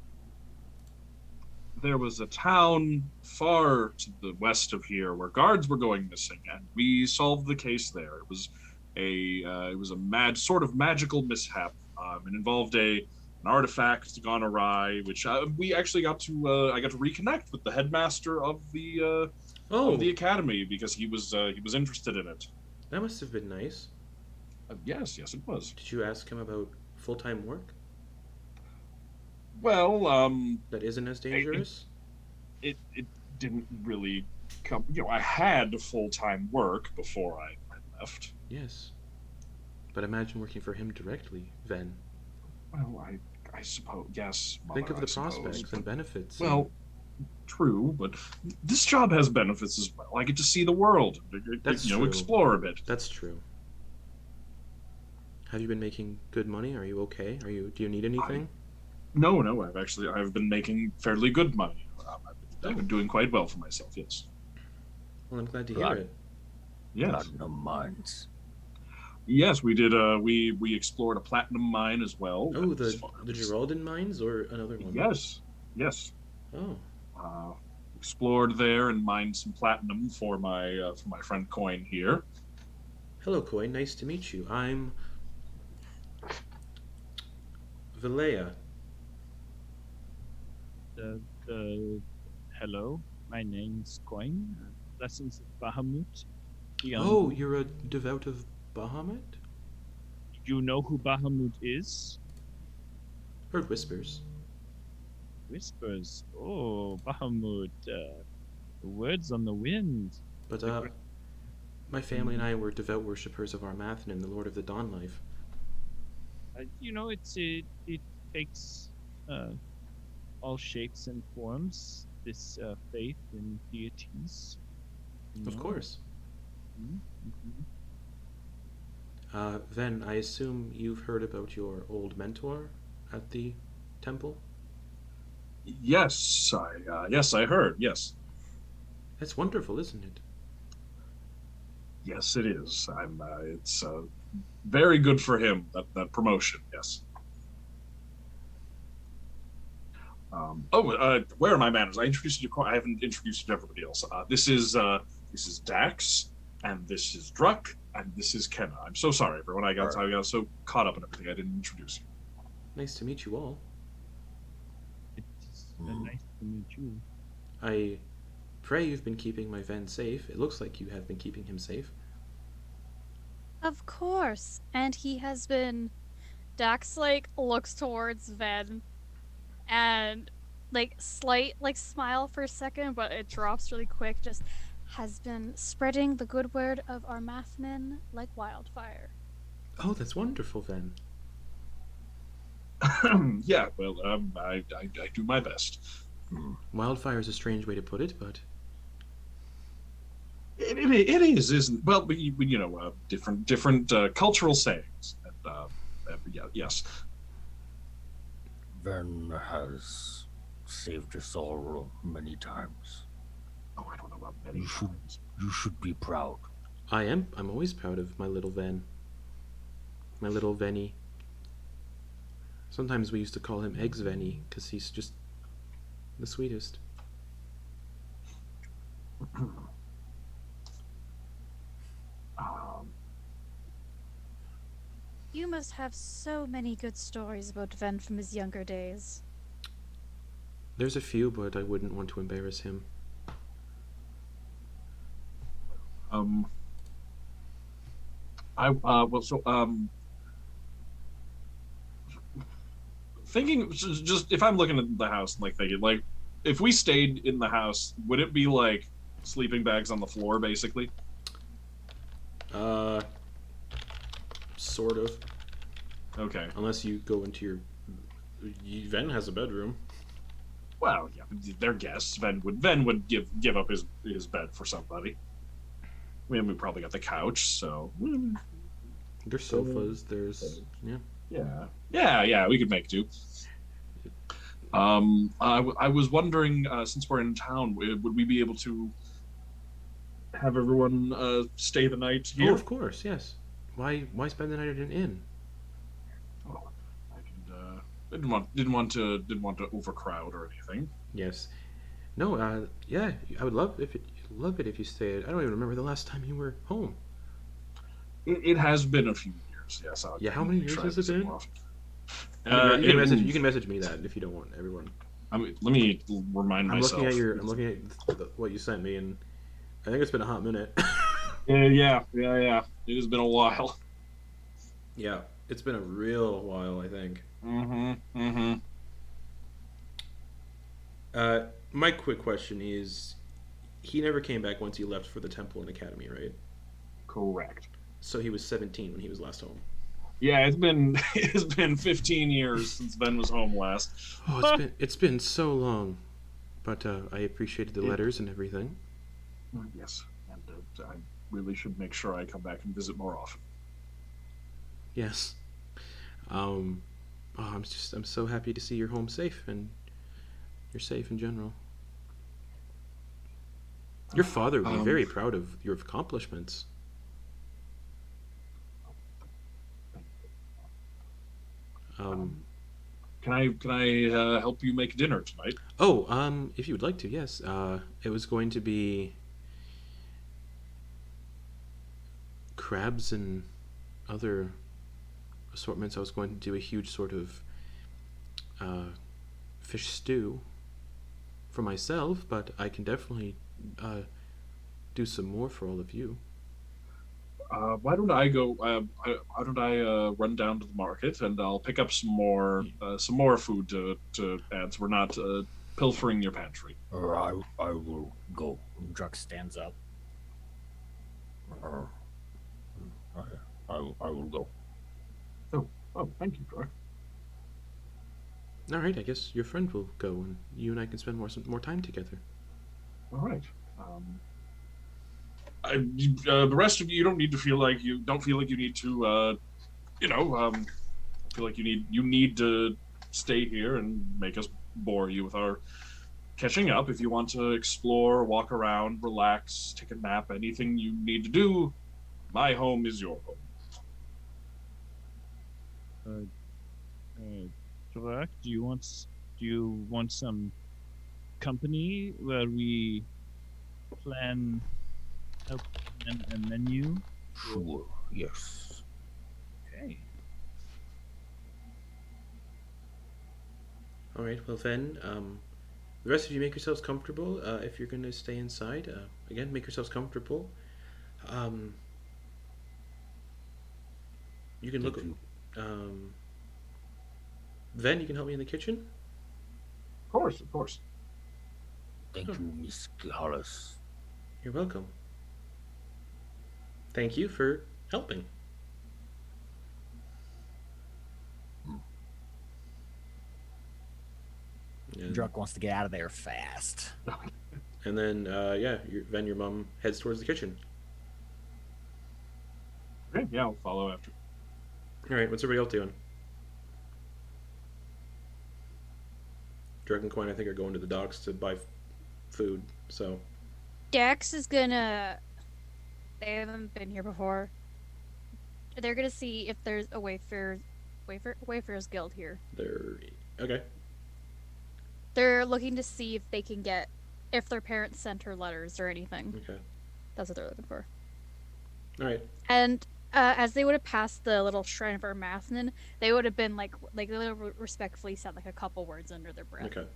town far to the west of here where guards were going missing, and we solved the case there. It was a sort of magical mishap. It involved an artifact gone awry, which we actually got to I got to reconnect with the headmaster of the academy because he was interested in it. That must have been nice. Yes, it was. Did you ask him about full-time work Well, that isn't as dangerous? it didn't really come. I had full-time work before I left. Yes. But imagine working for him directly, then. Well, I suppose yes. Think of Mother, the I suppose, prospects but- and benefits. Well, true, but this job has benefits as well. I get to see the world, That's true. explore a bit. That's true. Have you been making good money? Are you okay? Do you need anything? No, I've been making fairly good money. I've been doing quite well for myself. Yes. Well, I'm glad to hear Right. it. Yes. Platinum mines. Yes, we did. We explored a platinum mine as well. Oh, That was the fun. Geraldine mines or another one? Yes. Oh, Explored there and mined some platinum for my friend Quoin here. hello, Quoin. Nice to meet you. I'm Vilea. Hello, my name's Quoin. Blessings of Bahamut. Oh, you're a devout of Bahamut? You know who Bahamut is? Heard whispers. Whispers. Oh, Bahamut. The words on the wind. But my family and I were devout worshippers of Armathnin, the Lord of the Dawn Life. It takes all shapes and forms. This faith in deities. Of course. Mm-hmm. Ven, I assume you've heard about your old mentor at the temple? Yes, I heard. Yes, That's wonderful, isn't it? yes, it is. It's very good for him that promotion. Yes. Where are my manners? I introduced you to. I haven't introduced you to everybody else. This is Dax, and this is Druck, and this is Kenna. I'm so sorry, everyone. I got so caught up in everything I didn't introduce you. Nice to meet you all. It's nice to meet you. I pray you've been keeping my Ven safe. It looks like you have been keeping him safe. Of course. And he has been. Dax looks towards Ven and slight smile for a second, but it drops really quick. Just has been spreading the good word of Armathnin like wildfire. Oh, that's wonderful, Ven. Yeah, well, I do my best. Wildfire is a strange way to put it, but It is, isn't? Well, different cultural sayings, and yeah, yes. Ven has saved us all many times. Oh, I don't know about many You should, times. you should be proud. I am. I'm always proud of my little Ven. My little Venny. Sometimes we used to call him Eggs Venny because he's just the sweetest. Um, You must have so many good stories about Ven from his younger days. There's a few, but I wouldn't want to embarrass him. Thinking just if I'm looking at the house and like thinking like if we stayed in the house, would it be like sleeping bags on the floor basically? Sort of. Okay. Unless you go into your. Ven has a bedroom. Well, yeah, they're guests. Ven would give up his bed for somebody. I mean, we probably got the couch, so There's sofas. There's yeah, we could make do. I was wondering, since we're in town, would we be able to have everyone stay the night here? Oh, of course, yes. Why spend the night at an inn? Oh, I didn't want to overcrowd or anything. Yes. No. Yeah. I would love it if you stayed. I don't even remember the last time you were home. It has been a few years. Yes. Yeah. How many years try has to it visit been? more often. You can message me that if you don't want everyone. I mean, let me remind myself. I'm looking at what you sent me, and I think it's been a hot minute. Yeah. It has been a while. Yeah, it's been a real while, I think. Mm-hmm. My quick question is, he never came back once you left for the temple and academy, right? Correct. So he was 17 when he was last home. Yeah, it's been 15 years since Ben was home last. Oh, it's been so long, but I appreciated the letters and everything. Yes, and I really should make sure I come back and visit more often. Yes. I'm so happy to see you're home safe and you're safe in general. Your father would be very proud of your accomplishments. Can I help you make dinner tonight? Oh, if you would like to, yes. It was going to be crabs and other assortments. I was going to do a huge sort of fish stew for myself, but I can definitely do some more for all of you. Why don't I go? Why don't I run down to the market and I'll pick up some more food to add, so we're not pilfering your pantry. I will go. Druck stands up. I will go. Oh, thank you, Troy. All right, I guess your friend will go, and you and I can spend more time together. All right. The rest of you don't need to feel like you need to feel like you need to stay here and make us bore you with our catching up. If you want to explore, walk around, relax, take a nap, anything you need to do, my home is your home. Druck, do you want some company where we plan a menu? Sure, yes. Okay. All right, well then, the rest of you make yourselves comfortable. If you're going to stay inside, again, make yourselves comfortable. You can look. Ven, you can help me in the kitchen. Of course. Thank you, Miss Khihalis. You're welcome. Thank you for helping. And, Druck wants to get out of there fast. and then, Ven, your mom heads towards the kitchen. Okay, yeah, I'll follow after. All right, what's everybody else doing? Druck and Quoin, I think, are going to the docks to buy food. So Dex is gonna. They haven't been here before. They're gonna see if there's a Wayfarers Guild here. they're okay. They're looking to see if they can get if their parents sent her letters or anything. Okay. That's what they're looking for. All right. And as they would have passed the little shrine for Marcin, they would have been like they would have respectfully said like a couple words under their breath. Okay.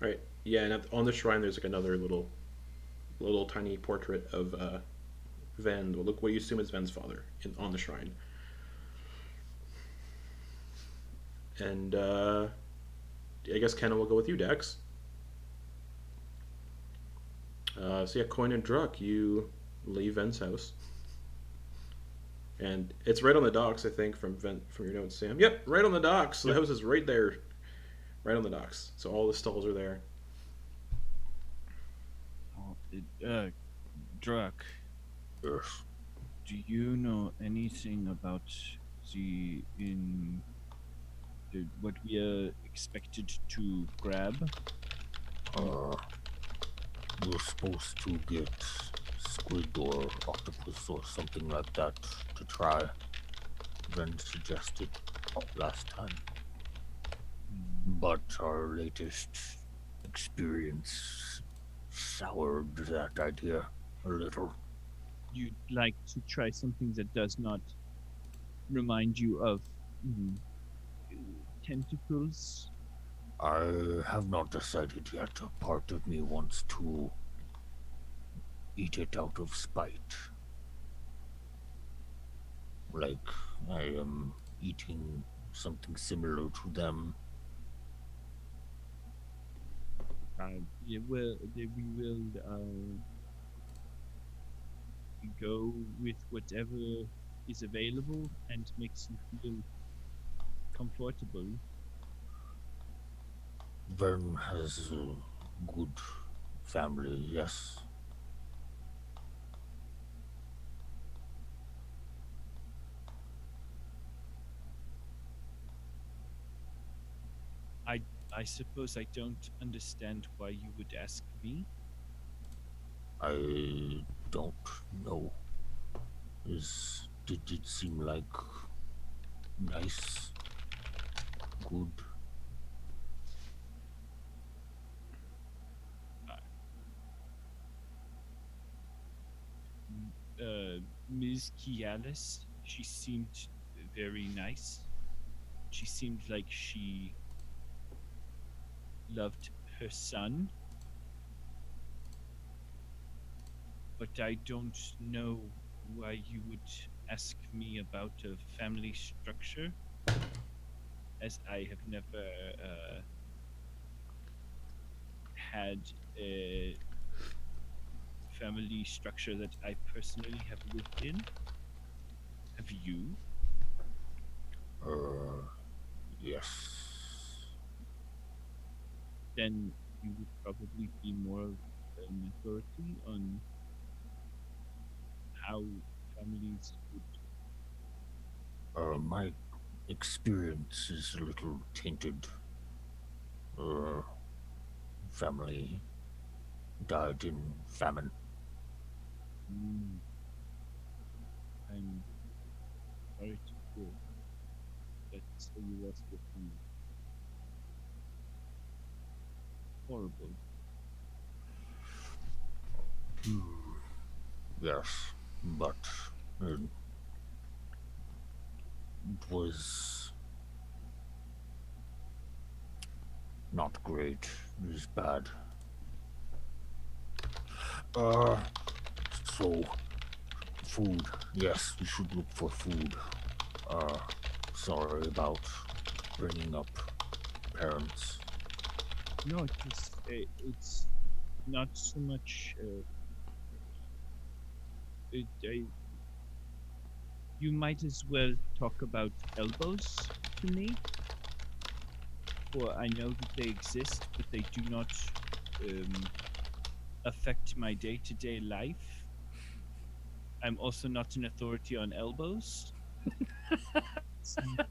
All right. Yeah, and on the shrine, there's like another little tiny portrait of Ven. Well, look what you assume is Ven's father on the shrine. And I guess Kenna will go with you, Dex. So yeah, Quoin and Druck, you leave Ven's house. And it's right on the docks, I think, from your notes, Sam. Yep, right on the docks. So the house is right there, right on the docks. So all the stalls are there. Druck, Yes. do you know anything about what we are expected to grab? We're supposed to get squid or octopus or something like that to try. Ren suggested last time. But our latest experience soured that idea a little. You'd like to try something that does not remind you of tentacles? I have not decided yet. A part of me wants to eat it out of spite. Like I am eating something similar to them. Yeah, well, we will go with whatever is available and makes you feel comfortable. Vern has a good family, yes. I suppose I don't understand why you would ask me. I don't know. Did it seem like nice? Good? Ms. Khihalis, she seemed very nice. She seemed like she loved her son. But I don't know why you would ask me about a family structure, as I have never had a family structure that I personally have lived in. Have you? Yes. Then you would probably be more of an authority on how families would. My experience is a little tainted. Family died in famine. I'm sorry to hear that you lost your family. Horrible. Yes, but it was not great. It was bad. So food. Yes, we should look for food. Sorry about bringing up parents. No, it's not so much. You might as well talk about elbows to me. therefore I know that they exist, but they do not affect my day-to-day life. I'm also not an authority on elbows. My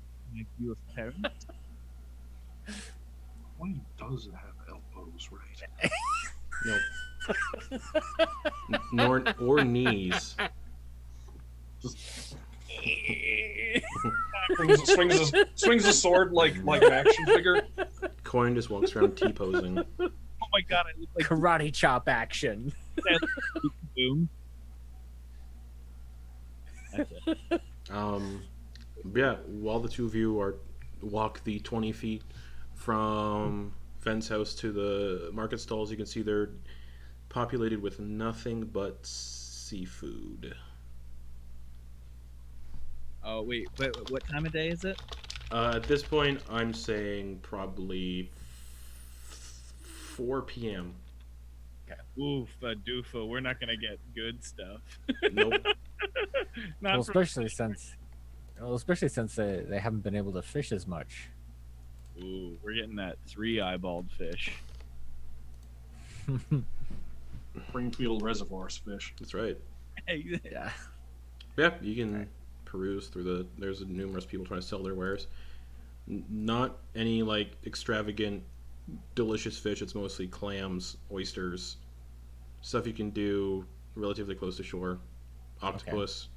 view of parents. Quoin does have elbows, right? No. Or knees. swings a sword like an action figure. Quoin just walks around T-posing. Oh my god, I look like Karate chop action. Boom. Yeah, while the two of you walk the 20 feet from Ven's house to the market stalls, you can see they're populated with nothing but seafood. Oh wait, what time of day is it? At this point, I'm saying probably 4 p.m. Oof, doofa, we're not gonna get good stuff. Nope. Not Well, for- especially since they haven't been able to fish as much. Ooh, we're getting that 3-eyeballed fish. Springfield Reservoirs fish. That's right. Yeah. Yeah, you can peruse through there's numerous people trying to sell their wares. Not any like extravagant delicious fish. It's mostly clams, oysters, stuff you can do relatively close to shore. Octopus,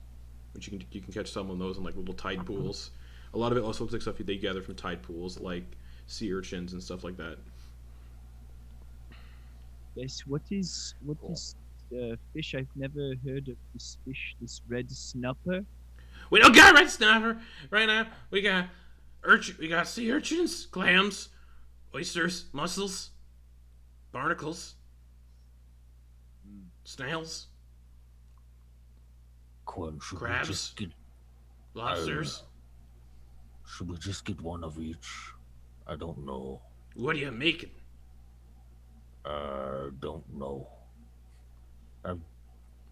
which you can catch some of those in like little tide pools. A lot of it also looks like stuff they gather from tide pools, like sea urchins and stuff like that. Yes, what is fish? I've never heard of this fish, this red snapper. We don't got red snapper right now. We got sea urchins, clams, oysters, mussels, barnacles, snails, Quoin, should we crabs, just get lobsters. should we just get one of each? I don't know. What are you making? Don't know. I've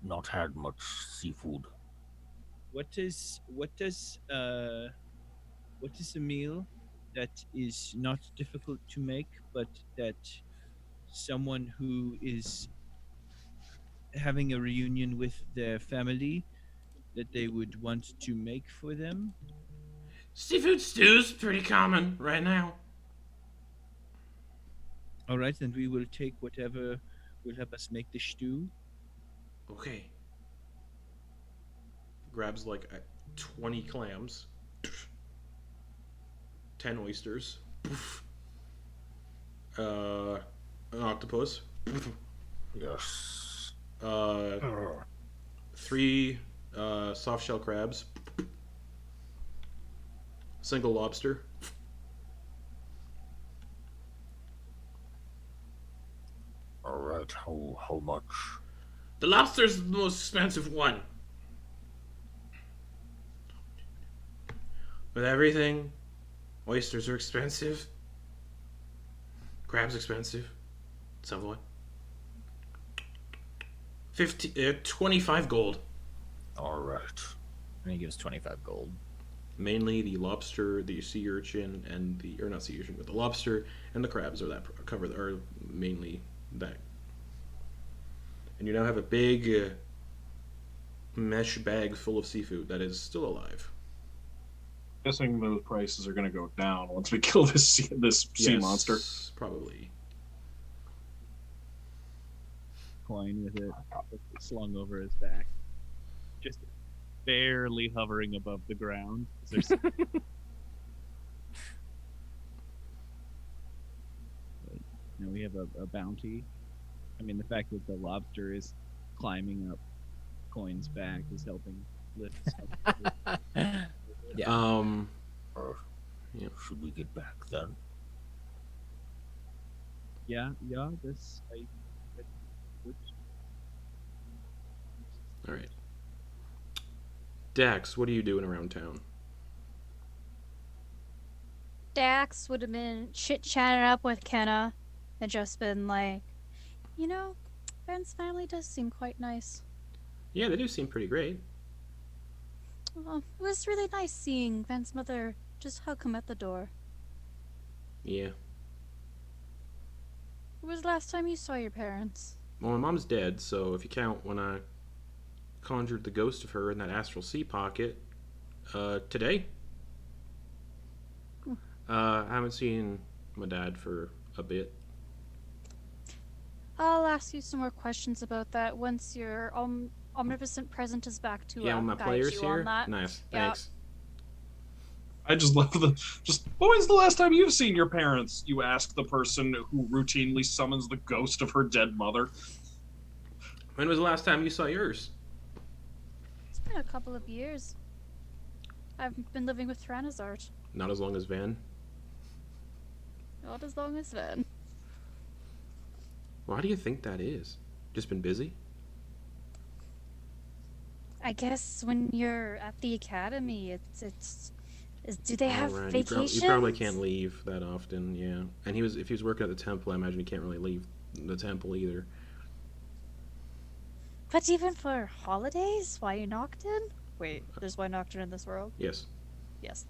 not had much seafood. What is a meal that is not difficult to make, but that someone who is having a reunion with their family that they would want to make for them? Seafood stew's pretty common right now. All right, then we will take whatever will help us make the stew. Okay. Grabs like 20 clams, 10 oysters, an octopus, Yes. 3 soft shell crabs, single lobster. All right. How much? The lobster's the most expensive one. With everything, oysters are expensive. Crabs expensive. Somewhat. 25 gold. All right. And he gives 25 gold. Mainly the lobster, the sea urchin, and not sea urchin, but the lobster and the crabs are mainly that. And you now have a big mesh bag full of seafood that is still alive. Guessing those prices are going to go down once we kill this sea monster. Probably. Quoin with it slung over his back, just barely hovering above the ground. There's we have a bounty. I mean, the fact that the lobster is climbing up Quoin's back is helping lift stuff. Yeah. Should we get back then? Yeah, All right. Dax, what are you doing around town? Dax would have been chit-chatting up with Kenna and just been like, Ben's family does seem quite nice. Yeah, they do seem pretty great. It was really nice seeing Ben's mother just hug him at the door. Yeah, When was the last time you saw your parents? Well, my mom's dead, so if you count when I conjured the ghost of her in that astral sea pocket, today. I haven't seen my dad for a bit. I'll ask you some more questions about that once your omnipotent present is back to Yeah, when my guide players you here. on that. Nice, Yeah. thanks. I just love the just. When's the last time you've seen your parents? You ask the person who routinely summons the ghost of her dead mother. When was the last time you saw yours? It's been a couple of years. I've been living with Thranazart. Not as long as Van. Not as long as then. Why do you think that is? Just been busy? I guess when you're at the academy, do they have Right. vacations? You probably can't leave that often, yeah. And if he was working at the temple, I imagine he can't really leave the temple either. But even for holidays, why you Nocturne? Wait, there's why Nocturne in this world? Yes. Yes.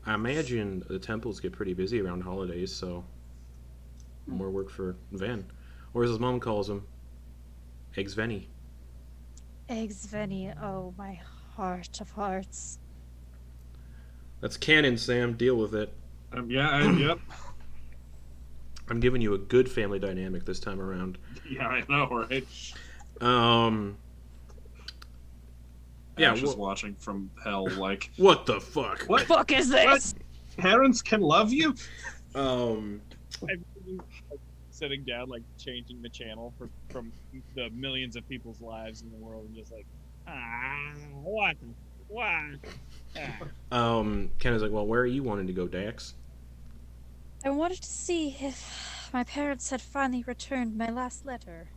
I imagine the temples get pretty busy around holidays, so more work for Van. Or as his mom calls him, Eggs Venny. Eggs Venny, oh my heart of hearts. That's canon, Sam. Deal with it. Yep. I'm giving you a good family dynamic this time around. Yeah, I know, right? Yeah, Ash is watching from hell, like, what the fuck? What? Fuck is this? Parents can love you? I'm sitting down, like changing the channel from the millions of people's lives in the world, and just like, what? Ken is like, well, where are you wanting to go, Dax? I wanted to see if my parents had finally returned my last letter.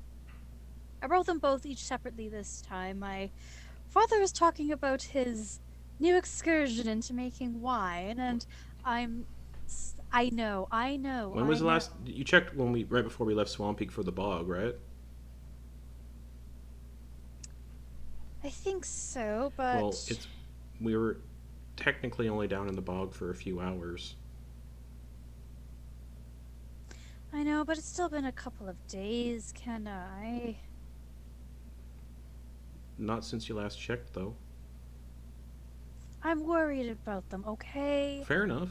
I wrote them both each separately this time. My father was talking about his new excursion into making wine, and I know. When was the last? You checked right before we left Swamp Peak for the bog, right? I think so, but Well, we were technically only down in the bog for a few hours. I know, but it's still been a couple of days, can I? Not since you last checked, though. I'm worried about them, okay? Fair enough.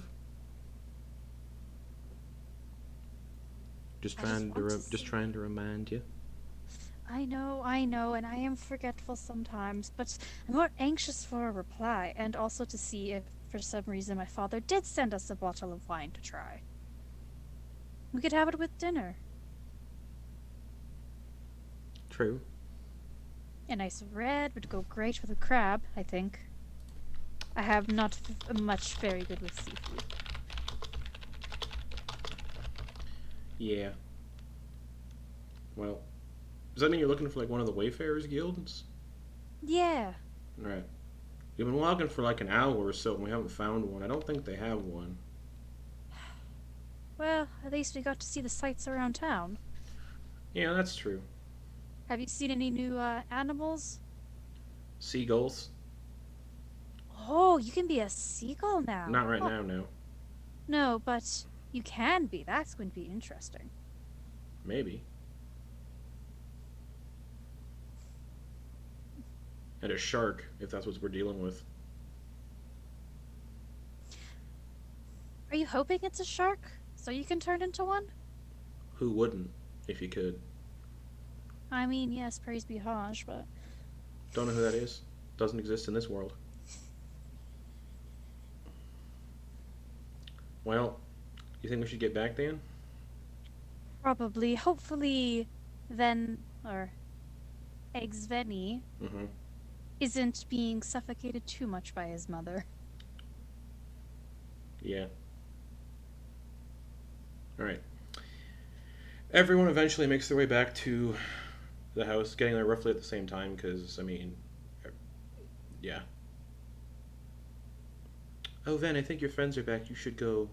I just trying to remind you. I know, and I am forgetful sometimes, but I'm more anxious for a reply, and also to see if, for some reason, my father did send us a bottle of wine to try. We could have it with dinner. True. A nice red would go great with a crab, I think. I have not much very good with seafood. Yeah. Well, does that mean you're looking for like one of the Wayfarers guilds? Yeah. Right. We've been walking for like an hour or so and we haven't found one. I don't think they have one. Well, at least we got to see the sights around town. Yeah, that's true. Have you seen any new animals? Seagulls? Oh, you can be a seagull now. Not right now, no. No, but you can be. That's going to be interesting. Maybe. And a shark, if that's what we're dealing with. Are you hoping it's a shark? So you can turn into one? Who wouldn't, if you could? I mean, yes, praise be Hajj, but... Don't know who that is. Doesn't exist in this world. Well, you think we should get back, Dan? Probably. Hopefully, Eggsvenny Mm-hmm. isn't being suffocated too much by his mother. Yeah. Alright. Everyone eventually makes their way back to the house, getting there roughly at the same time, because, I mean... Yeah. Oh, Ven, I think your friends are back. You should go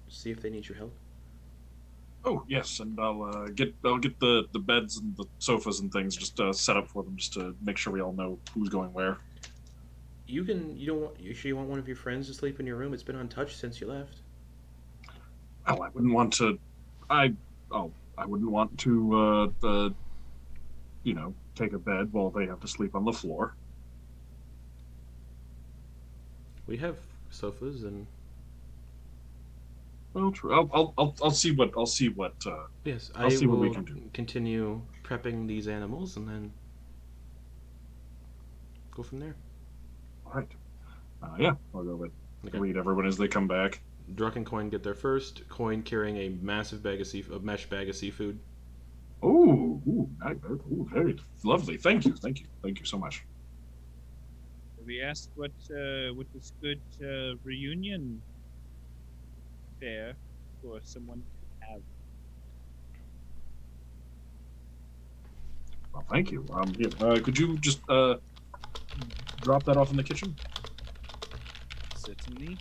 see if they need your help. Oh yes, and I'll get the beds and the sofas and things just set up for them, just to make sure we all know who's going where. You sure you want one of your friends to sleep in your room? It's been untouched since you left. Oh, I wouldn't want to. I'll I wouldn't want to, take a bed while they have to sleep on the floor. We have sofas and Well, true. I'll see what yes, I'll I see what we will can do. continue prepping these animals and then go from there. All right. Yeah, I'll go with Okay. greet everyone as they come back. Druck and Quoin get there first. Quoin carrying a massive a mesh bag of seafood. Very lovely. Thank you so much. We asked what is good reunion fare for someone to have. Well, thank you. Could you just drop that off in the kitchen? Certainly.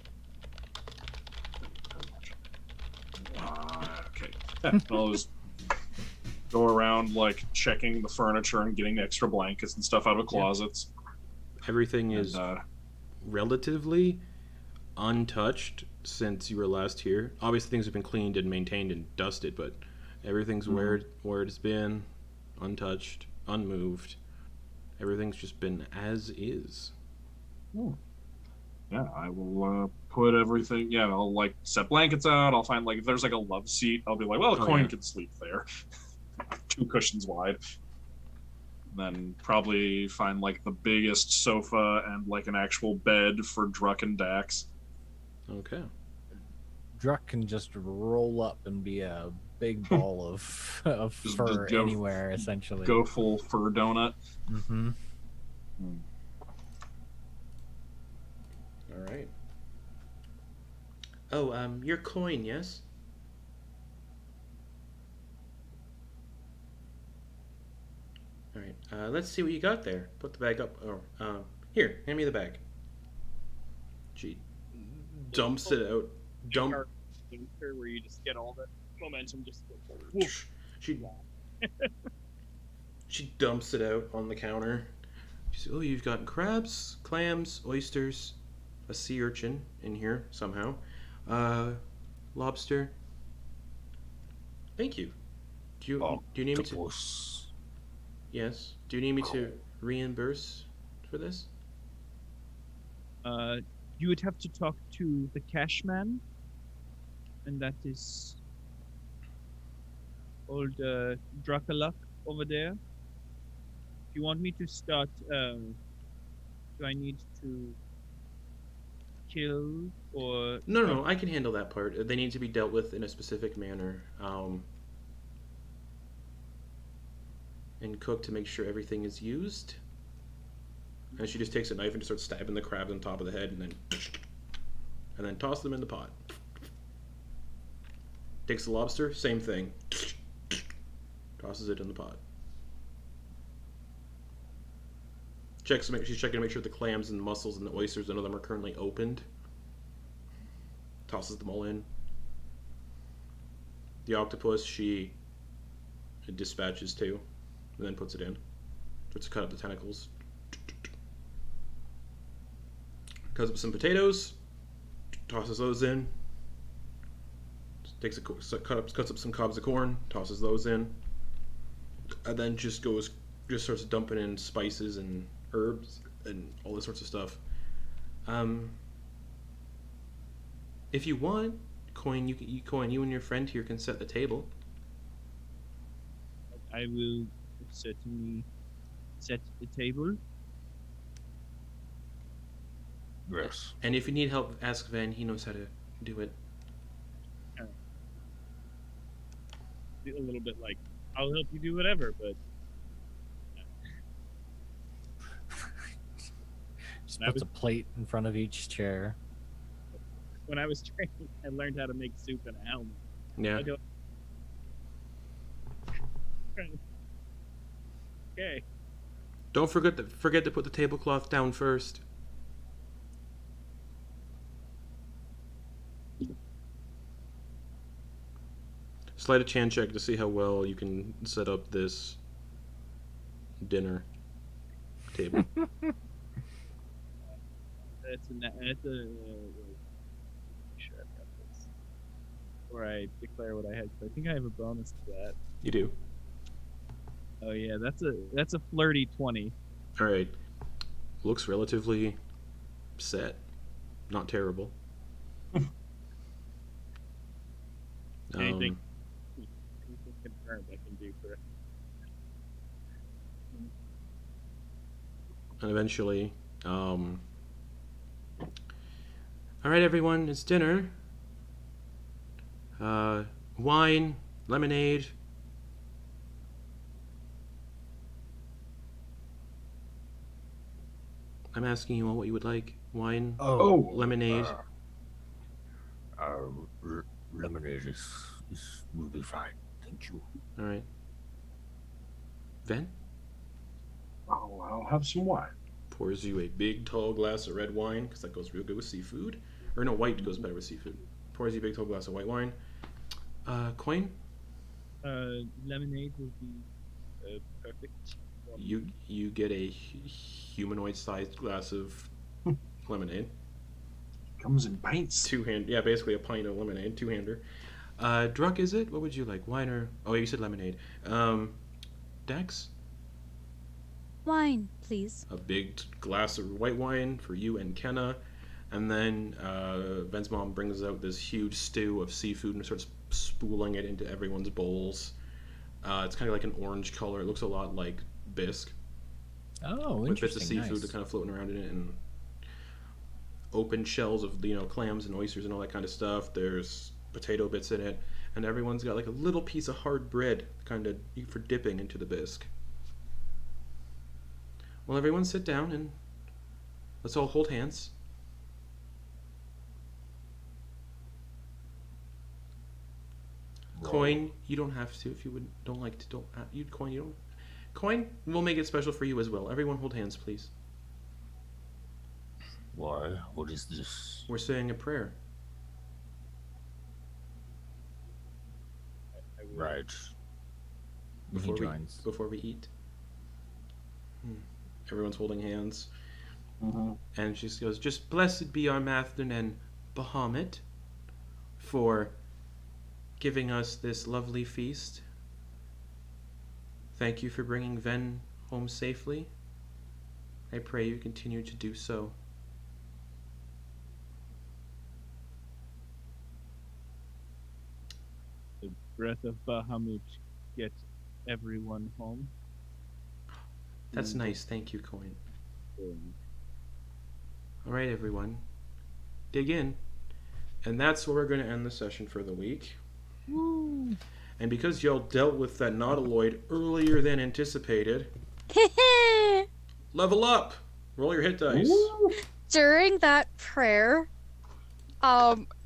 Okay. Yeah, I'll just go around like checking the furniture and getting extra blankets and stuff out of closets. Everything is And, relatively untouched since you were last here. Obviously, things have been cleaned and maintained and dusted, but everything's where it's been, untouched, unmoved. Everything's just been as is. yeah, I will put everything. Yeah, I'll like set blankets out. I'll find like if there's like a love seat, I'll be like, well, Oh, Quoin yeah. can sleep there, 2 cushions wide. Then probably find like the biggest sofa and like an actual bed for Druck and Dax. Okay. Druck can just roll up and be a big ball of Just fur go- anywhere, essentially. Go full fur donut. Mm-hmm. All right. Oh, your Quoin, yes? All right. Let's see what you got there. Put the bag up. Or here, hand me the bag. She dumps it out. Sphincter, where you just get all the momentum just She she dumps it out on the counter. She says, "Oh, you've got crabs, clams, oysters, a sea urchin in here somehow, lobster. Thank you. Do you need me to? Octopus. Yes. Do you need me to reimburse for this? You would have to talk to the cashman, and that is old Draculuk over there. If you want me to start, do I need to kill or? No. I can handle that part. They need to be dealt with in a specific manner, and cooked to make sure everything is used. And she just takes a knife and just starts stabbing the crab on top of the head, and then toss them in the pot. Takes the lobster, same thing. Tosses it in the pot. She's checking to make sure the clams and mussels and the oysters, none of them are currently opened. Tosses them all in. The octopus she dispatches to, and then puts it in. Starts to cut up the tentacles. Cuts up some potatoes, tosses those in. Cuts up some cobs of corn, tosses those in, and then just starts dumping in spices and herbs and all this sorts of stuff. If you want, Quoin, you and your friend here can set the table. I will certainly set the table. Yes. And if you need help, ask Van. He knows how to do it. A little bit like, I'll help you do whatever, but Just I puts was- a plate in front of each chair. when I was training, I learned how to make soup in a helmet. Yeah. I don't. Okay. Don't forget to put the tablecloth down first. Sleight of hand check to see how well you can set up this dinner table. That's a. Sure, I've got this. before I declare what I had. 'Cause I think I have a bonus to that. You do. Oh yeah, that's a flirty 20. All right. Looks relatively set. Not terrible. Anything confirmed I can do for. And eventually, all right, everyone, it's dinner. Wine, lemonade. I'm asking you all what you would like. Wine, Oh, lemonade. Lemonade will be fine. Thank you. All right. Ven I'll have some wine. pours you a big, tall glass of red wine, because that goes real good with seafood. Or no, white goes better with seafood. Pours you a big, tall glass of white wine. Quoin, Lemonade would be perfect. you get a humanoid-sized glass of lemonade. Comes in pints. Yeah, basically a pint of lemonade, two-hander. Druck, is it? What would you like? Wine or... Oh, you said lemonade. Dax? Wine, please. A big glass of white wine for you and Kenna. And then Ven's mom brings out this huge stew of seafood and starts spooling it into everyone's bowls. It's kind of like an orange color. It looks a lot like bisque. Oh, With bits of interesting. seafood Nice. that kind of floating around in it, and open shells of clams and oysters and all that kind of stuff. There's potato bits in it, and everyone's got like a little piece of hard bread kind of for dipping into the bisque. Well, everyone sit down and let's all hold hands. Coin, you don't have to if you don't like to. Don't you? Coin, you don't. Coin, we'll make it special for you as well. Everyone hold hands, please. Why? What is this? We're saying a prayer. Right. Before He we, joins. before we eat. Everyone's holding hands. Mm-hmm. And she goes, just blessed be our Mathdun and Bahamut for giving us this lovely feast. Thank you for bringing Ven home safely. I pray you continue to do so. The breath of Bahamut get everyone home. That's nice. Thank you, Coin. Um, All right, everyone. Dig in. And that's where we're going to end the session for the week. Woo! And because y'all dealt with that nautiloid earlier than anticipated, level up! Roll your hit dice. During that prayer,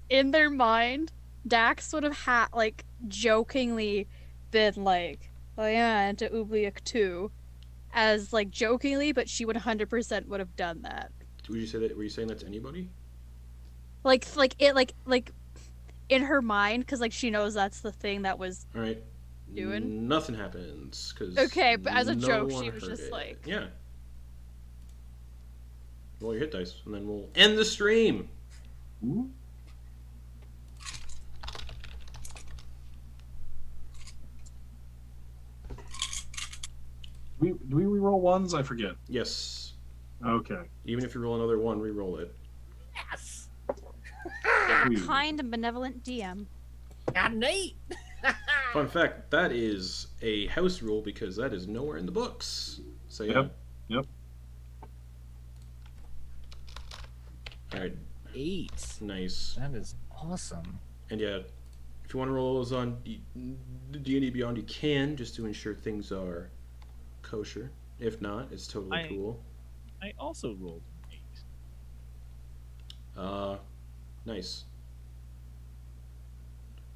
in their mind, Dax would have jokingly been like, "Oh yeah, into Ubliak too," as jokingly, but she would 100% would have done that. Would you say that? Were you saying that to anybody? In her mind, because she knows that's the thing that was All right. doing. Nothing happens because Okay, but as a no joke, one she was heard just it. like- yeah. Roll your hit dice, and then we'll end the stream. Ooh. Do we reroll ones? I forget. Yes. Okay. Even if you roll another one, re-roll it. Yes. Ooh. Kind and benevolent DM. Got an 8. Fun fact: that is a house rule because that is nowhere in the books. So yeah. Yep. All right. 8. Nice. That is awesome. And yeah, if you want to roll those on D&D Beyond, you can, just to ensure things are kosher. If not, it's totally cool. I also rolled an 8. Nice.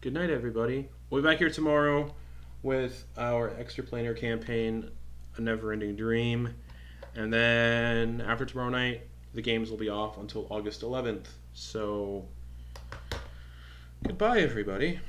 Good night, everybody. We'll be back here tomorrow with our extraplanar campaign, A Never-Ending Dream. And then after tomorrow night, the games will be off until August 11th. So, goodbye, everybody.